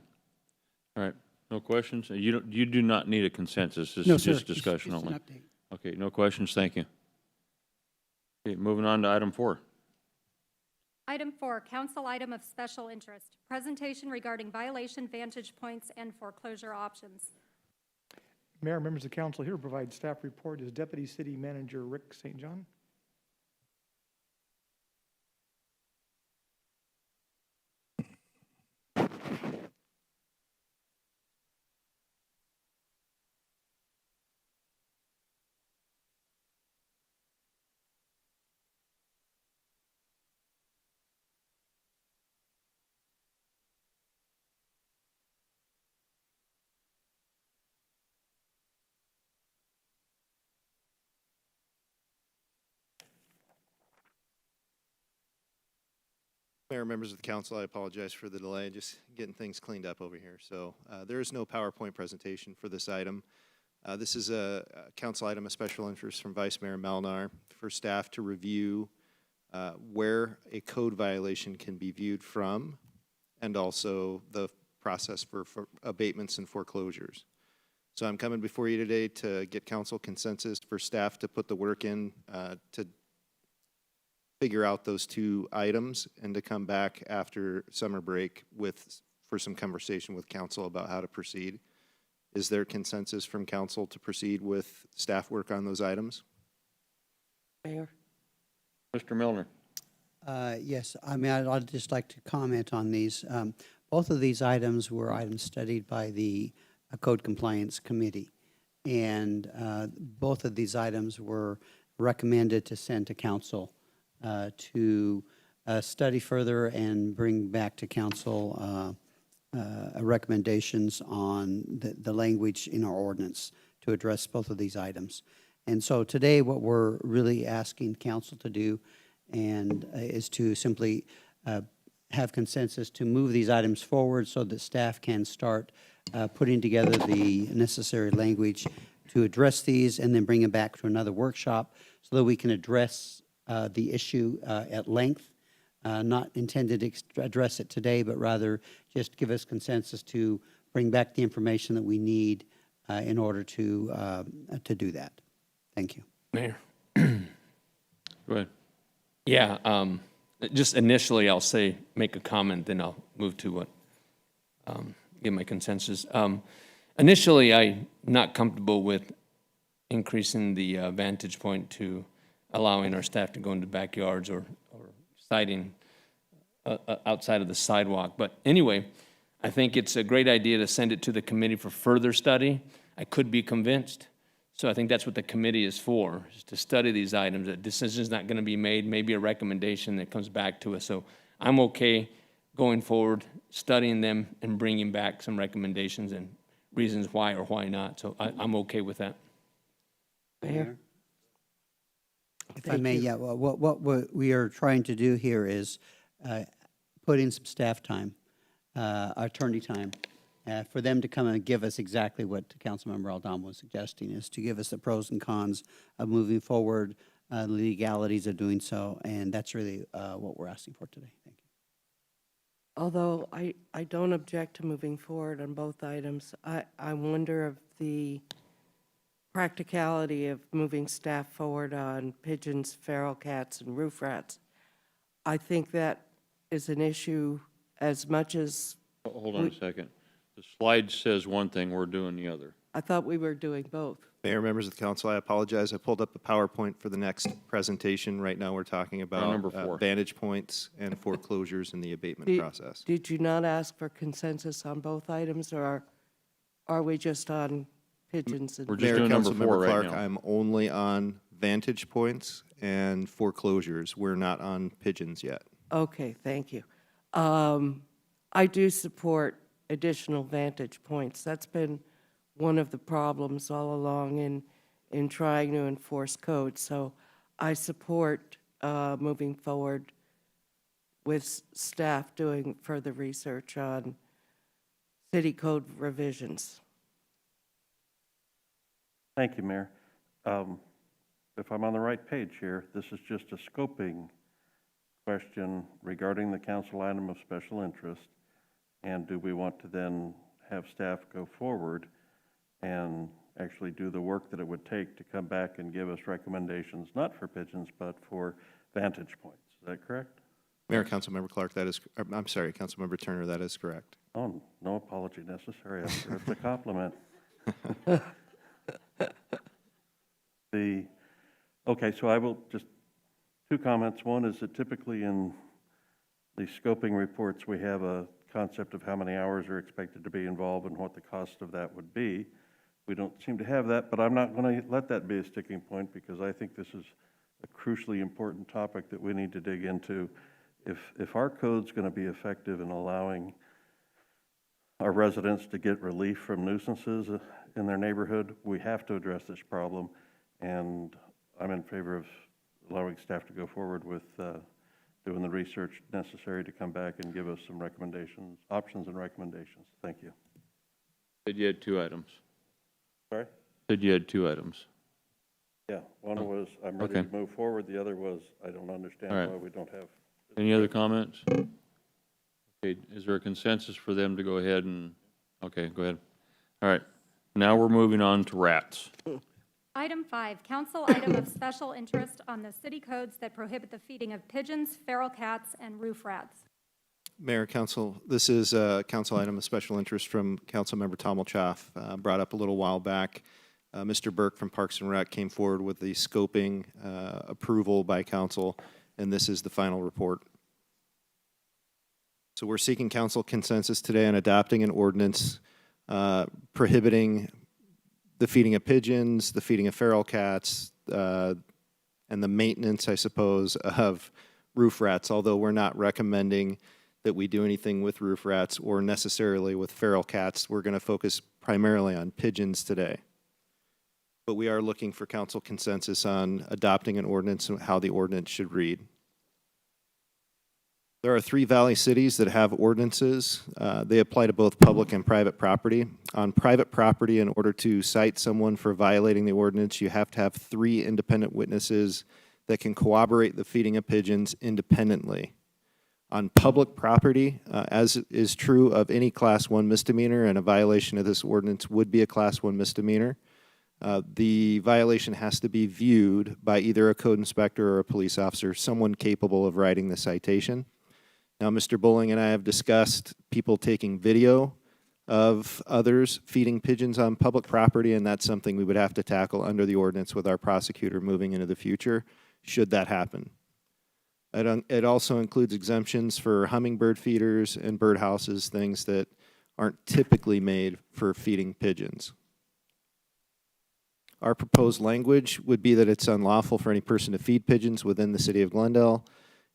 All right. No questions? You do not need a consensus. This No, is sir. just discussion Just an only. update. Okay, no questions. Thank you. Okay, moving on to item 4. Item 4, council item of special interest, presentation regarding violation vantage points and foreclosure options. Mayor, members of council, here to provide staff report is Deputy City Manager Rick St. John. Mayor, members of the council, I apologize for the delay, just getting things cleaned up over here. So there is no PowerPoint presentation for this item. This is a council item of special interest from Vice Mayor Melnar for staff to review where a code violation can be viewed from, and also the process for abatements and foreclosures. So I'm coming before you today to get council consensus for staff to put the work in to figure out those two items and to come back after summer break for some conversation with council about how to proceed. Is there consensus from council to proceed with staff work on those items? Mayor? Mr. Milner. Yes, I mean, I'd just like to comment on these. Both of these items were items studied by the Code Compliance Committee. And both of these items were recommended to send to council to study further and bring back to council recommendations on the language in our ordinance to address both of these items. And so today what we're really asking council to do is to simply have consensus to move these items forward so that staff can start putting together the necessary language to address these and then bring them back to another workshop so that we can address the issue at length, not intended to address it today, but rather just give us consensus to bring back the information that we need in order to do that. Thank you. Mayor? Go ahead. Yeah, just initially, I'll make a comment, then I'll move to what, give my consensus. Initially, I'm not comfortable with increasing the vantage point to allowing our staff to go into backyards or siding outside of the sidewalk. But anyway, I think it's a great idea to send it to the committee for further study. I could be convinced. So I think that's what the committee is for, is to study these items. A decision's not going to be made, maybe a recommendation that comes back to us. So I'm okay going forward, studying them and bringing back some recommendations and reasons why or why not. So I'm okay with that. Mayor? If I may, yeah, well, what we are trying to do here is put in some staff time, attorney time, for them to come and give us exactly what Councilmember Aldama was suggesting, is to give us the pros and cons of moving forward, the legalities of doing so, and that's really what we're asking for today. Thank you. Although I don't object to moving forward on both items, I wonder if the practicality of moving staff forward on pigeons, feral cats, and roof rats. I think that is an issue as much as, Hold on a second. The slide says one thing, we're doing the other. I thought we were doing both. Mayor, members of the council, I apologize. I pulled up the PowerPoint for the next presentation. Right now, we're talking about number 4. vantage points and foreclosures in the abatement process. Did you not ask for consensus on both items, or are we just on pigeons? And We're just Mayor, doing number 4 Councilmember right Clark, now. I'm only on vantage points and foreclosures. We're not on pigeons yet. Okay, thank you. I do support additional vantage points. That's been one of the problems all along in trying to enforce code. So I support moving forward with staff doing further research on city code revisions. Thank you, Mayor. if I'm on the right page here, this is just a scoping question regarding the council item of special interest. And do we want to then have staff go forward and actually do the work that it would take to come back and give us recommendations, not for pigeons, but for vantage points? Is that correct? Mayor, Councilmember Clark, that is, I'm sorry, Councilmember Turner, that is correct. Oh, no apology necessary. I'm sure it's a compliment. Okay, so I will just, two comments. One is that typically in the scoping reports, we have a concept of how many hours are expected to be involved and what the cost of that would be. We don't seem to have that, but I'm not going to let that be a sticking point because I think this is a crucially important topic that we need to dig into. If our code's going to be effective in allowing our residents to get relief from nuisances in their neighborhood, we have to address this problem. And I'm in favor of allowing staff to go forward with doing the research necessary to come back and give us some recommendations, options and recommendations. Thank you. Said you had 2 items. Sorry? Said you had 2 items. Yeah, one was I'm ready Okay. to move forward. The other was I don't understand All right. why we don't have. Any other comments? Okay, is there a consensus for them to go ahead and, okay, go ahead. All right, now we're moving on to rats. Item 5, council item of special interest on the city codes that prohibit the feeding of pigeons, feral cats, and roof rats. Mayor, Council, this is a council item of special interest from Councilmember Tomelchoff, brought up a little while back. Mr. Burke from Parks and Rec came forward with the scoping approval by council, and this is the final report. So we're seeking council consensus today on adopting an ordinance prohibiting the feeding of pigeons, the feeding of feral cats, and the maintenance, I suppose, of roof rats, although we're not recommending that we do anything with roof rats or necessarily with feral cats. We're going to focus primarily on pigeons today. But we are looking for council consensus on adopting an ordinance and how the ordinance should read. There are 3 valley cities that have ordinances. They apply to both public and private property. On private property, in order to cite someone for violating the ordinance, you have to have 3 independent witnesses that can corroborate the feeding of pigeons independently. On public property, as is true of any Class 1 misdemeanor, and a violation of this ordinance would be a Class 1 misdemeanor, the violation has to be viewed by either a code inspector or a police officer, someone capable of writing the citation. Now, Mr. Bowling and I have discussed people taking video of others feeding pigeons on public property, and that's something we would have to tackle under the ordinance with our prosecutor moving into the future, should that happen. It also includes exemptions for hummingbird feeders and birdhouses, things that aren't typically made for feeding pigeons. Our proposed language would be that it's unlawful for any person to feed pigeons within the city of Glendale,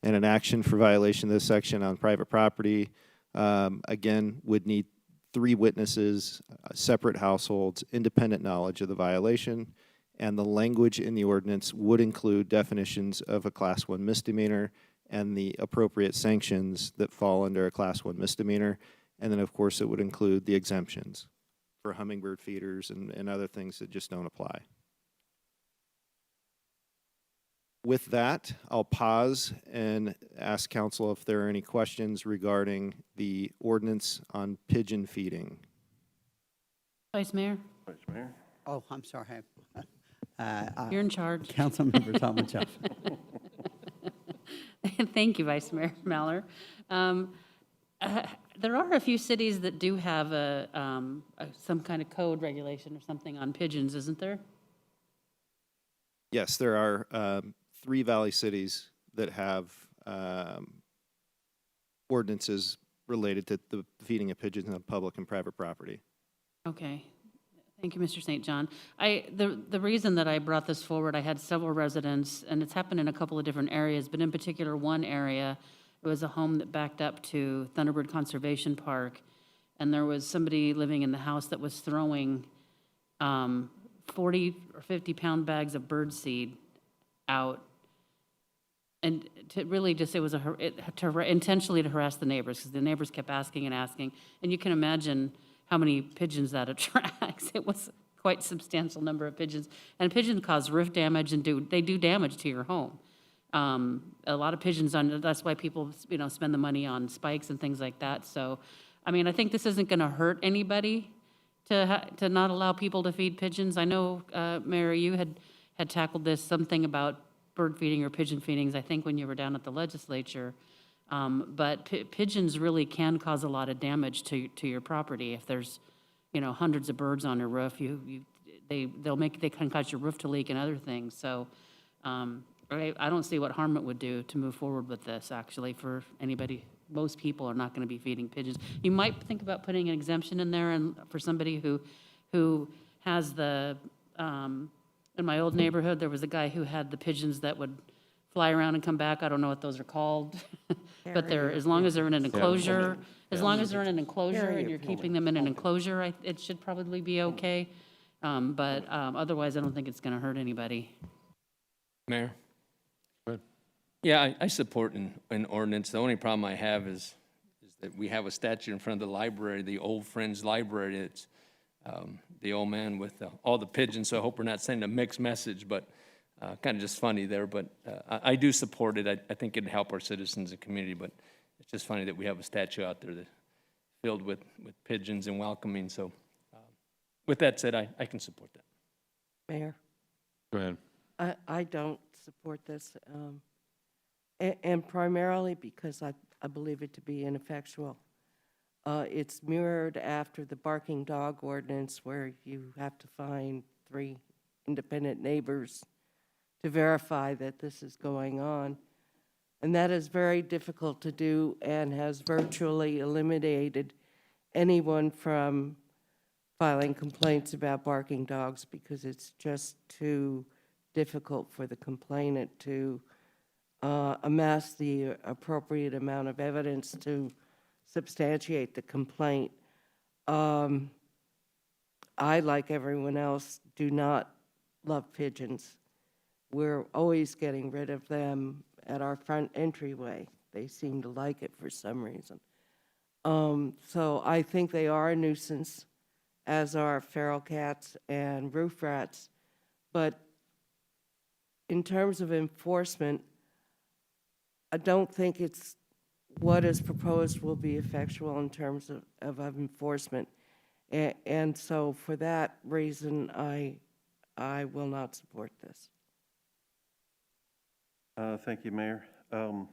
and an action for violation of this section on private property, again, would need 3 witnesses, separate households, independent knowledge of the violation, and the language in the ordinance would include definitions of a Class 1 misdemeanor and the appropriate sanctions that fall under a Class 1 misdemeanor, and then, of course, it would include the exemptions for hummingbird feeders and other things that just don't apply. With that, I'll pause and ask council if there are any questions regarding the ordinance on pigeon feeding. Vice Mayor, Vice Mayor? Oh, I'm sorry. you're in charge. Councilmember Tomelchoff. Thank you, Vice Mayor Mallor. There are a few cities that do have some kind of code regulation or something on pigeons, isn't there? Yes, there are 3 valley cities that have ordinances related to the feeding of pigeons on public and private property. Okay. Thank you, Mr. St. John. The reason that I brought this forward, I had several residents, and it's happened in a couple of different areas, but in particular one area, it was a home that backed up to Thunderbird Conservation Park, and there was somebody living in the house that was throwing 40 or 50-pound bags of bird seed out. And to really just, it was intentionally to harass the neighbors, because the neighbors kept asking and asking. And you can imagine how many pigeons that attracts. It was quite substantial number of pigeons. And pigeons cause roof damage and they do damage to your home. A lot of pigeons that's why people, spend the money on spikes and things like that. So, I mean, I think this isn't gonna hurt anybody to not allow people to feed pigeons. I know, Mayor, you had tackled something about bird feeding or pigeon feedings, I think, when you were down at the legislature. But pigeons really can cause a lot of damage to your property. If there's, hundreds of birds on your roof, they can cause your roof to leak and other things. So, I don't see what harm it would do to move forward with this, actually, for anybody. Most people are not gonna be feeding pigeons. You might think about putting an exemption in there and for somebody who has in my old neighborhood, there was a guy who had the pigeons that would fly around and come back. I don't know what those are called. But as long as they're in an enclosure, and you're keeping them in an enclosure, it should probably be okay. But otherwise, I don't think it's gonna hurt anybody. Mayor? Yeah, I support an ordinance. The only problem I have is that we have a statue in front of the library, the Old Friends Library. It's the old man with all the pigeons, so I hope we're not sending a mixed message, but kind of just funny there. But I do support it. I think it'd help our citizens and community, but it's just funny that we have a statue out there that's filled with pigeons and welcoming. So with that said, I can support that. Mayor, Go ahead. I don't support this, and primarily because I believe it to be ineffectual. It's mirrored after the barking dog ordinance, where you have to find 3 independent neighbors to verify that this is going on. And that is very difficult to do and has virtually eliminated anyone from filing complaints about barking dogs, because it's just too difficult for the complainant to amass the appropriate amount of evidence to substantiate the complaint. I, like everyone else, do not love pigeons. We're always getting rid of them at our front entryway. They seem to like it for some reason. So I think they are a nuisance, as are feral cats and roof rats. But in terms of enforcement, I don't think it's what is proposed will be effectual in terms of enforcement. And so for that reason, I will not support this. Thank you, Mayor. I'm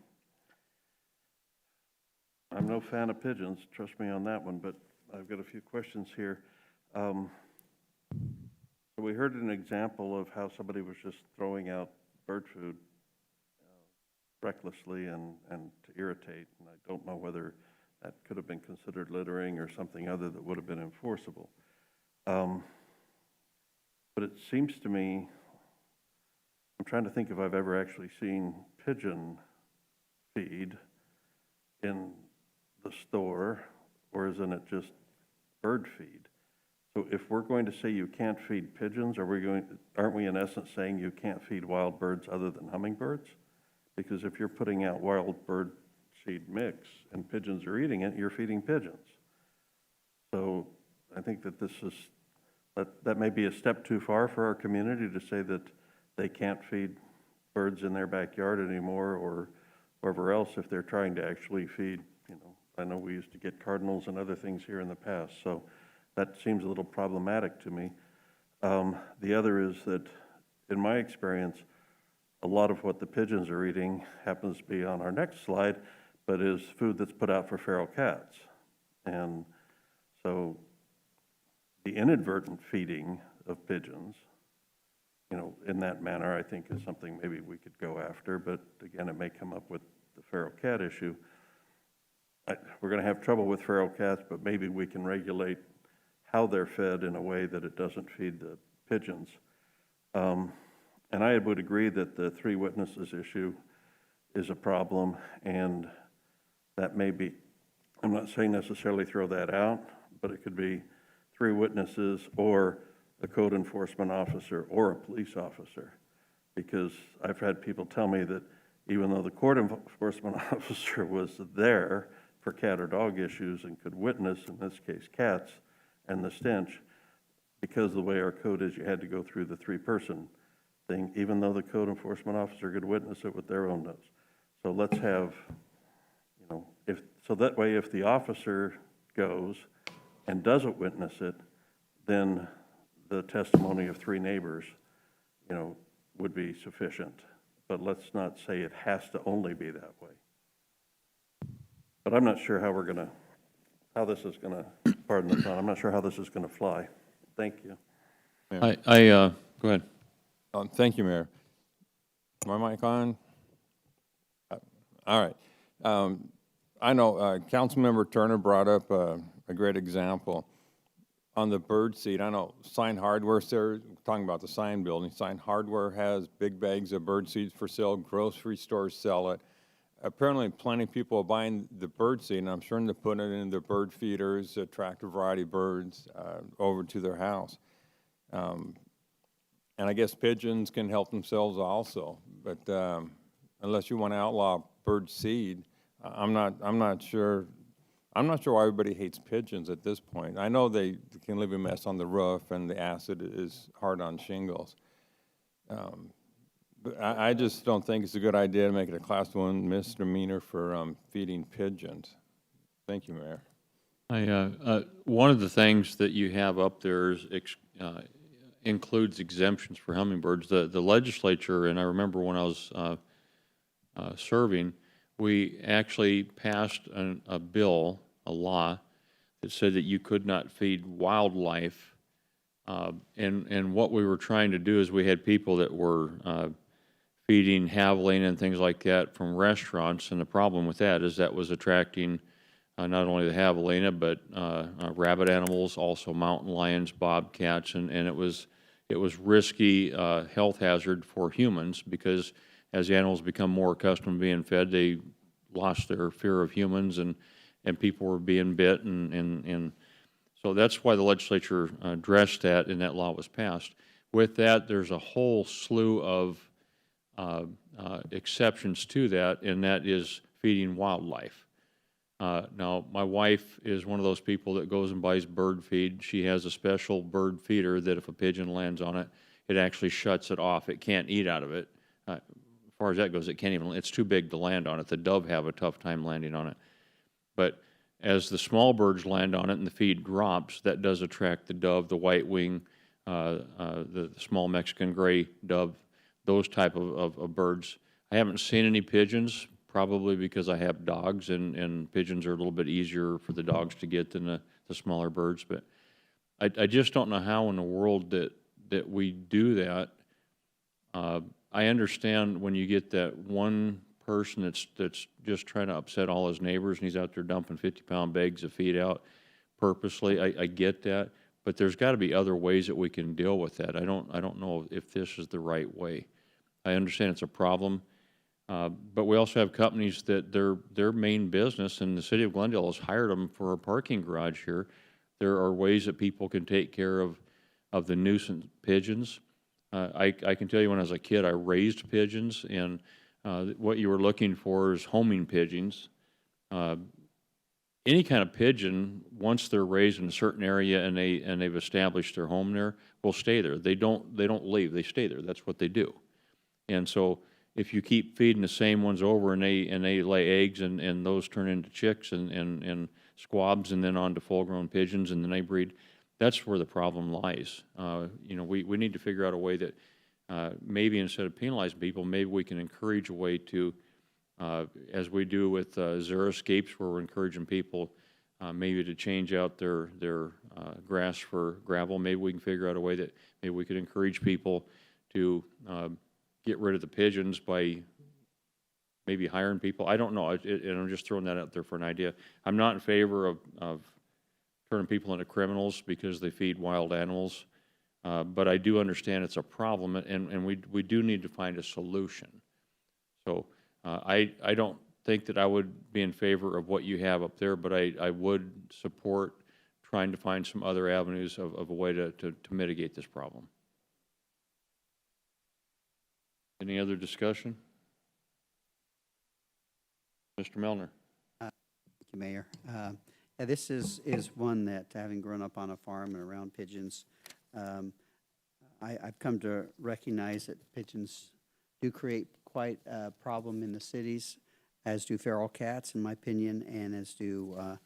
no fan of pigeons, trust me on that one, but I've got a few questions here. So we heard an example of how somebody was just throwing out bird food recklessly and to irritate, and I don't know whether that could have been considered littering or something other that would have been enforceable. But it seems to me, I'm trying to think if I've ever actually seen pigeon feed in the store, or isn't it just bird feed? So if we're going to say you can't feed pigeons, aren't we in essence saying you can't feed wild birds other than hummingbirds? Because if you're putting out wild bird seed mix and pigeons are eating it, you're feeding pigeons. So I think that that may be a step too far for our community to say that they can't feed birds in their backyard anymore, or wherever else, if they're trying to actually feed, I know we used to get cardinals and other things here in the past, so that seems a little problematic to me. The other is that, in my experience, a lot of what the pigeons are eating happens to be on our next slide, but is food that's put out for feral cats. And so the inadvertent feeding of pigeons, in that manner, I think is something maybe we could go after, but again, it may come up with the feral cat issue. We're going to have trouble with feral cats, but maybe we can regulate how they're fed in a way that it doesn't feed the pigeons. And I would agree that the 3 witnesses issue is a problem, and that may be, I'm not saying necessarily throw that out, but it could be 3 witnesses or a code enforcement officer or a police officer. Because I've had people tell me that even though the code enforcement officer was there for cat or dog issues and could witness, in this case, cats and the stench, because the way our code is, you had to go through the three-person thing, even though the code enforcement officer could witness it with their own nose. So let's have, you know, so that way if the officer goes and doesn't witness it, then the testimony of three neighbors, you know, would be sufficient. But let's not say it has to only be that way. But I'm not sure how this is gonna, pardon the pun, I'm not sure how this is gonna fly. Thank you. Go ahead. Thank you, Mayor. My mic on? All right. I know Councilmember Turner brought up a great example. On the bird seed, I know Sign Hardware, talking about the sign building, Sign Hardware has big bags of bird seeds for sale, grocery stores sell it. Apparently, plenty of people are buying the bird seed, and I'm sure they're putting it in their bird feeders, attract a variety of birds over to their house. And I guess pigeons can help themselves also, but unless you want to outlaw bird seed, I'm not sure why everybody hates pigeons at this point. I know they can leave a mess on the roof, and the acid is hard on shingles. But I just don't think it's a good idea to make it a Class 1 misdemeanor for feeding pigeons. Thank you, Mayor. One of the things that you have up there is includes exemptions for hummingbirds. The legislature, and I remember when I was serving, we actually passed a bill, a law, that said that you could not feed wildlife. And what we were trying to do is we had people that were feeding javelina and things like that from restaurants, and the problem with that is that was attracting not only the javelina, but rabbit animals, also mountain lions, bobcats, and it was risky health hazard for humans, because as the animals become more accustomed to being fed, they lost their fear of humans, and people were being bit, and so that's why the legislature addressed that, and that law was passed. With that, there's a whole slew of exceptions to that, and that is feeding wildlife. Now, my wife is one of those people that goes and buys bird feed. She has a special bird feeder that if a pigeon lands on it, it actually shuts it off. It can't eat out of it. As far as that goes, it can't even, it's too big to land on it. The dove have a tough time landing on it. But as the small birds land on it and the feed drops, that does attract the dove, the white wing, the small Mexican gray dove, those type of birds. I haven't seen any pigeons, probably because I have dogs, and pigeons are a little bit easier for the dogs to get than the smaller birds. But I just don't know how in the world that we do that. I understand when you get that one person that's just trying to upset all his neighbors, and he's out there dumping 50-pound bags of feed out purposely. I get that, but there's got to be other ways that we can deal with that. I don't know if this is the right way. I understand it's a problem, but we also have companies that their main business, and the city of Glendale has hired them for a parking garage here. There are ways that people can take care of the nuisance pigeons. I can tell you when I was a kid, I raised pigeons, and what you were looking for is homing pigeons. Any kind of pigeon, once they're raised in a certain area and they've established their home there, will stay there. They don't leave. They stay there. That's what they do. And so if you keep feeding the same ones over, and they lay eggs, and those turn into chicks and squabs, and then on to full-grown pigeons, and then they breed, that's where the problem lies. You know, we need to figure out a way that maybe instead of penalizing people, maybe we can encourage a way to, as we do with Xeriscapes, where we're encouraging people maybe to change out their grass for gravel. Maybe we can figure out a way that maybe we could encourage people to get rid of the pigeons by maybe hiring people. I don't know, and I'm just throwing that out there for an idea. I'm not in favor of turning people into criminals because they feed wild animals, but I do understand it's a problem, and we do need to find a solution. So I don't think that I would be in favor of what you have up there, but I would support trying to find some other avenues of a way to mitigate this problem. Any other discussion? Mr. Melner. Thank you, Mayor. This is one that, having grown up on a farm and around pigeons, I've come to recognize that pigeons do create quite a problem in the cities, as do feral cats, in my opinion, and as do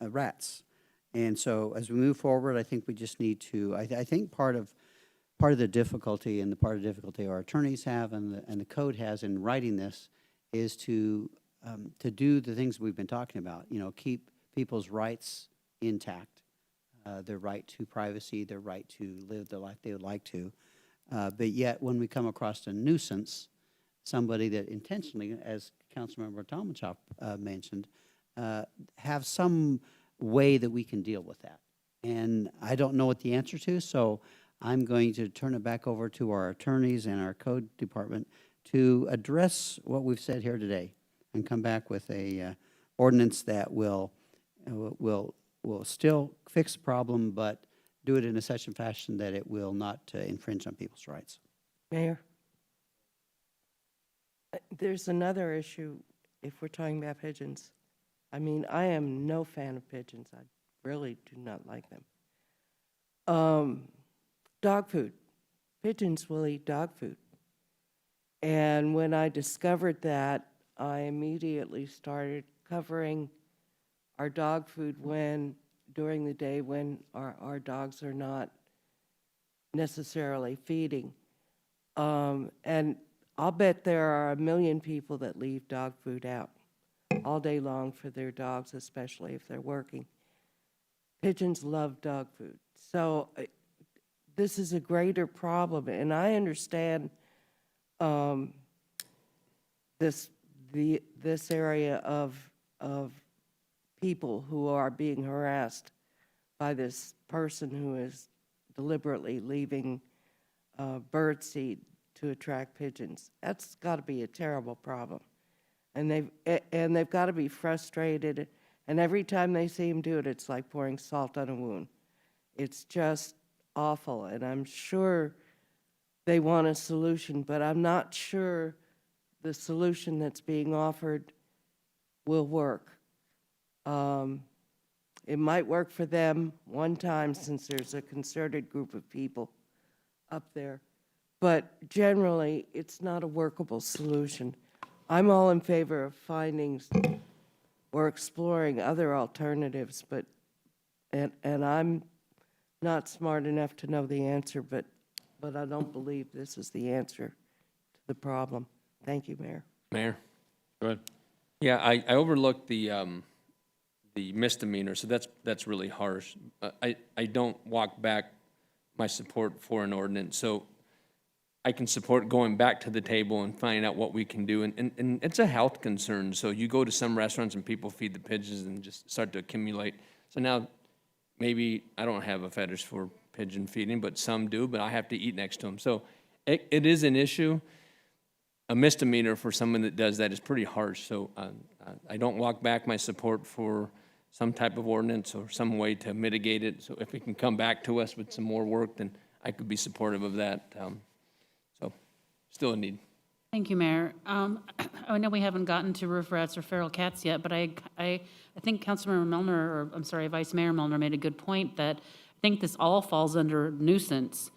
rats. And so as we move forward, I think we just need to, I think part of the difficulty, and the part of the difficulty our attorneys have and the code has in writing this, is to do the things we've been talking about, keep people's rights intact, their right to privacy, their right to live the life they would like to. But yet, when we come across a nuisance, somebody that intentionally, as Councilmember Tomanchov mentioned, have some way that we can deal with that. And I don't know what the answer to, so I'm going to turn it back over to our attorneys and our code department to address what we've said here today and come back with a ordinance that will still fix the problem, but do it in such a fashion that it will not infringe on people's rights. Mayor? There's another issue if we're talking about pigeons. I mean, I am no fan of pigeons. I really do not like them. Dog food. Pigeons will eat dog food. And when I discovered that, I immediately started covering our dog food during the day when our dogs are not necessarily feeding. And I'll bet there are 1 million people that leave dog food out all day long for their dogs, especially if they're working. Pigeons love dog food. So this is a greater problem, and I understand this area of people who are being harassed by this person who is deliberately leaving birdseed to attract pigeons. That's got to be a terrible problem, and they've got to be frustrated. And every time they see him do it, it's like pouring salt on a wound. It's just awful, and I'm sure they want a solution, but I'm not sure the solution that's being offered will work. It might work for them one time since there's a concerted group of people up there, but generally it's not a workable solution. I'm all in favor of finding or exploring other alternatives, but and I'm not smart enough to know the answer, but I don't believe this is the answer to the problem. Thank you, Mayor. Mayor? Go ahead. Yeah, I overlooked the misdemeanor, so that's really harsh. I don't walk back my support for an ordinance, so I can support going back to the table and finding out what we can do. And it's a health concern, so you go to some restaurants and people feed the pigeons and just start to accumulate. So now, maybe I don't have a fetish for pigeon feeding, but some do, but I have to eat next to them. So it is an issue. A misdemeanor for someone that does that is pretty harsh, so I don't walk back my support for some type of ordinance or some way to mitigate it. So if it can come back to us with some more work, then I could be supportive of that. So still a need. Thank you, Mayor. I know we haven't gotten to roof rats or feral cats yet, but I think Councilmember Melner, or I'm sorry, Vice Mayor Melner made a good point that I think this all falls under nuisance.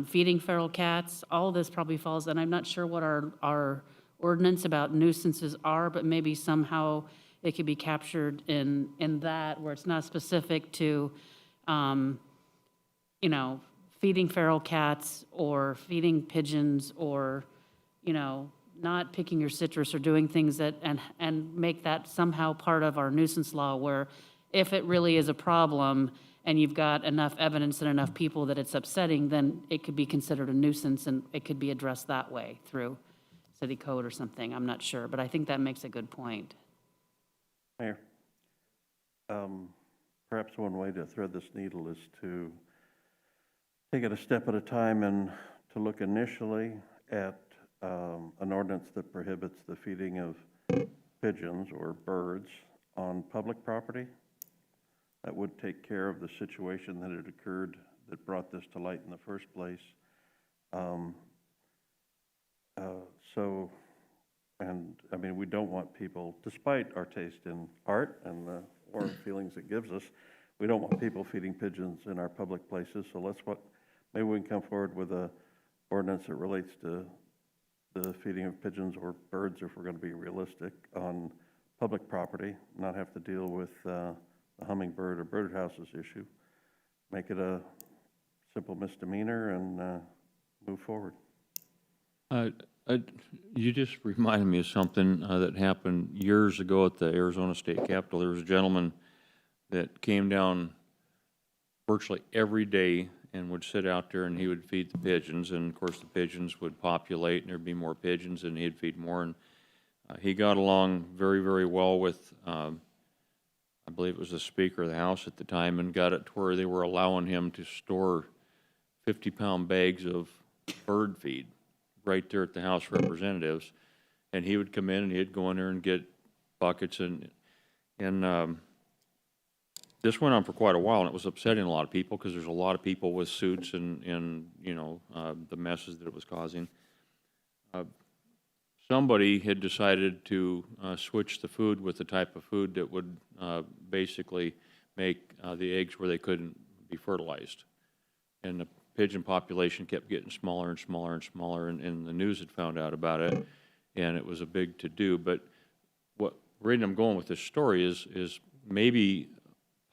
Feeding feral cats, all of this probably falls, and I'm not sure what our ordinance about nuisances are, but maybe somehow it could be captured in that, where it's not specific to, feeding feral cats or feeding pigeons or, not picking your citrus or doing things that, and make that somehow part of our nuisance law, where if it really is a problem and you've got enough evidence and enough people that it's upsetting, then it could be considered a nuisance and it could be addressed that way through city code or something. I'm not sure, but I think that makes a good point. Mayor, perhaps one way to thread this needle is to take it a step at a time and to look initially at an ordinance that prohibits the feeding of pigeons or birds on public property. That would take care of the situation that had occurred that brought this to light in the first place. We don't want people, despite our taste in art and the warm feelings it gives us, we don't want people feeding pigeons in our public places, so maybe we can come forward with a ordinance that relates to the feeding of pigeons or birds, if we're gonna be realistic, on public property, not have to deal with the hummingbird or birdhouses issue. Make it a simple misdemeanor and move forward. You just reminded me of something that happened years ago at the Arizona State Capitol. There was a gentleman that came down virtually every day and would sit out there and he would feed the pigeons. And of course, the pigeons would populate and there'd be more pigeons and he'd feed more. And he got along very, very well with, I believe it was the Speaker of the House at the time, and got it to where they were allowing him to store 50-pound bags of bird feed right there at the House of Representatives. And he would come in and he'd go in there and get buckets and this went on for quite a while, and it was upsetting a lot of people because there's a lot of people with suits and you know, the messes that it was causing. Somebody had decided to switch the food with the type of food that would basically make the eggs where they couldn't be fertilized. And the pigeon population kept getting smaller and smaller and smaller, and the news had found out about it, and it was a big to-do. But what reason I'm going with this story is maybe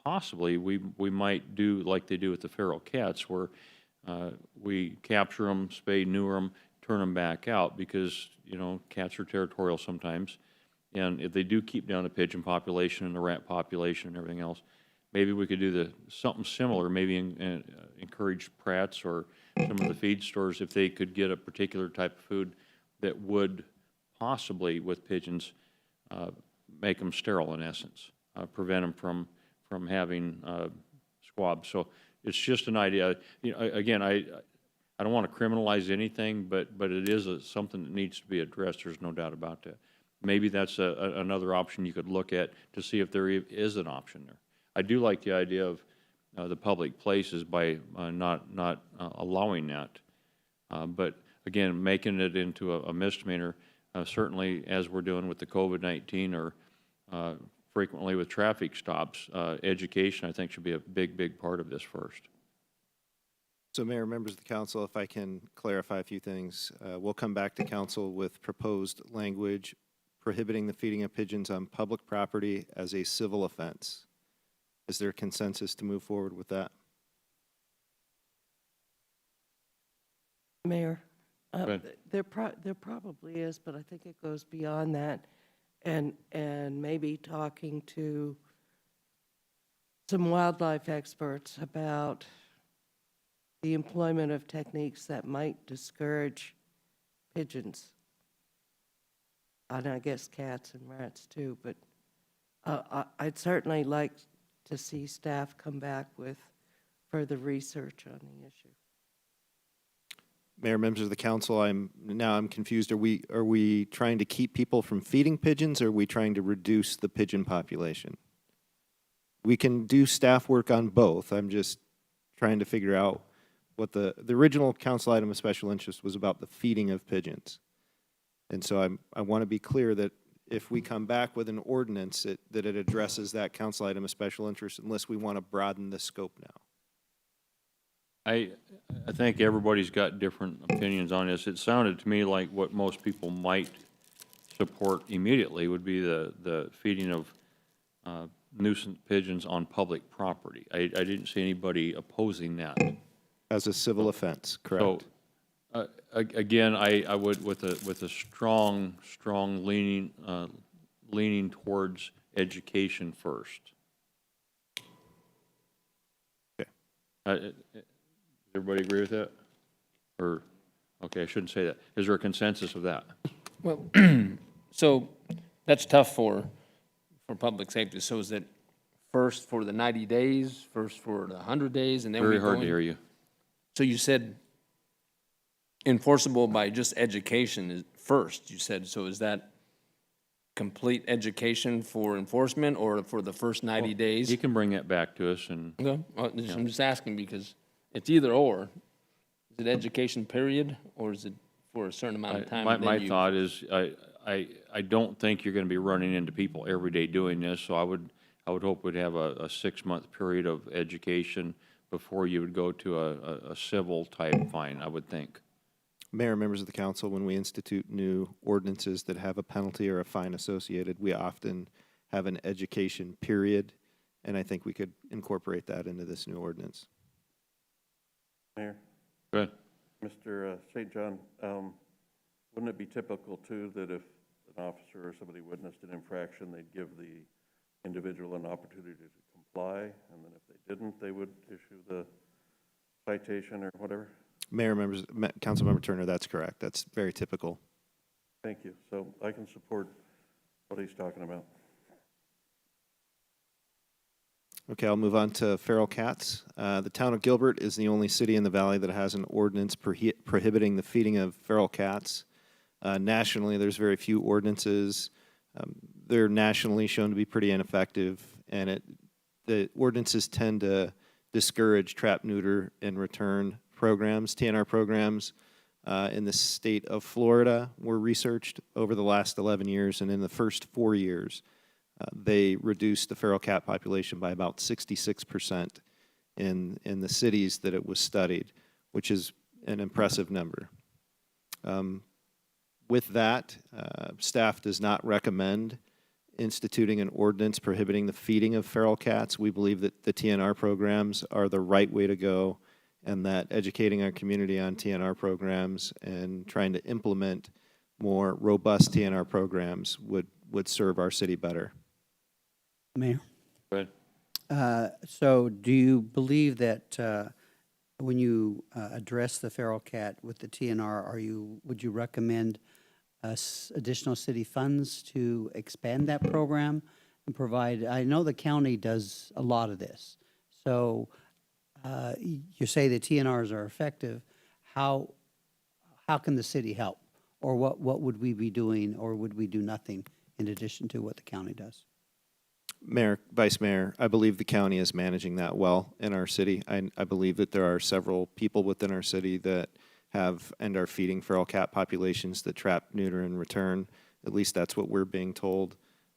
possibly we might do like they do with the feral cats, where we capture them, spay, neuter them, turn them back out, because, you know, cats are territorial sometimes. And if they do keep down the pigeon population and the rat population and everything else, maybe we could do something similar, maybe encourage Pratt's or some of the feed stores, if they could get a particular type of food that would possibly, with pigeons, make them sterile in essence, prevent them from having squabs. So it's just an idea. You know, again, I don't want to criminalize anything, but it is something that needs to be addressed. There's no doubt about that. Maybe that's another option you could look at to see if there is an option there. I do like the idea of the public places by not allowing that. But again, making it into a misdemeanor, certainly as we're doing with the COVID-19 or frequently with traffic stops, education, I think, should be a big, big part of this first. So Mayor, members of the council, if I can clarify a few things, we'll come back to council with proposed language prohibiting the feeding of pigeons on public property as a civil offense. Is there consensus to move forward with that? Mayor, ahead. there probably is, but I think it goes beyond that. And maybe talking to some wildlife experts about the employment of techniques that might discourage pigeons. And I guess cats and rats too, but I'd certainly like to see staff come back with further research on the issue. Mayor, members of the council, I'm confused. Are we trying to keep people from feeding pigeons, or are we trying to reduce the pigeon population? We can do staff work on both. I'm just trying to figure out what the original council item of special interest was about, the feeding of pigeons. And so I want to be clear that if we come back with an ordinance that it addresses that council item of special interest, unless we want to broaden the scope now. I think everybody's got different opinions on this. It sounded to me like what most people might support immediately would be the feeding of nuisance pigeons on public property. I didn't see anybody opposing that. As a civil offense, correct? So, again, I would, with a strong leaning towards education first. Okay. Everybody agree with that? Or, okay, I shouldn't say that. Is there a consensus of that? Well, so that's tough for public safety. So is it first for the 90 days, first for the 100 days, and then Very we go hard to in? hear you. So you said enforceable by just education is first, you said. So is that complete education for enforcement or for the first 90 days? You can bring that back to us and. Okay, I'm just asking because it's either or. Is it education period, or is it for a certain amount of time? My thought is, I don't think you're gonna be running into people every day doing this, so I I would hope we'd have a 6-month period of education before you would go to a civil type fine, I would think. Mayor, members of the council, when we institute new ordinances that have a penalty or a fine associated, we often have an education period, and I think we could incorporate that into this new ordinance. Mayor? Go ahead. Mr. St. John, wouldn't it be typical too that if an officer or somebody witnessed an infraction, they'd give the individual an opportunity to comply, and then if they didn't, they would issue the citation or whatever? Mayor, members, Councilmember Turner, that's correct. That's very typical. Thank you. So I can support what he's talking about. Okay, I'll move on to feral cats. The town of Gilbert is the only city in the valley that has an ordinance prohibiting the feeding of feral cats. Nationally, there's very few ordinances. They're nationally shown to be pretty ineffective, and the ordinances tend to discourage trap, neuter, and return programs. TNR programs in the state of Florida were researched over the last 11 years, and in the first 4 years, they reduced the feral cat population by about 66% in the cities that it was studied, which is an impressive number. With that, staff does not recommend instituting an ordinance prohibiting the feeding of feral cats. We believe that the TNR programs are the right way to go, and that educating our community on TNR programs and trying to implement more robust TNR programs would serve our city better. Mayor? Go ahead. So do you believe that when you address the feral cat with the TNR, would you recommend additional city funds to expand that program and provide? I know the county does a lot of this. So you say the TNRs are effective. How can the city help? Or what would we be doing, or would we do nothing in addition to what the county does? Mayor, Vice Mayor, I believe the county is managing that well in our city. I believe that there are several people within our city that have and are feeding feral cat populations that trap, neuter, and return. At least that's what we're being told.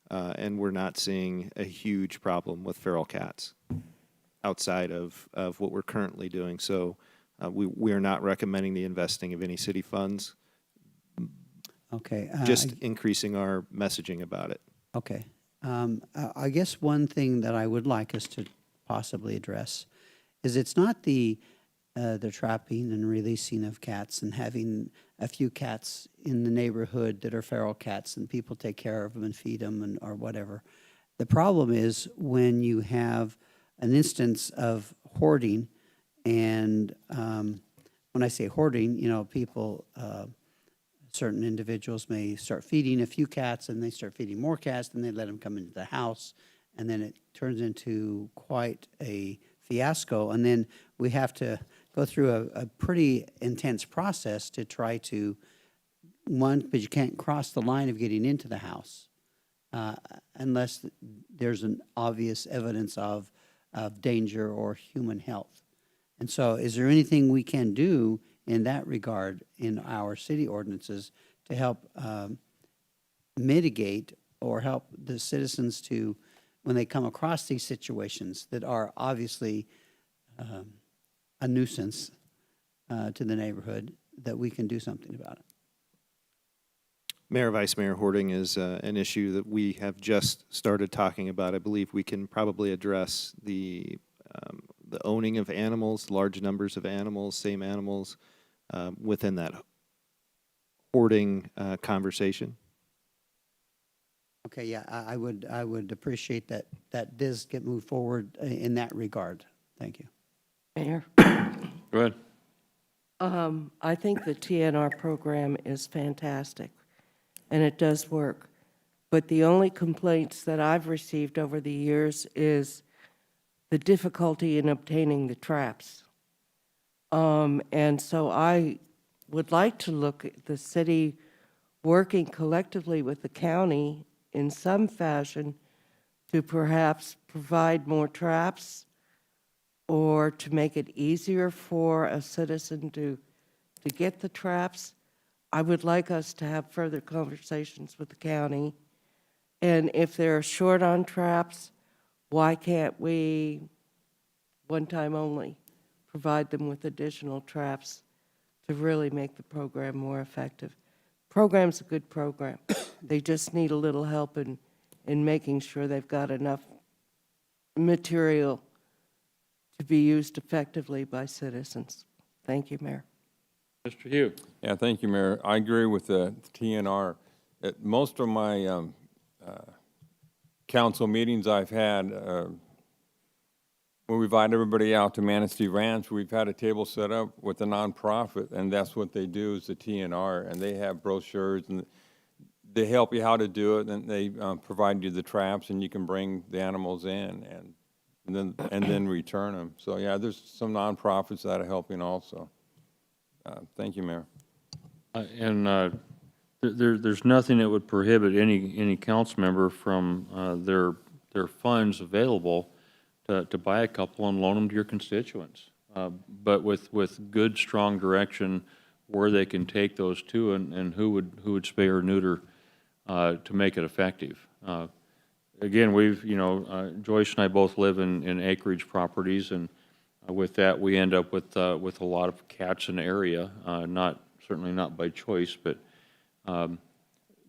And we're not seeing a huge problem with feral cats outside of what we're currently doing. So we are not recommending the investing of any city funds, Okay. just increasing our messaging about it. Okay. I guess one thing that I would like us to possibly address is it's not the trapping and releasing of cats and having a few cats in the neighborhood that are feral cats and people take care of them and feed them or whatever. The problem is when you have an instance of hoarding, and when I say hoarding, people, certain individuals may start feeding a few cats, and they start feeding more cats, and they let them come into the house, and then it turns into quite a fiasco, and then we have to go through a pretty intense process to try to, but you can't cross the line of getting into the house unless there's an obvious evidence of danger or human health. And so is there anything we can do in that regard in our city ordinances to help mitigate or help the citizens to, when they come across these situations that are obviously a nuisance to the neighborhood, that we can do something about it? Mayor, Vice Mayor, hoarding is an issue that we have just started talking about. I believe we can probably address the owning of animals, large numbers of animals, same animals, within that hoarding conversation. Okay, yeah, I would appreciate that does get moved forward in that regard. Thank you. Mayor? Go ahead. I think the TNR program is fantastic, and it does work. But the only complaints that I've received over the years is the difficulty in obtaining the traps. And so I would like to look at the city working collectively with the county in some fashion to perhaps provide more traps or to make it easier for a citizen to get the traps. I would like us to have further conversations with the county. And if they're short on traps, why can't we, one time only, provide them with additional traps to really make the program more effective? Program's a good program. They just need a little help in making sure they've got enough material to be used effectively by citizens. Thank you, Mayor. Mr. Hugh? Yeah, thank you, Mayor. I agree with the TNR. At most of my council meetings I've had, when we invite everybody out to Manistee Ranch, we've had a table set up with a nonprofit, and that's what they do is the TNR, and they have brochures, and they help you how to do it, and they provide you the traps, and you can bring the animals in and then return them. So, yeah, there's some nonprofits that are helping also. Thank you, Mayor. There's nothing that would prohibit any council member from their funds available to buy a couple and loan them to your constituents. But with good, strong direction where they can take those to and who would spay or neuter to make it effective. Again, Joyce and I both live in acreage properties, and with that, we end up with a lot of cats in the area, certainly not by choice, but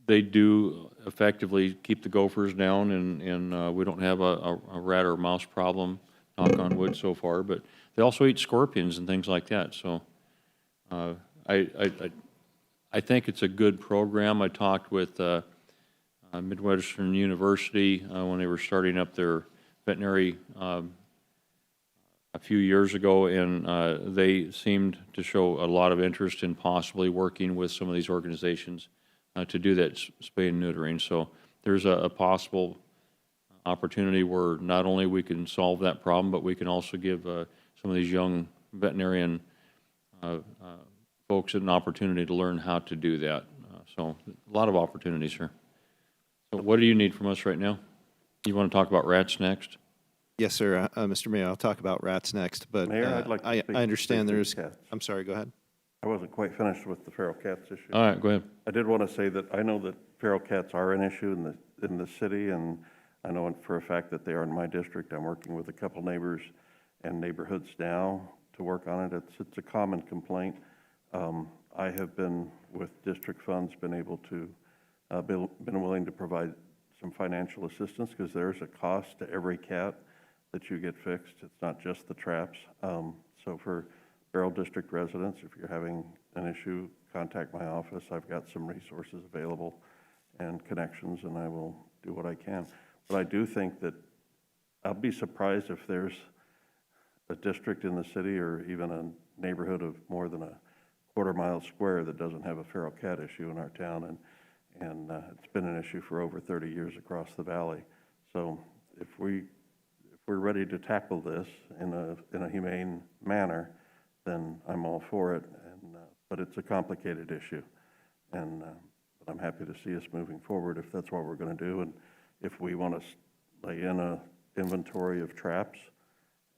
they do effectively keep the gophers down, and we don't have a rat or mouse problem, knock on wood so far, but they also eat scorpions and things like that. So I think it's a good program. I talked with Midwestern University when they were starting up their veterinary a few years ago, and they seemed to show a lot of interest in possibly working with some of these organizations to do that spay and neutering. So there's a possible opportunity where not only we can solve that problem, but we can also give some of these young veterinarian folks an opportunity to learn how to do that. So a lot of opportunities here. So what do you need from us right now? You want to talk about rats next? Yes, sir. Mr. Mayor, I'll talk about rats next, but Mayor, I'd like to I speak- understand speak to there's, cats. I'm sorry, go ahead. I wasn't quite finished with the feral cats issue. All right, go ahead. I did want to say that I know that feral cats are an issue in the city, and I know for a fact that they are in my district. I'm working with a couple neighbors and neighborhoods now to work on it. It's a common complaint. I have been, with district funds, been able to, been willing to provide some financial assistance because there's a cost to every cat that you get fixed. It's not just the traps. So for Barrel District residents, if you're having an issue, contact my office. I've got some resources available and connections, and I will do what I can. But I do think that I'll be surprised if there's a district in the city or even a neighborhood of more than a quarter-mile square that doesn't have a feral cat issue in our town, and it's been an issue for over 30 years across the valley. So if we're ready to tackle this in a humane manner, then I'm all for it. But it's a complicated issue, and but I'm happy to see us moving forward if that's what we're going to do, and if we want to lay in a inventory of traps,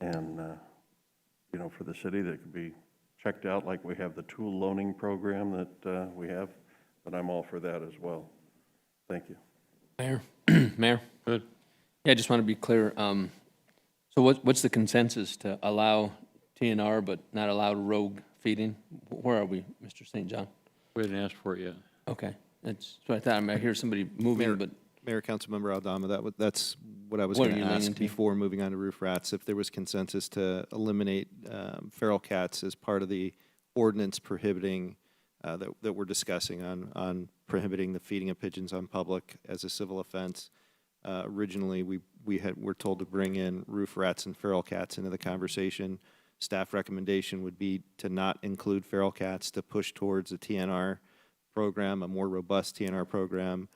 and for the city that could be checked out, like we have the tool loaning program that we have. But I'm all for that as well. Thank you. Mayor? Mayor? Good. Yeah, I just want to be clear. So what's the consensus to allow TNR but not allow rogue feeding? Where are we, Mr. St. John? We hadn't asked for it yet. Okay, that's what I thought. I might hear somebody moving, but Mayor, Councilmember Aldama, that's what I was What going are to you leaning ask to? before moving on to roof rats, if there was consensus to eliminate feral cats as part of the ordinance prohibiting, that we're discussing on prohibiting the feeding of pigeons on public as a civil offense. Originally, we're told to bring in roof rats and feral cats into the conversation. Staff recommendation would be to not include feral cats, to push towards a TNR program, a more robust TNR program.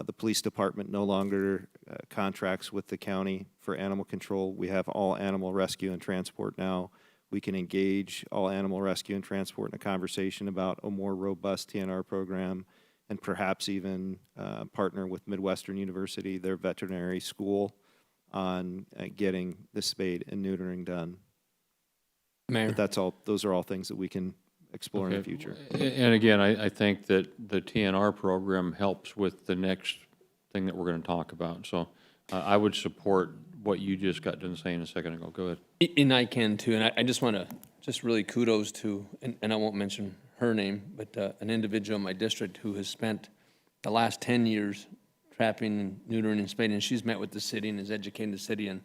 The police department no longer contracts with the county for animal control. We have all animal rescue and transport now. We can engage all animal rescue and transport in a conversation about a more robust TNR program, and perhaps even partner with Midwestern University, their veterinary school, on getting the spade and neutering done. Mayor? But those are all things that we can explore in the Okay. future. And again, I think that the TNR program helps with the next thing that we're going to talk about. So I would support what you just got done saying a second ago. Go ahead. And I can too, and I just want to, just really kudos to, and I won't mention her name, but an individual in my district who has spent the last 10 years trapping, and neutering, and spaying, and she's met with the city and is educating the city on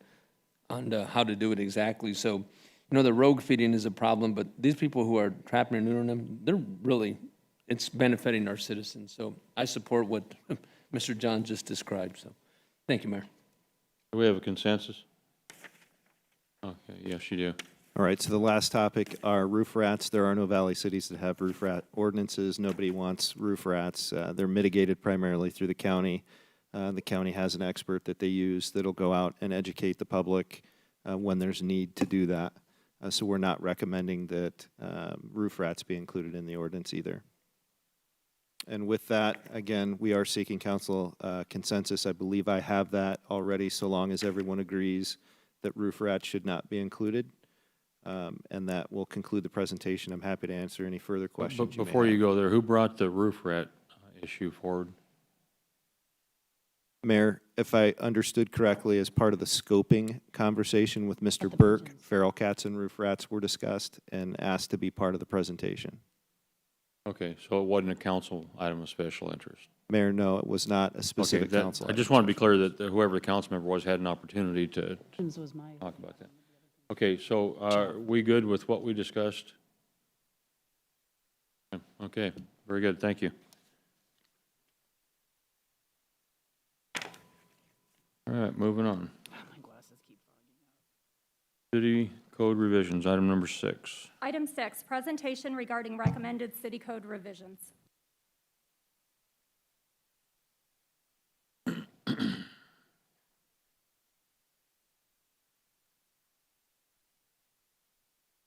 how to do it exactly. So, the rogue feeding is a problem, but these people who are trapping and neutering them, they're really, it's benefiting our citizens. So I support what Mr. John just described, so thank you, Mayor. Do we have a consensus? Okay, yes, you do. All right, so the last topic are roof rats. There are no valley cities that have roof rat ordinances. Nobody wants roof rats. They're mitigated primarily through the county. The county has an expert that they use that'll go out and educate the public when there's need to do that. So we're not recommending that roof rats be included in the ordinance either. And with that, again, we are seeking council consensus. I believe I have that already, so long as everyone agrees that roof rats should not be included. And that will conclude the presentation. I'm happy to answer any further questions But you may before have. you go there, who brought the roof rat issue forward? Mayor, if I understood correctly, as part of the scoping conversation with Mr. Burke, feral cats and roof rats were discussed and asked to be part of the presentation. Okay, so it wasn't a council item of special interest. Mayor, no, it was not a specific Okay, council. I just want to be clear that whoever the council member was had an opportunity to This was my. talk about that. Okay, so are we good with what we discussed? Okay, very good, thank you. All right, moving on. My glasses keep fogging City code revisions, item number 6. Item 6, presentation regarding recommended city code revisions.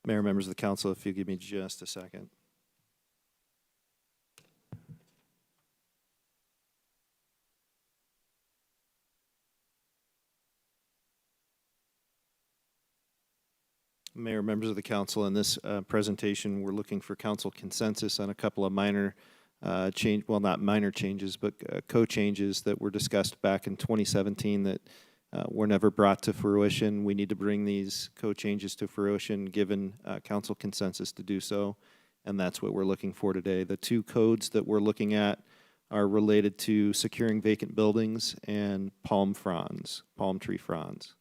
Mayor, members of the council, if you give me just a second. Mayor, members of the council, in this presentation, we're looking for council consensus on a couple of minor not minor changes, but code changes that were discussed back in 2017 that were never brought to fruition. We need to bring these code changes to fruition, given council consensus to do so, and that's what we're looking for today. The two codes that we're looking at are related to securing vacant buildings and palm tree fronds.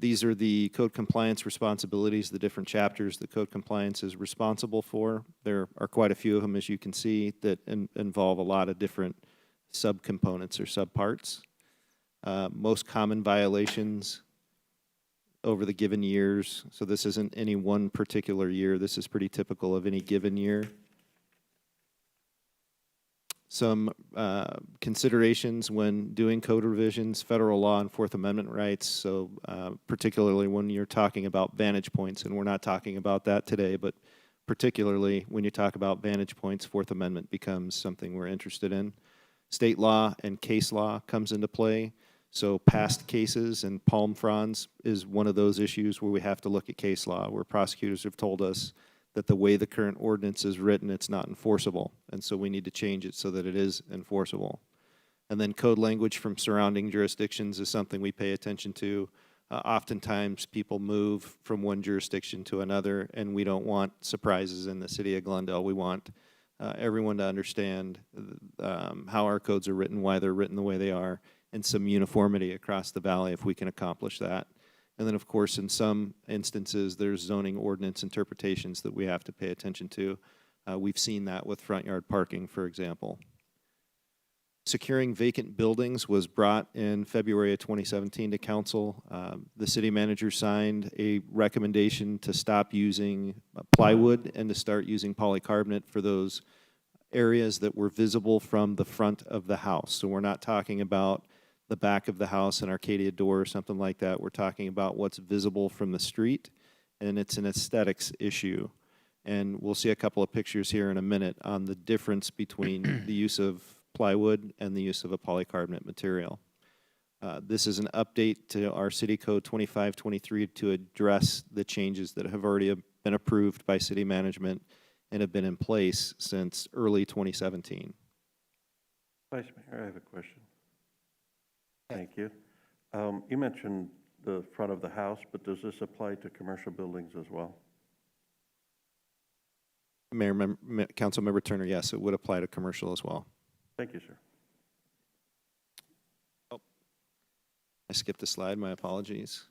These are the code compliance responsibilities, the different chapters that code compliance is responsible for. There are quite a few of them, as you can see, that involve a lot of different subcomponents or subparts. Most common violations over the given years, so this isn't any one particular year, this is pretty typical of any given year. Some considerations when doing code revisions, federal law and Fourth Amendment rights, so particularly when you're talking about vantage points, and we're not talking about that today, but particularly when you talk about vantage points, Fourth Amendment becomes something we're interested in. State law and case law comes into play, so past cases and palm fronds is one of those issues where we have to look at case law, where prosecutors have told us that the way the current ordinance is written, it's not enforceable. And so we need to change it so that it is enforceable. And then code language from surrounding jurisdictions is something we pay attention to. Oftentimes, people move from one jurisdiction to another, and we don't want surprises in the city of Glendale. We want everyone to understand how our codes are written, why they're written the way they are, and some uniformity across the valley if we can accomplish that. And then, of course, in some instances, there's zoning ordinance interpretations that we have to pay attention to. We've seen that with front yard parking, for example. Securing vacant buildings was brought in February of 2017 to council. The city manager signed a recommendation to stop using plywood and to start using polycarbonate for those areas that were visible from the front of the house. So we're not talking about the back of the house, an Arcadia door or something like that. We're talking about what's visible from the street, and it's an aesthetics issue. And we'll see a couple of pictures here in a minute on the difference between the use of plywood and the use of a polycarbonate material. This is an update to our City Code 2523 to address the changes that have already been approved by city management and have been in place since early 2017. Vice Mayor, I have a question. Thank you. You mentioned the front of the house, but does this apply to commercial buildings as well? Councilmember Turner, yes, it would apply to commercial as well. Thank you, sir. I skipped a slide, my apologies.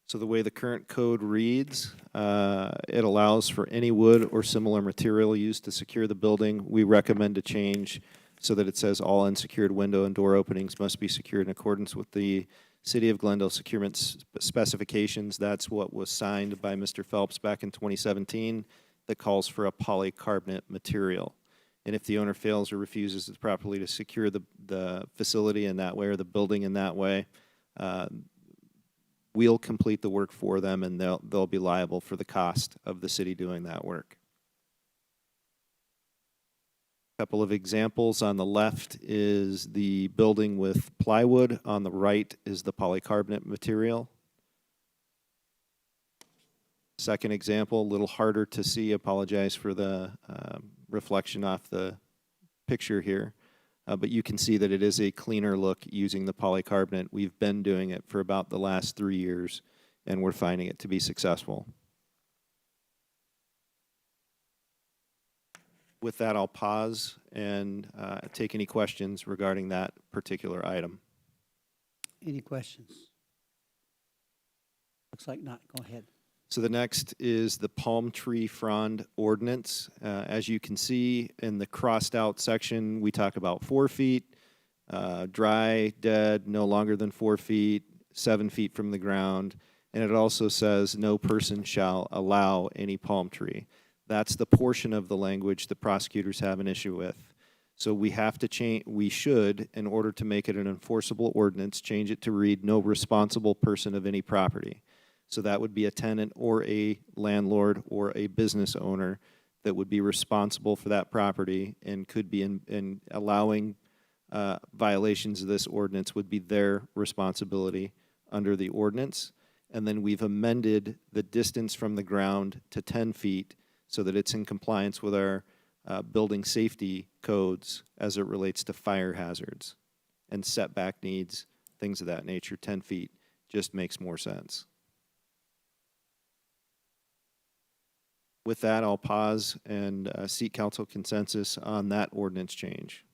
So the way the current code reads, it allows for any wood or similar material used to secure the building. We recommend a change so that it says all unsecured window and door openings must be secured in accordance with the City of Glendale securement specifications. That's what was signed by Mr. Phelps back in 2017 that calls for a polycarbonate material. And if the owner fails or refuses properly to secure the facility in that way or the building in that way, we'll complete the work for them, and they'll be liable for the cost of the city doing that work. A couple of examples. On the left is the building with plywood. On the right is the polycarbonate material. Second example, a little harder to see. Apologize for the reflection off the picture here. But you can see that it is a cleaner look using the polycarbonate. We've been doing it for about the last 3 years, and we're finding it to be successful. With that, I'll pause and take any questions regarding that particular item. Any questions? Looks like not. Go ahead. So the next is the palm tree frond ordinance. As you can see in the crossed out section, we talk about 4 feet, dry, dead, no longer than 4 feet, 7 feet from the ground, and it also says no person shall allow any palm tree. That's the portion of the language that prosecutors have an issue with. So we have to change, we should, in order to make it an enforceable ordinance, change it to read no responsible person of any property. So that would be a tenant or a landlord or a business owner that would be responsible for that property and could be in allowing violations of this ordinance would be their responsibility under the ordinance. And then we've amended the distance from the ground to 10 feet so that it's in compliance with our building safety codes as it relates to fire hazards and setback needs, things of that nature. 10 feet just makes more sense. With that, I'll pause and seek council consensus on that ordinance change.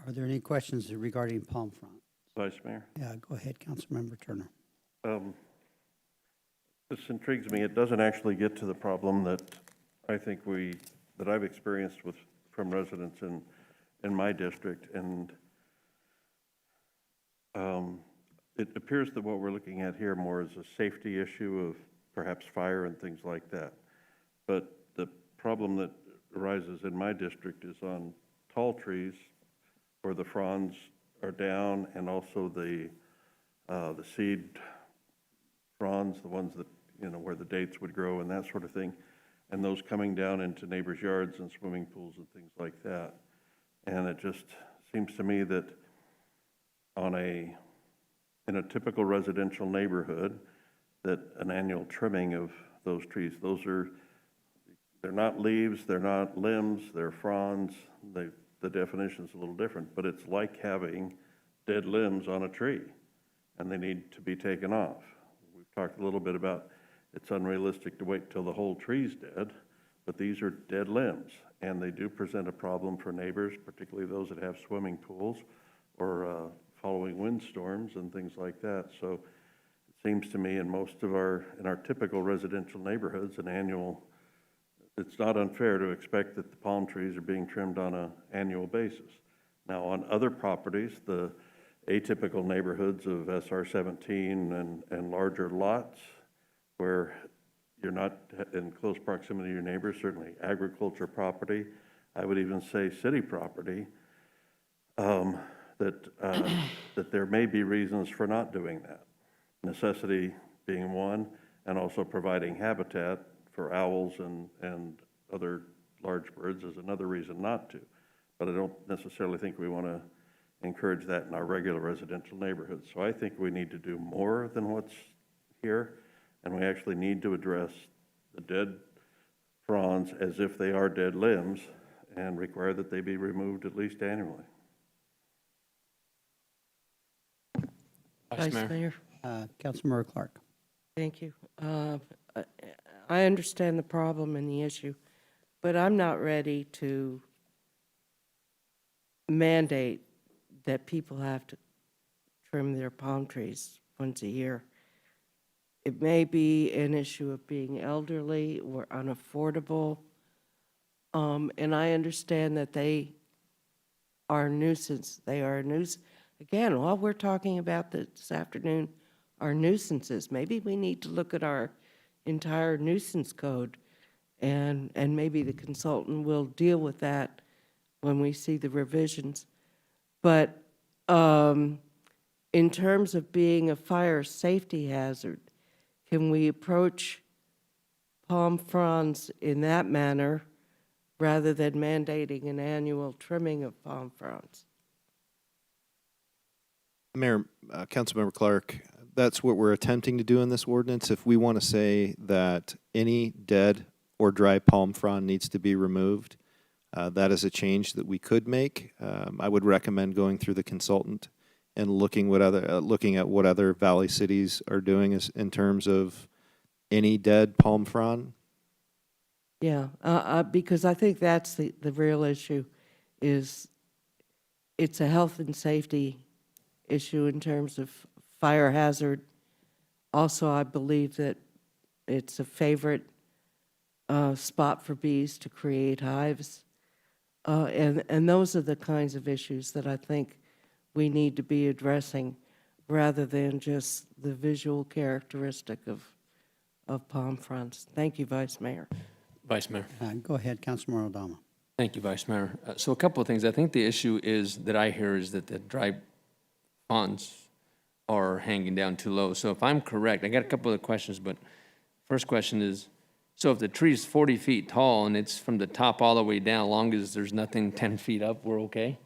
Are there any questions regarding palm front? Vice Mayor? Yeah, go ahead, Councilmember Turner. This intrigues me. It doesn't actually get to the problem that I think that I've experienced from residents in my district, and it appears that what we're looking at here more is a safety issue of perhaps fire and things like that. But the problem that arises in my district is on tall trees where the fronds are down, and also the seed fronds, the ones that, where the dates would grow and that sort of thing, and those coming down into neighbors' yards and swimming pools and things like that. And it just seems to me that in a typical residential neighborhood, that an annual trimming of those trees, they're not leaves, they're not limbs, they're fronds. The definition's a little different, but it's like having dead limbs on a tree, and they need to be taken off. We've talked a little bit about it's unrealistic to wait till the whole tree's dead, but these are dead limbs, and they do present a problem for neighbors, particularly those that have swimming pools or following windstorms and things like that. So it seems to me in our typical residential neighborhoods, it's not unfair to expect that the palm trees are being trimmed on an annual basis. Now, on other properties, the atypical neighborhoods of SR 17 and larger lots where you're not in close proximity to your neighbors, certainly agriculture property, I would even say city property, that there may be reasons for not doing that. Necessity being one, and also providing habitat for owls and other large birds is another reason not to. But I don't necessarily think we want to encourage that in our regular residential neighborhoods. So I think we need to do more than what's here, and we actually need to address the dead fronds as if they are dead limbs and require that they be removed at least annually. Vice Mayor? Councilmember Clark. Thank you. I understand the problem and the issue, but I'm not ready to mandate that people have to trim their palm trees once a year. It may be an issue of being elderly or unaffordable, and I understand that they are a nuisance. They are a nuisance. Again, all we're talking about this afternoon are nuisances. Maybe we need to look at our entire nuisance code, and maybe the consultant will deal with that when we see the revisions. But in terms of being a fire safety hazard, can we approach palm fronds in that manner rather than mandating an annual trimming of palm fronds? Mayor, Councilmember Clark, that's what we're attempting to do in this ordinance. If we want to say that any dead or dry palm frond needs to be removed, that is a change that we could make. I would recommend going through the consultant and looking at what other valley cities are doing in terms of any dead palm frond. Yeah, because I think that's the real issue, is it's a health and safety issue in terms of fire hazard. Also, I believe that it's a favorite spot for bees to create hives. And those are the kinds of issues that I think we need to be addressing rather than just the visual characteristic of palm fronds. Thank you, Vice Mayor. Vice Mayor. Go ahead, Councilmember Aldama. Thank you, Vice Mayor. So a couple of things. I think the issue is that I hear is that the dry ponds are hanging down too low. So if I'm correct, I got a couple of questions, but first question is, so if the tree is 40 feet tall and it's from the top all the way down, as long as there's nothing 10 feet up, we're okay?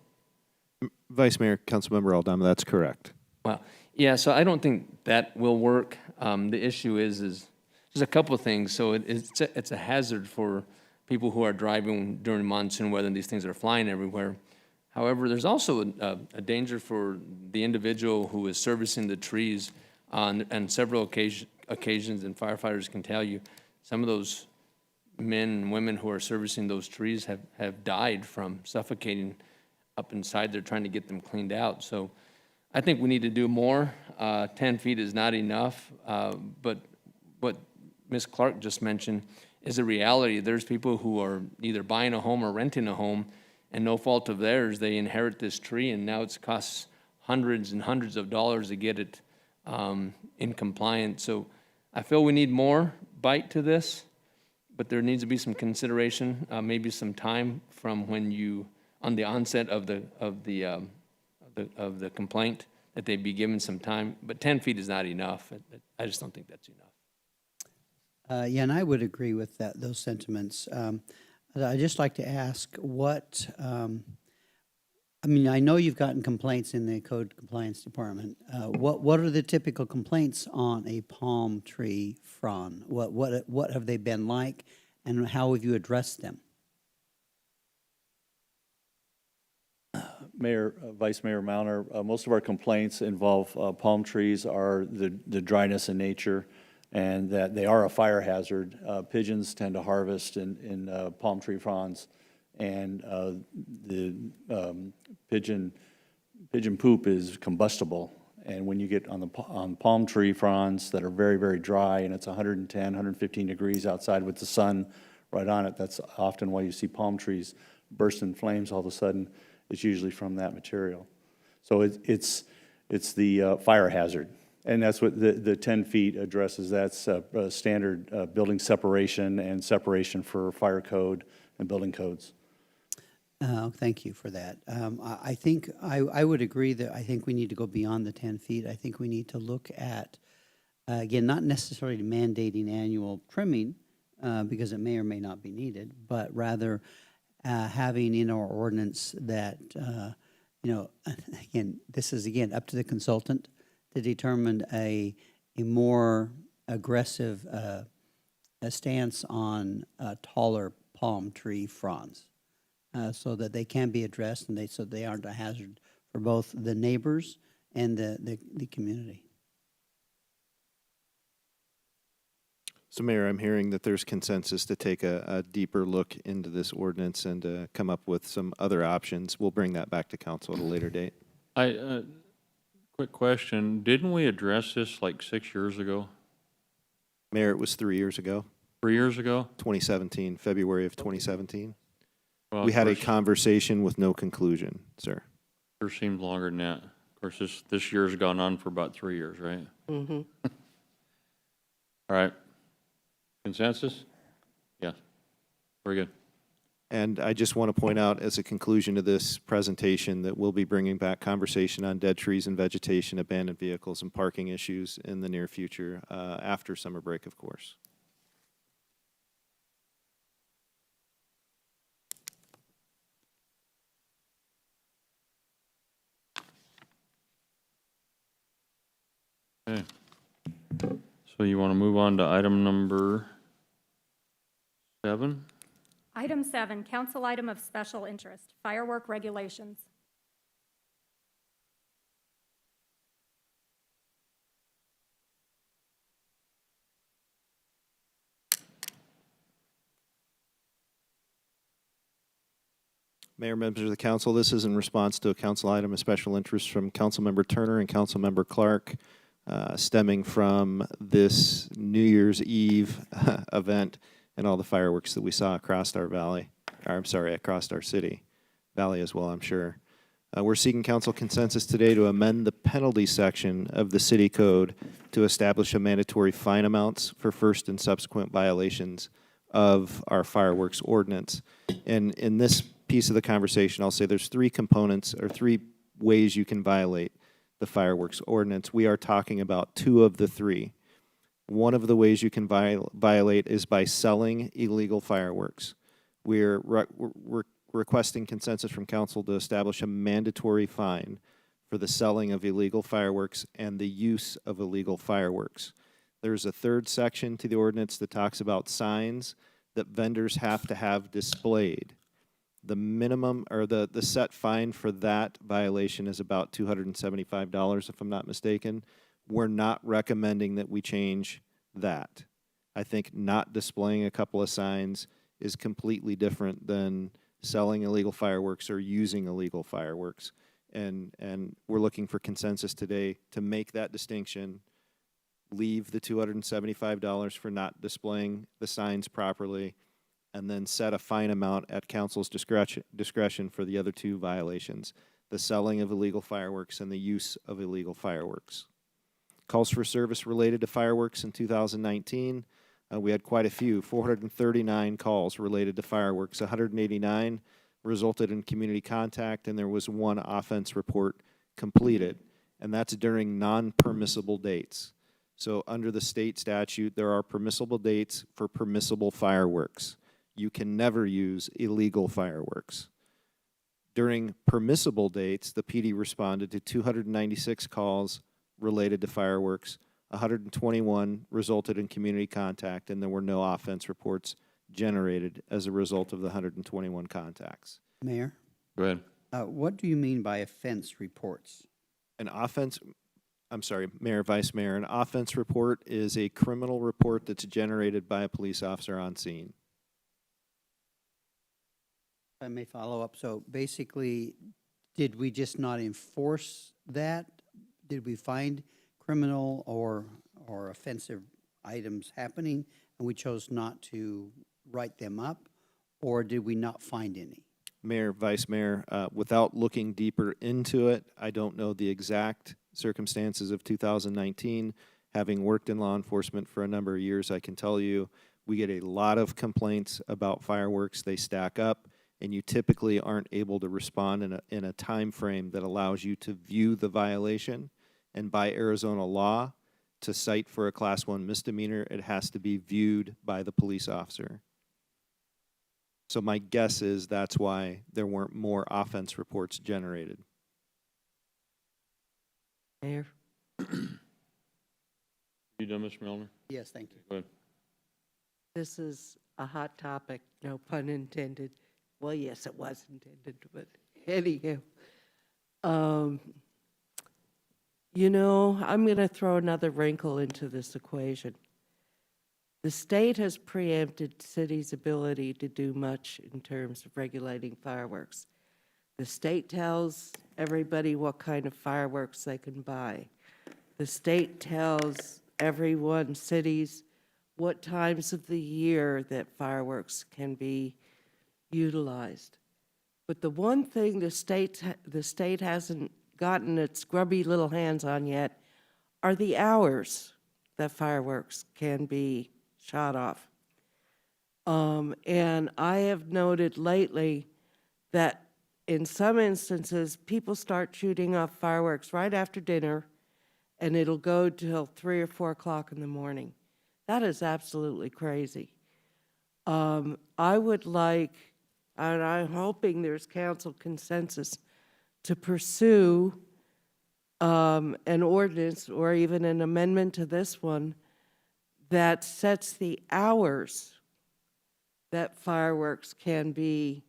Vice Mayor, Councilmember Aldama, that's correct. Well, yeah, so I don't think that will work. The issue is there's a couple of things. So it's a hazard for people who are driving during monsoon weather, and these things are flying everywhere. However, there's also a danger for the individual who is servicing the trees on several occasions, and firefighters can tell you, some of those men and women who are servicing those trees have died from suffocating up inside there trying to get them cleaned out. So I think we need to do more. 10 feet is not enough, but what Ms. Clark just mentioned is a reality. There's people who are either buying a home or renting a home, and no fault of theirs, they inherit this tree, and now it's costs hundreds and hundreds of dollars to get it in compliance. So I feel we need more bite to this, but there needs to be some consideration, maybe some time from when you, on the onset of the complaint, that they be given some time. But 10 feet is not enough. I just don't think that's enough. Yeah, and I would agree with those sentiments. I'd just like to ask what, I mean, I know you've gotten complaints in the Code Compliance Department. What are the typical complaints on a palm tree frond? What have they been like, and how have you addressed them? Mayor, Vice Mayor Mauner, most of our complaints involve palm trees are the dryness in nature, and that they are a fire hazard. Pigeons tend to harvest in palm tree fronds, and the pigeon poop is combustible. And when you get on palm tree fronds that are very, very dry, and it's 110, 115 degrees outside with the sun right on it, that's often why you see palm trees burst in flames all of a sudden. It's usually from that material. So it's the fire hazard. And that's what the 10 feet addresses. That's standard building separation and separation for fire code and building codes. Thank you for that. I think I would agree that I think we need to go beyond the 10 feet. I think we need to look at, again, not necessarily mandating annual trimming, because it may or may not be needed, but rather having in our ordinance that, again, this is, again, up to the consultant to determine a more aggressive stance on taller palm tree fronds, so that they can be addressed and so they aren't a hazard for both the neighbors and the community. So Mayor, I'm hearing that there's consensus to take a deeper look into this ordinance and come up with some other options. We'll bring that back to council at a later date. Quick question, didn't we address this like 6 years ago? Mayor, it was 3 years ago, 3 years ago? 2017, February of 2017. Well, We of had a course, conversation with no conclusion, sir. Sure seems longer than that. Of course, this year's gone on for about 3 years, right? Mm-hmm. All right. Consensus? Yeah. Very good. And I just want to point out as a conclusion to this presentation that we'll be bringing back conversation on dead trees and vegetation, abandoned vehicles, and parking issues in the near future, after summer break, of course. Okay. So you want to move on to item number 7? Item 7, council item of special interest, firework regulations. Mayor, members of the council, this is in response to a council item of special interest from Councilmember Turner and Councilmember Clark, stemming from this New Year's Eve event and all the fireworks that we saw across our valley, or I'm sorry, across our city, valley as well, I'm sure. We're seeking council consensus today to amend the penalty section of the city code to establish a mandatory fine amounts for first and subsequent violations of our fireworks ordinance. And in this piece of the conversation, I'll say there's 3 components or 3 ways you can violate the fireworks ordinance. We are talking about 2 of the 3. One of the ways you can violate is by selling illegal fireworks. We're requesting consensus from council to establish a mandatory fine for the selling of illegal fireworks and the use of illegal fireworks. There's a 3rd section to the ordinance that talks about signs that vendors have to have displayed. The minimum or the set fine for that violation is about $275, if I'm not mistaken. We're not recommending that we change that. I think not displaying a couple of signs is completely different than selling illegal fireworks or using illegal fireworks. And we're looking for consensus today to make that distinction, leave the $275 for not displaying the signs properly, and then set a fine amount at council's discretion for the other 2 violations, the selling of illegal fireworks and the use of illegal fireworks. Calls for service related to fireworks in 2019. We had quite a few, 439 calls related to fireworks. 189 resulted in community contact, and there was 1 offense report completed, and that's during non-permissible dates. So under the state statute, there are permissible dates for permissible fireworks. You can never use illegal fireworks. During permissible dates, the PD responded to 296 calls related to fireworks. 121 resulted in community contact, and there were no offense reports generated as a result of the 121 contacts. Mayor, Go ahead. what do you mean by offense reports? I'm sorry, Mayor, Vice Mayor, an offense report is a criminal report that's generated by a police officer on scene. If I may follow up, so basically, did we just not enforce that? Did we find criminal or offensive items happening, and we chose not to write them up, or did we not find any? Mayor, Vice Mayor, without looking deeper into it, I don't know the exact circumstances of 2019. Having worked in law enforcement for a number of years, I can tell you we get a lot of complaints about fireworks. They stack up, and you typically aren't able to respond in a time frame that allows you to view the violation. And by Arizona law, to cite for a Class 1 misdemeanor, it has to be viewed by the police officer. So my guess is that's why there weren't more offense reports generated. Mayor? You done, Mr. Milner? Yes, thank you. Go ahead. This is a hot topic, no pun intended. Well, yes, it was intended, but anyhow. You know, I'm going to throw another wrinkle into this equation. The state has preempted cities' ability to do much in terms of regulating fireworks. The state tells everybody what kind of fireworks they can buy. The state tells everyone, cities, what times of the year that fireworks can be utilized. But the one thing the state hasn't gotten its grubby little hands on yet are the hours that fireworks can be shot off. And I have noted lately that in some instances, people start shooting off fireworks right after dinner, and it'll go till 3 or 4 o'clock in the morning. That is absolutely crazy. I would like, and I'm hoping there's council consensus, to pursue an ordinance or even an amendment to this one that sets the hours that fireworks can be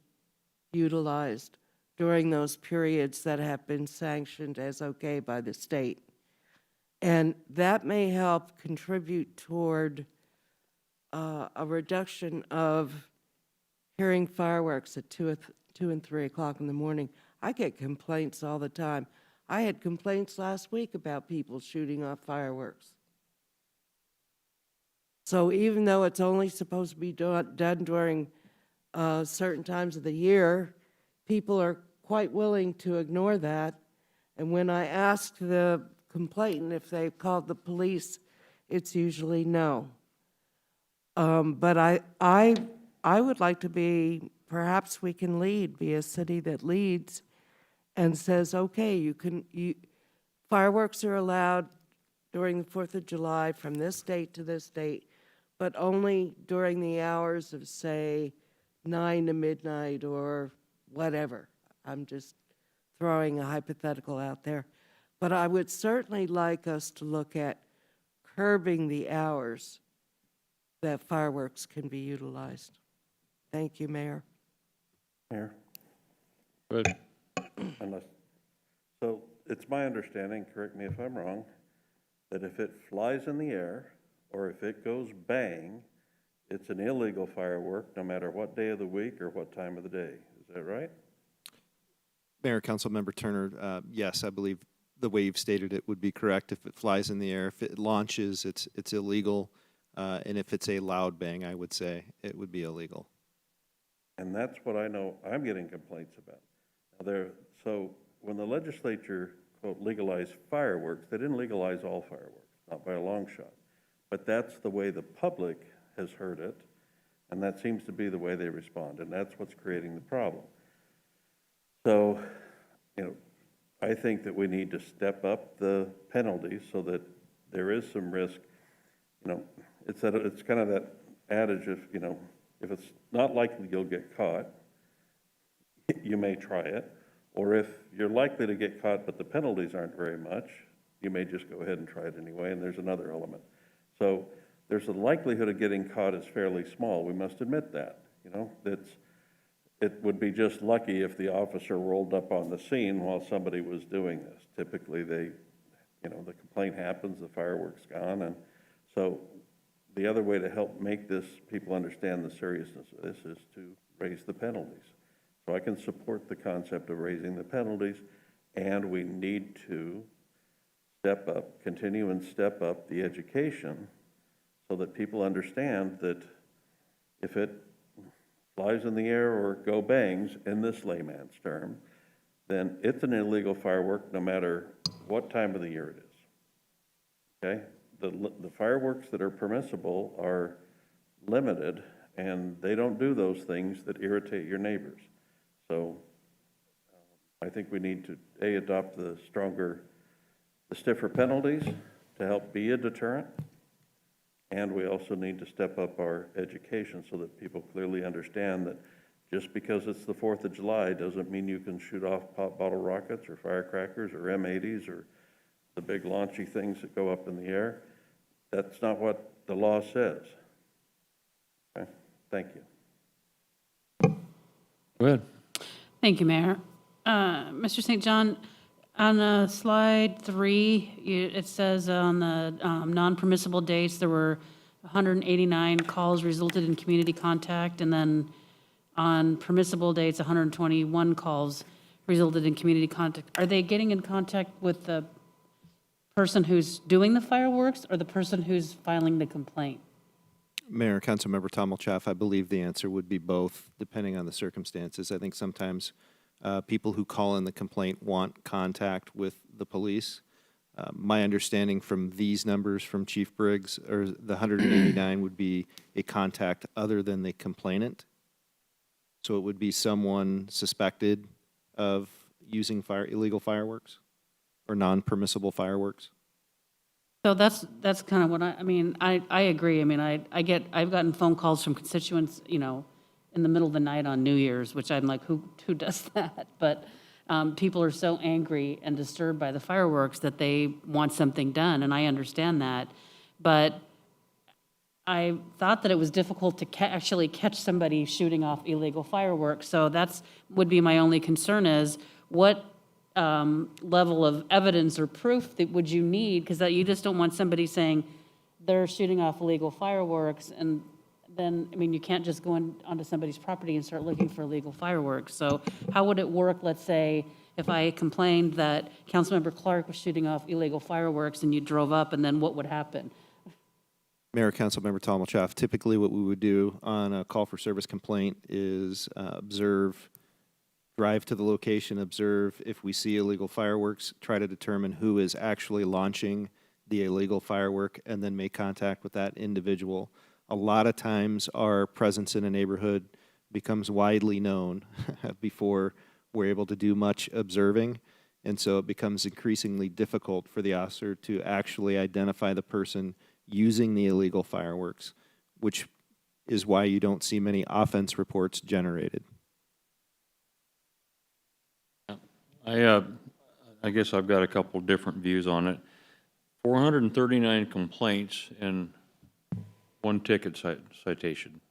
utilized during those periods that have been sanctioned as okay by the state. And that may help contribute toward a reduction of hearing fireworks at 2 and 3 o'clock in the morning. I get complaints all the time. I had complaints last week about people shooting off fireworks. So even though it's only supposed to be done during certain times of the year, people are quite willing to ignore that. And when I ask the complainant if they've called the police, it's usually no. But I would like to be, perhaps we can be a city that leads and says, okay, fireworks are allowed during the 4th of July from this date to this date, but only during the hours of, say, 9 to midnight or whatever. I'm just throwing a hypothetical out there. But I would certainly like us to look at curbing the hours that fireworks can be utilized. Thank you, Mayor. Mayor? Good. So it's my understanding, correct me if I'm wrong, that if it flies in the air or if it goes bang, it's an illegal firework no matter what day of the week or what time of the day. Is that right? Mayor, Councilmember Turner, yes, I believe the way you've stated it would be correct. If it flies in the air, if it launches, it's illegal. And if it's a loud bang, I would say it would be illegal. And that's what I know I'm getting complaints about. So when the legislature, quote, legalized fireworks, they didn't legalize all fireworks, not by a long shot. But that's the way the public has heard it, and that seems to be the way they respond, and that's what's creating the problem. So, I think that we need to step up the penalties so that there is some risk. It's kind of that adage of, if it's not likely you'll get caught, you may try it. Or if you're likely to get caught but the penalties aren't very much, you may just go ahead and try it anyway, and there's another element. So there's a likelihood of getting caught is fairly small. We must admit that. It would be just lucky if the officer rolled up on the scene while somebody was doing this. Typically, the complaint happens, the fireworks gone, and so the other way to help make people understand the seriousness of this is to raise the penalties. So I can support the concept of raising the penalties, and we need to continue and step up the education so that people understand that if it flies in the air or go bangs, in this layman's term, then it's an illegal firework no matter what time of the year it is. Okay? The fireworks that are permissible are limited, and they don't do those things that irritate your neighbors. So I think we need to, adopt the stiffer penalties to help be a deterrent, and we also need to step up our education so that people clearly understand that just because it's the 4th of July doesn't mean you can shoot off pop bottle rockets or firecrackers or M80s or the big launchy things that go up in the air. That's not what the law says. Okay, thank you. Good. Thank you, Mayor. Mr. St. John, on slide 3, it says on the non-permissible dates, there were 189 calls resulted in community contact, and then on permissible dates, 121 calls resulted in community contact. Are they getting in contact with the person who's doing the fireworks or the person who's filing the complaint? Mayor, Councilmember Tom Malchoff, I believe the answer would be both, depending on the circumstances. I think sometimes people who call in the complaint want contact with the police. My understanding from these numbers from Chief Briggs, or the 189 would be a contact other than the complainant. So it would be someone suspected of using illegal fireworks or non-permissible fireworks. So that's kind of what I agree. I mean, I've gotten phone calls from constituents, you know, in the middle of the night on New Year's, which I'm like, who does that? But people are so angry and disturbed by the fireworks that they want something done, and I understand that. But I thought that it was difficult to actually catch somebody shooting off illegal fireworks. So that's would be my only concern is what level of evidence or proof that would you need? Because you just don't want somebody saying they're shooting off illegal fireworks, and then, I mean, you can't just go onto somebody's property and start looking for illegal fireworks. So how would it work, let's say, if I complained that Councilmember Clark was shooting off illegal fireworks and you drove up, and then what would happen? Mayor, Councilmember Tom Malchoff, typically what we would do on a call for service complaint is drive to the location, observe if we see illegal fireworks, try to determine who is actually launching the illegal firework, and then make contact with that individual. A lot of times our presence in a neighborhood becomes widely known before we're able to do much observing, and so it becomes increasingly difficult for the officer to actually identify the person using the illegal fireworks, which is why you don't see many offense reports generated. I guess I've got a couple different views on it. 439 complaints and one ticket citation.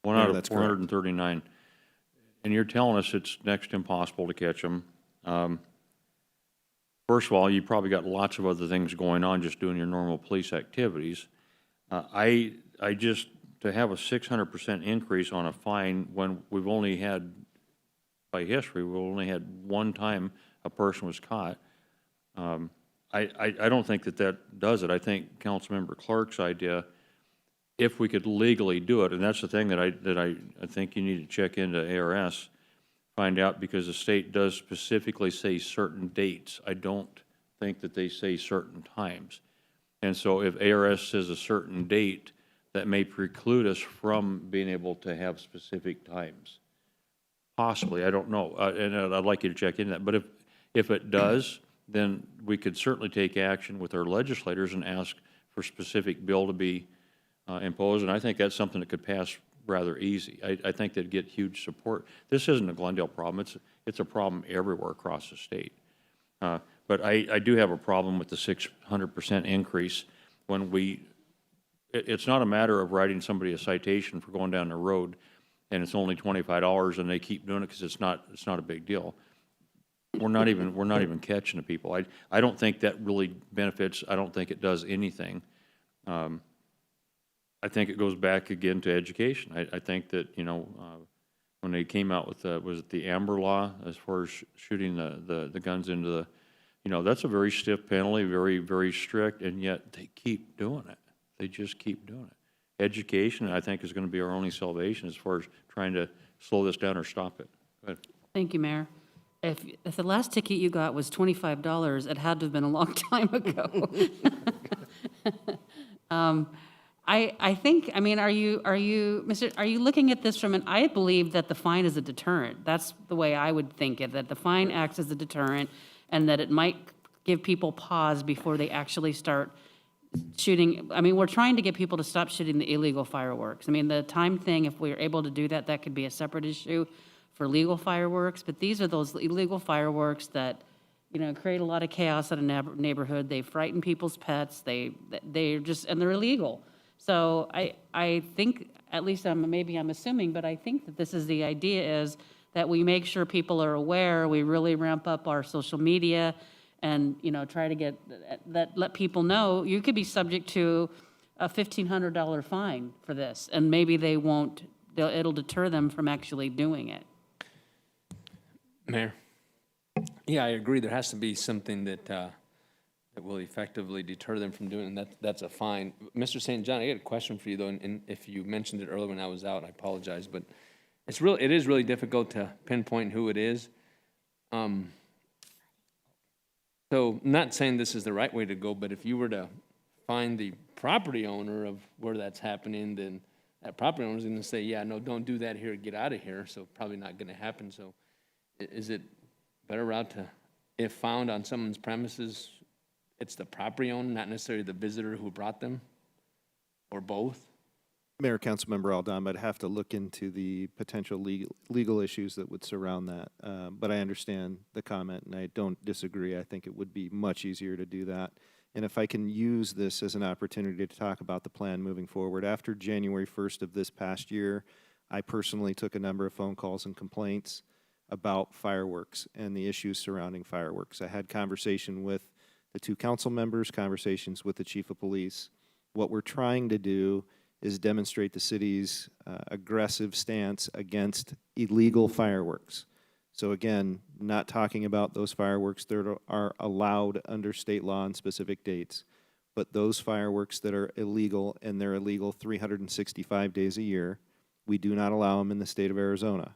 One out of that's correct. 439. And you're telling us it's next to impossible to catch them. First of all, you probably got lots of other things going on, just doing your normal police activities. I just, to have a 600% increase on a fine when we've only had, by history, we've only had one time a person was caught. I don't think that does it. I think Councilmember Clark's idea, if we could legally do it, and that's the thing that I think you need to check into ARS, find out, because the state does specifically say certain dates. I don't think that they say certain times. And so if ARS says a certain date, that may preclude us from being able to have specific times. Possibly, I don't know, and I'd like you to check into that. But if it does, then we could certainly take action with our legislators and ask for specific bill to be imposed, and I think that's something that could pass rather easy. I think they'd get huge support. This isn't a Glendale problem. It's a problem everywhere across the state. But I do have a problem with the 600% increase when it's not a matter of writing somebody a citation for going down the road and it's only $25 and they keep doing it because it's not a big deal. We're not even catching the people. I don't think that really benefits. I don't think it does anything. I think it goes back again to education. I think that, you know, when they came out with was it the Amber Law as far as shooting the guns into the, you know, that's a very stiff penalty, very, very strict, and yet they keep doing it. They just keep doing it. Education, I think, is going to be our only salvation as far as trying to slow this down or stop it. Go ahead. Thank you, Mayor. If the last ticket you got was $25, it had to have been a long time ago. I think, I mean, are you looking at this from I believe that the fine is a deterrent. That's the way I would think it, that the fine acts as a deterrent and that it might give people pause before they actually start shooting. I mean, we're trying to get people to stop shooting the illegal fireworks. I mean, the time thing, if we're able to do that, that could be a separate issue for legal fireworks, but these are those illegal fireworks that, you know, create a lot of chaos in a neighborhood. They frighten people's pets. They're just, and they're illegal. So I think, at least maybe I'm assuming, but I think that this is the idea is that we make sure people are aware, we really ramp up our social media and, you know, try to let people know you could be subject to a $1,500 fine for this, and maybe they won't, it'll deter them from actually doing it. Mayor? Yeah, I agree. There has to be something that, that will effectively deter them from doing it, and that's a fine. Mr. St. John, I got a question for you, though, and if you mentioned it earlier when I was out, I apologize, but it is really difficult to pinpoint who it is. So, not saying this is the right way to go, but if you were to find the property owner of where that's happening, then that property owner's gonna say, yeah, no, don't do that here, get out of here, so probably not gonna happen. So is it better route to, if found on someone's premises, it's the property owner, not necessarily the visitor who brought them? Or both? Mayor, Councilmember Aldama, I'd have to look into the potential legal issues that would surround that. But I understand the comment, and I don't disagree. I think it would be much easier to do that. And if I can use this as an opportunity to talk about the plan moving forward, after January 1st of this past year, I personally took a number of phone calls and complaints about fireworks and the issues surrounding fireworks. I had conversation with the 2 council members, conversations with the chief of police. What we're trying to do is demonstrate the city's aggressive stance against illegal fireworks. So again, not talking about those fireworks that are allowed under state law on specific dates, but those fireworks that are illegal, and they're illegal 365 days a year. We do not allow them in the state of Arizona.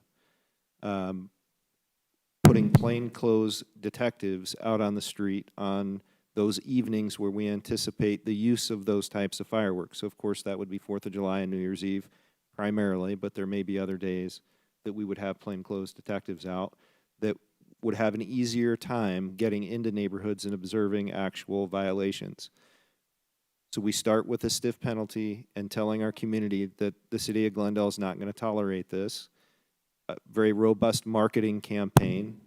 Putting plainclothes detectives out on the street on those evenings where we anticipate the use of those types of fireworks. So of course, that would be 4th of July and New Year's Eve primarily, but there may be other days that we would have plainclothes detectives out that would have an easier time getting into neighborhoods and observing actual violations. So we start with a stiff penalty and telling our community that the city of Glendale is not going to tolerate this. A very robust marketing campaign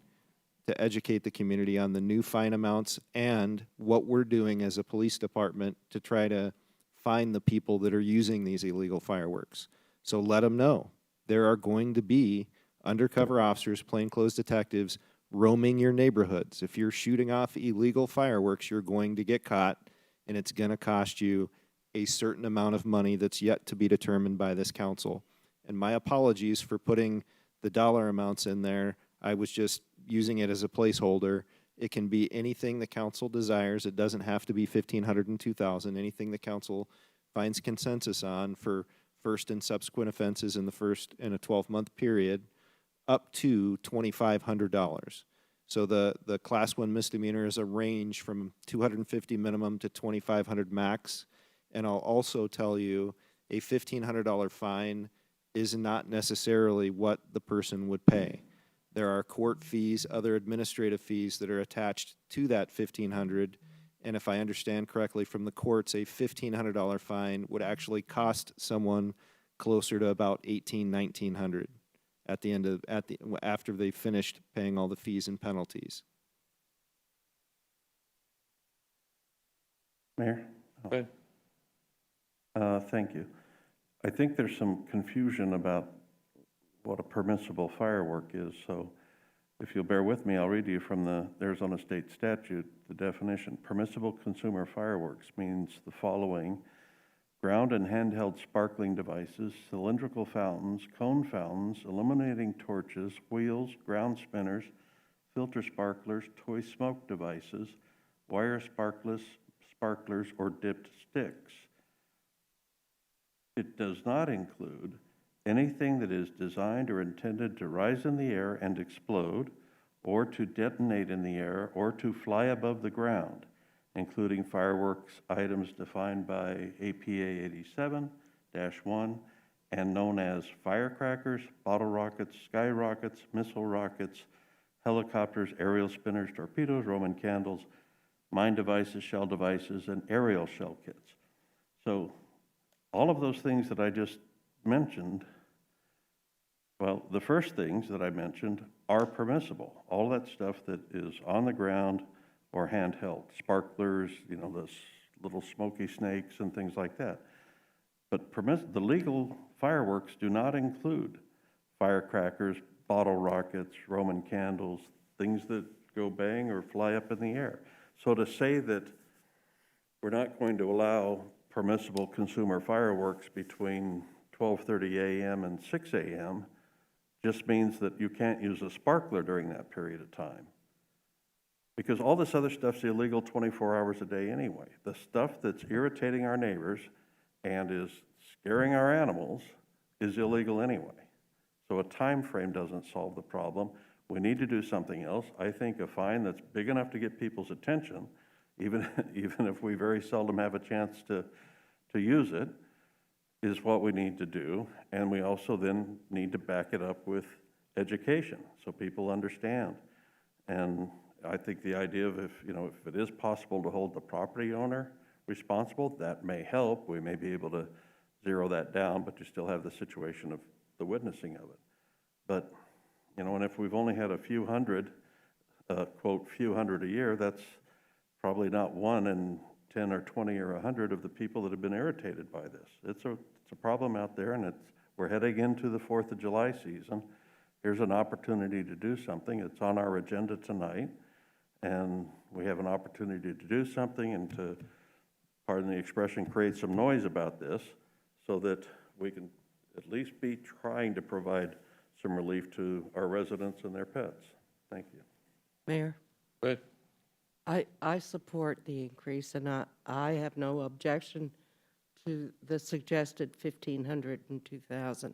to educate the community on the new fine amounts and what we're doing as a police department to try to find the people that are using these illegal fireworks. So let them know there are going to be undercover officers, plainclothes detectives roaming your neighborhoods. If you're shooting off illegal fireworks, you're going to get caught, and it's going to cost you a certain amount of money that's yet to be determined by this council. And my apologies for putting the dollar amounts in there. I was just using it as a placeholder. It can be anything the council desires. It doesn't have to be 1,500 and 2,000. Anything the council finds consensus on for first and subsequent offenses in the first in a 12-month period, up to $2,500. So the class 1 misdemeanor is a range from $250 minimum to $2,500 max. And I'll also tell you, a $1,500 fine is not necessarily what the person would pay. There are court fees, other administrative fees that are attached to that $1,500. And if I understand correctly from the courts, a $1,500 fine would actually cost someone closer to about $1,800, $1,900 at the end of after they've finished paying all the fees and penalties. Mayor? Go ahead. Thank you. I think there's some confusion about what a permissible firework is. So if you'll bear with me, I'll read to you from the Arizona State Statute, the definition. Permissible consumer fireworks means the following: ground and handheld sparkling devices, cylindrical fountains, cone fountains, illuminating torches, wheels, ground spinners, filter sparklers, toy smoke devices, wire sparklers, or dipped sticks. It does not include anything that is designed or intended to rise in the air and explode, or to detonate in the air, or to fly above the ground, including fireworks items defined by APA 87-1 and known as firecrackers, bottle rockets, sky rockets, missile rockets, helicopters, aerial spinners, torpedoes, Roman candles, mine devices, shell devices, and aerial shell kits. So all of those things that I just mentioned, well, the first things that I mentioned are permissible. All that stuff that is on the ground or handheld, sparklers, you know, the little smoky snakes and things like that. But the legal fireworks do not include firecrackers, bottle rockets, Roman candles, things that go bang or fly up in the air. So to say that we're not going to allow permissible consumer fireworks between 12:30 a.m. and 6 a.m. just means that you can't use a sparkler during that period of time. Because all this other stuff's illegal 24 hours a day anyway. The stuff that's irritating our neighbors and is scaring our animals is illegal anyway. So a time frame doesn't solve the problem. We need to do something else. I think a fine that's big enough to get people's attention, even if we very seldom have a chance to use it, is what we need to do. And we also then need to back it up with education so people understand. And I think the idea of if it is possible to hold the property owner responsible, that may help. We may be able to zero that down, but you still have the situation of the witnessing of it. But, and if we've only had a few hundred, quote, few hundred a year, that's probably not 1 in 10 or 20 or 100 of the people that have been irritated by this. It's a problem out there, and we're heading into the 4th of July season. Here's an opportunity to do something. It's on our agenda tonight, and we have an opportunity to do something and to, pardon the expression, create some noise about this so that we can at least be trying to provide some relief to our residents and their pets. Thank you. Mayor? Go ahead. I support the increase, and I have no objection to the suggested 1,500 and 2,000,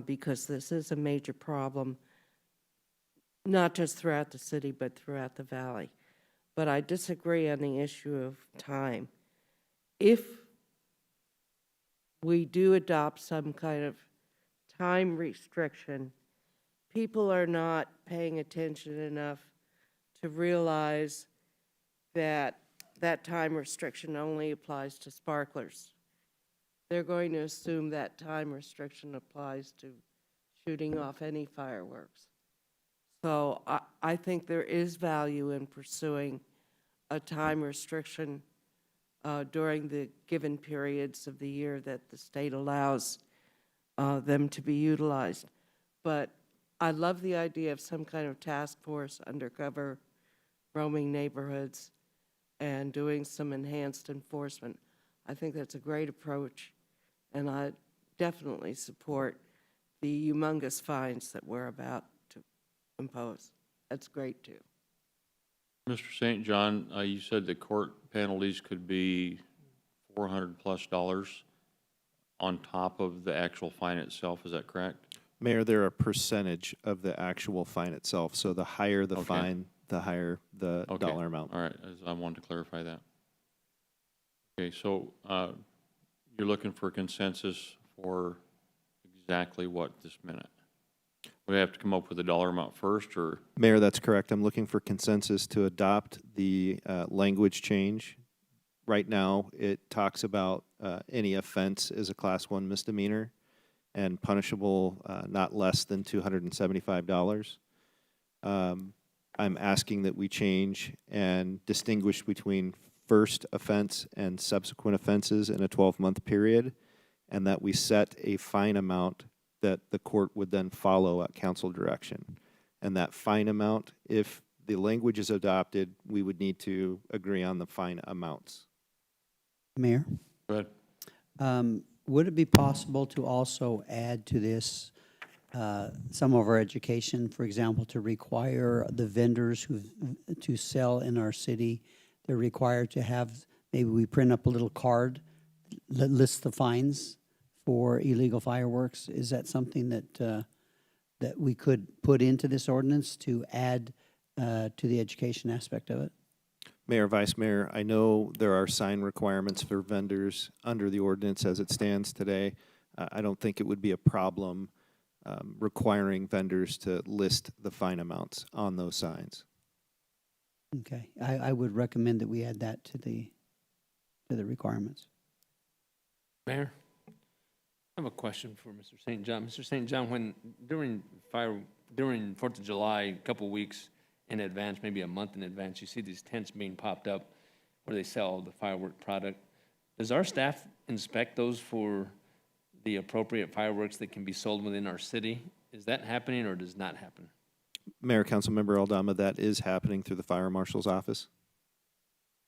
because this is a major problem, not just throughout the city, but throughout the valley. But I disagree on the issue of time. If we do adopt some kind of time restriction, people are not paying attention enough to realize that that time restriction only applies to sparklers. They're going to assume that time restriction applies to shooting off any fireworks. So I think there is value in pursuing a time restriction during the given periods of the year that the state allows them to be utilized. But I love the idea of some kind of task force, undercover, roaming neighborhoods, and doing some enhanced enforcement. I think that's a great approach, and I definitely support the humongous fines that we're about to impose. That's great, too. Mr. St. John, you said the court penalties could be $400+ on top of the actual fine itself, is that correct? Mayor, they're a percentage of the actual fine itself. So the higher the fine, the higher the Okay. dollar amount. All right, I wanted to clarify that. Okay, so you're looking for consensus for exactly what this minute? We have to come up with a dollar amount first, or? Mayor, that's correct. I'm looking for consensus to adopt the language change. Right now, it talks about any offense is a Class 1 misdemeanor and punishable not less than $275. I'm asking that we change and distinguish between first offense and subsequent offenses in a 12-month period, and that we set a fine amount that the court would then follow at council direction. And that fine amount, if the language is adopted, we would need to agree on the fine amounts. Mayor? Go ahead. Would it be possible to also add to this some of our education, for example, to require the vendors to sell in our city, they're required to have, maybe we print up a little card that lists the fines for illegal fireworks? Is that something that that we could put into this ordinance to add to the education aspect of it? Mayor, Vice Mayor, I know there are sign requirements for vendors under the ordinance as it stands today. I don't think it would be a problem requiring vendors to list the fine amounts on those signs. Okay, I would recommend that we add that to the requirements. Mayor, I have a question for Mr. St. John. Mr. St. John, when during 4th of July, a couple weeks in advance, maybe a month in advance, you see these tents being popped up where they sell the firework product. Does our staff inspect those for the appropriate fireworks that can be sold within our city? Is that happening or does not happen? Mayor, Councilmember Aldama, that is happening through the Fire Marshal's office.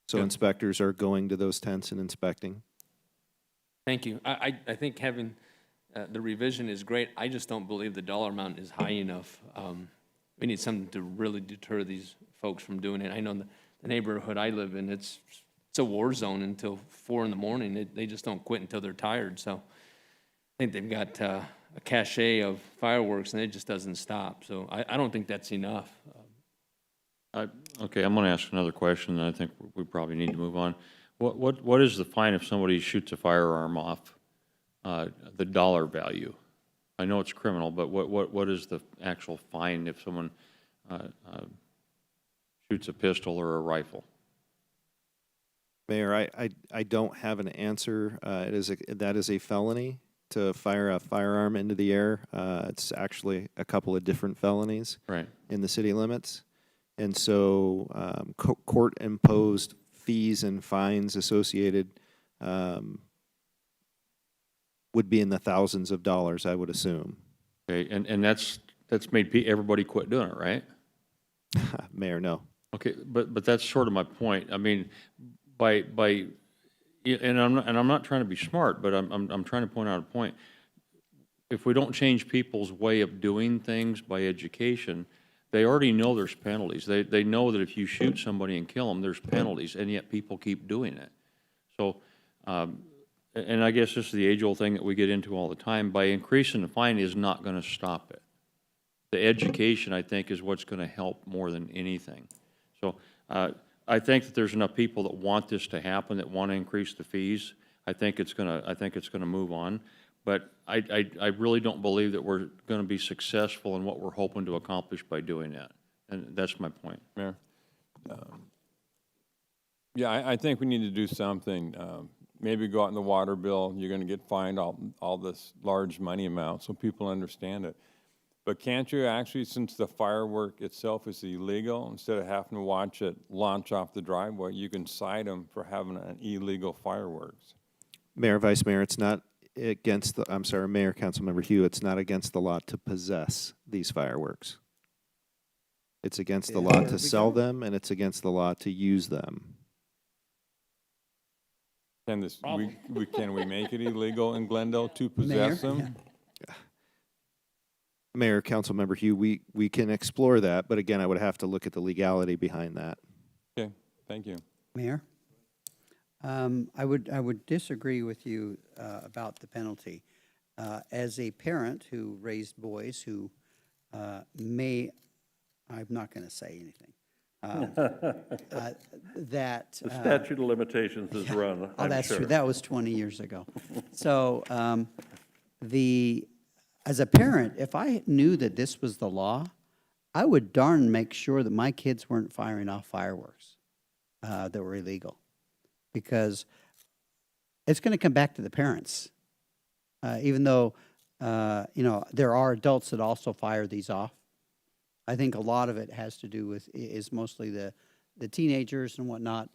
So inspectors are going to those tents and inspecting. Thank you. I think having the revision is great. I just don't believe the dollar amount is high enough. We need something to really deter these folks from doing it. I know in the neighborhood I live in, it's a war zone until 4 in the morning. They just don't quit until they're tired. So I think they've got a cachet of fireworks, and it just doesn't stop. So I don't think that's enough. Okay, I'm going to ask another question, and I think we probably need to move on. What is the fine if somebody shoots a firearm off, the dollar value? I know it's criminal, but what is the actual fine if someone shoots a pistol or a rifle? Mayor, I don't have an answer. That is a felony to fire a firearm into the air. It's actually a couple of different felonies in the city limits. And so court-imposed fees and fines associated would be in the thousands of dollars, I would assume. Okay, and that's made everybody quit doing it, right? Mayor, no. Okay, but that's sort of my point. I mean, and I'm not trying to be smart, but I'm trying to point out a point. If we don't change people's way of doing things by education, they already know there's penalties. They know that if you shoot somebody and kill them, there's penalties, and yet people keep doing it. So, and I guess this is the age-old thing that we get into all the time. By increasing the fine is not going to stop it. The education, I think, is what's going to help more than anything. So I think that there's enough people that want this to happen, that want to increase the fees. I think it's going to move on. But I really don't believe that we're going to be successful in what we're hoping to accomplish by doing that. And that's my point. Mayor? Yeah, I think we need to do something. Maybe go out in the water bill. You're going to get fined all this large money amount so people understand it. But can't you actually, since the firework itself is illegal, instead of having to watch it launch off the driveway, you can cite them for having an illegal fireworks? Mayor, Vice Mayor, it's not against the, I'm sorry, Mayor, Councilmember Hugh, it's not against the law to possess these fireworks. It's against the law to sell them, and it's against the law to use them. Can we make it illegal in Glendale to possess them? Mayor, Councilmember Hugh, we can explore that, but again, I would have to look at the legality behind that. Okay, thank you. Mayor? I would disagree with you about the penalty. As a parent who raised boys who I'm not going to say anything. That The statute of limitations is run, oh, I'm that's sure. true. That was 20 years ago. So as a parent, if I knew that this was the law, I would darn make sure that my kids weren't firing off fireworks that were illegal, because it's going to come back to the parents. Even though, there are adults that also fire these off. I think a lot of it has to do with, is mostly the teenagers and whatnot.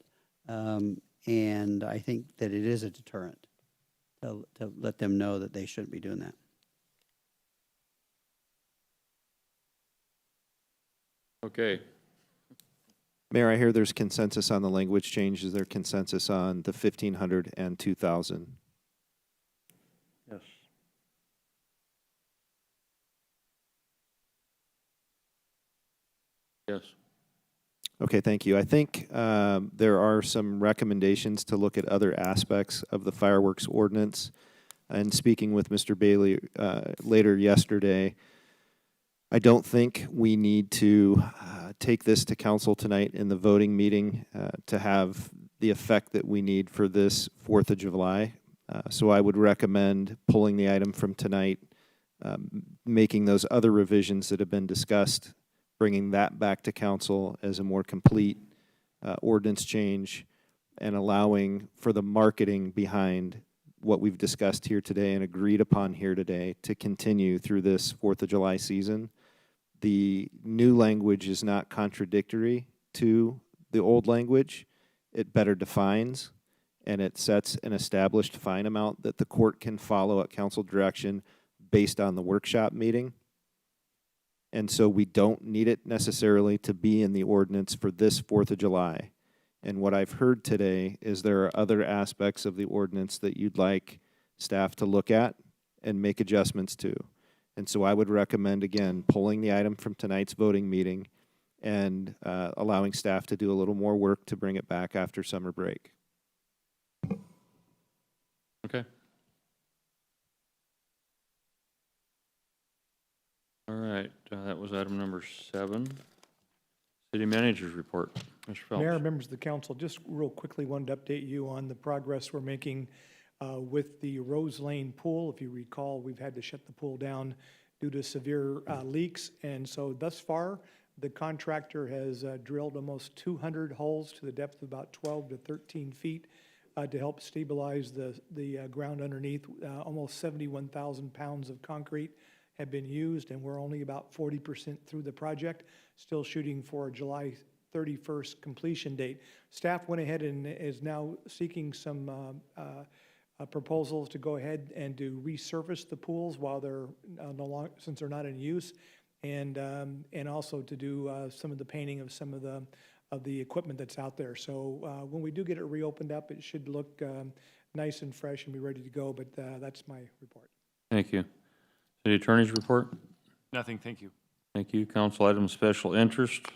And I think that it is a deterrent to let them know that they shouldn't be doing that. Okay. Mayor, I hear there's consensus on the language change. Is there consensus on the 1,500 and 2,000? Yes. Yes. Okay, thank you. I think there are some recommendations to look at other aspects of the fireworks ordinance. And speaking with Mr. Bailey later yesterday, I don't think we need to take this to council tonight in the voting meeting to have the effect that we need for this 4th of July. So I would recommend pulling the item from tonight, making those other revisions that have been discussed, bringing that back to council as a more complete ordinance change, and allowing for the marketing behind what we've discussed here today and agreed upon here today to continue through this 4th of July season. The new language is not contradictory to the old language. It better defines, and it sets an established fine amount that the court can follow at council direction based on the workshop meeting. And so we don't need it necessarily to be in the ordinance for this 4th of July. And what I've heard today is there are other aspects of the ordinance that you'd like staff to look at and make adjustments to. And so I would recommend, again, pulling the item from tonight's voting meeting and allowing staff to do a little more work to bring it back after summer break. Okay. All right, that was item number 7. City Manager's Report. Mr. Phelps. Mayor, members of the council, just real quickly wanted to update you on the progress we're making with the Rose Lane pool. If you recall, we've had to shut the pool down due to severe leaks. And so thus far, the contractor has drilled almost 200 holes to the depth of about 12 to 13 feet to help stabilize the ground underneath. Almost 71,000 pounds of concrete have been used, and we're only about 40% through the project, still shooting for a July 31st completion date. Staff went ahead and is now seeking some proposals to go ahead and to resurface the pools while they're since they're not in use, and also to do some of the painting of some of the equipment that's out there. So when we do get it reopened up, it should look nice and fresh and be ready to go. But that's my report. Thank you. City Attorney's Report. Nothing, thank you. Thank you. Council item special interest.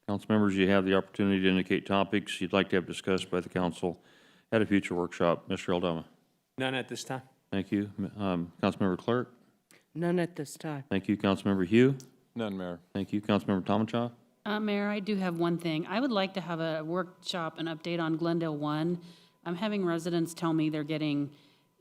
Council members, you have the opportunity to indicate topics you'd like to have discussed by the council at a future workshop. Mr. Aldama. None at this time. Thank you. Councilmember Clerk. None at this time. Thank you. Councilmember Hugh. None, Mayor. Thank you. Councilmember Tomachoff. Mayor, I do have one thing. I would like to have a workshop, an update on Glendale 1. I'm having residents tell me they're getting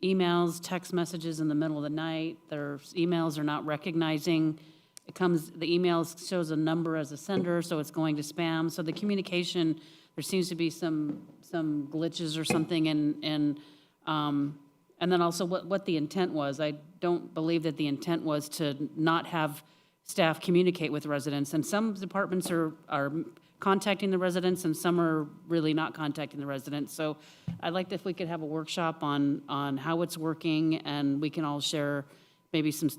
emails, text messages in the middle of the night. Their emails are not recognizing. The email shows a number as a sender, so it's going to spam. So the communication, there seems to be some glitches or something, and then also what the intent was. I don't believe that the intent was to not have staff communicate with residents, and some departments are contacting the residents, and some are really not contacting the residents. So I'd like if we could have a workshop on how it's working, and we can all share maybe some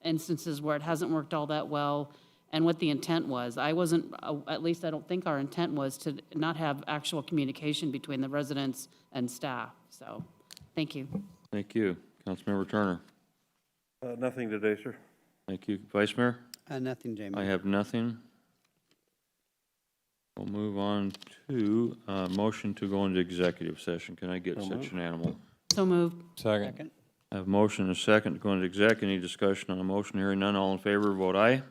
instances where it hasn't worked all that well, and what the intent was. At least I don't think our intent was to not have actual communication between the residents and staff. So, thank you. Thank you. Councilmember Turner. Nothing today, sir. Thank you. Vice Mayor. Nothing, Jamie. I have nothing. We'll move on to motion to go into executive session. Can I get such an animal? So moved. Second. I have a motion and a second to go into exec. Any discussion on a motion? Hearing none. All in favor, vote aye.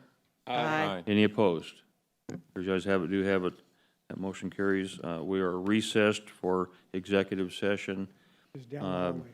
Aye. Any opposed? Your guys do have it. That motion carries. We are recessed for executive session. Just down the hallway.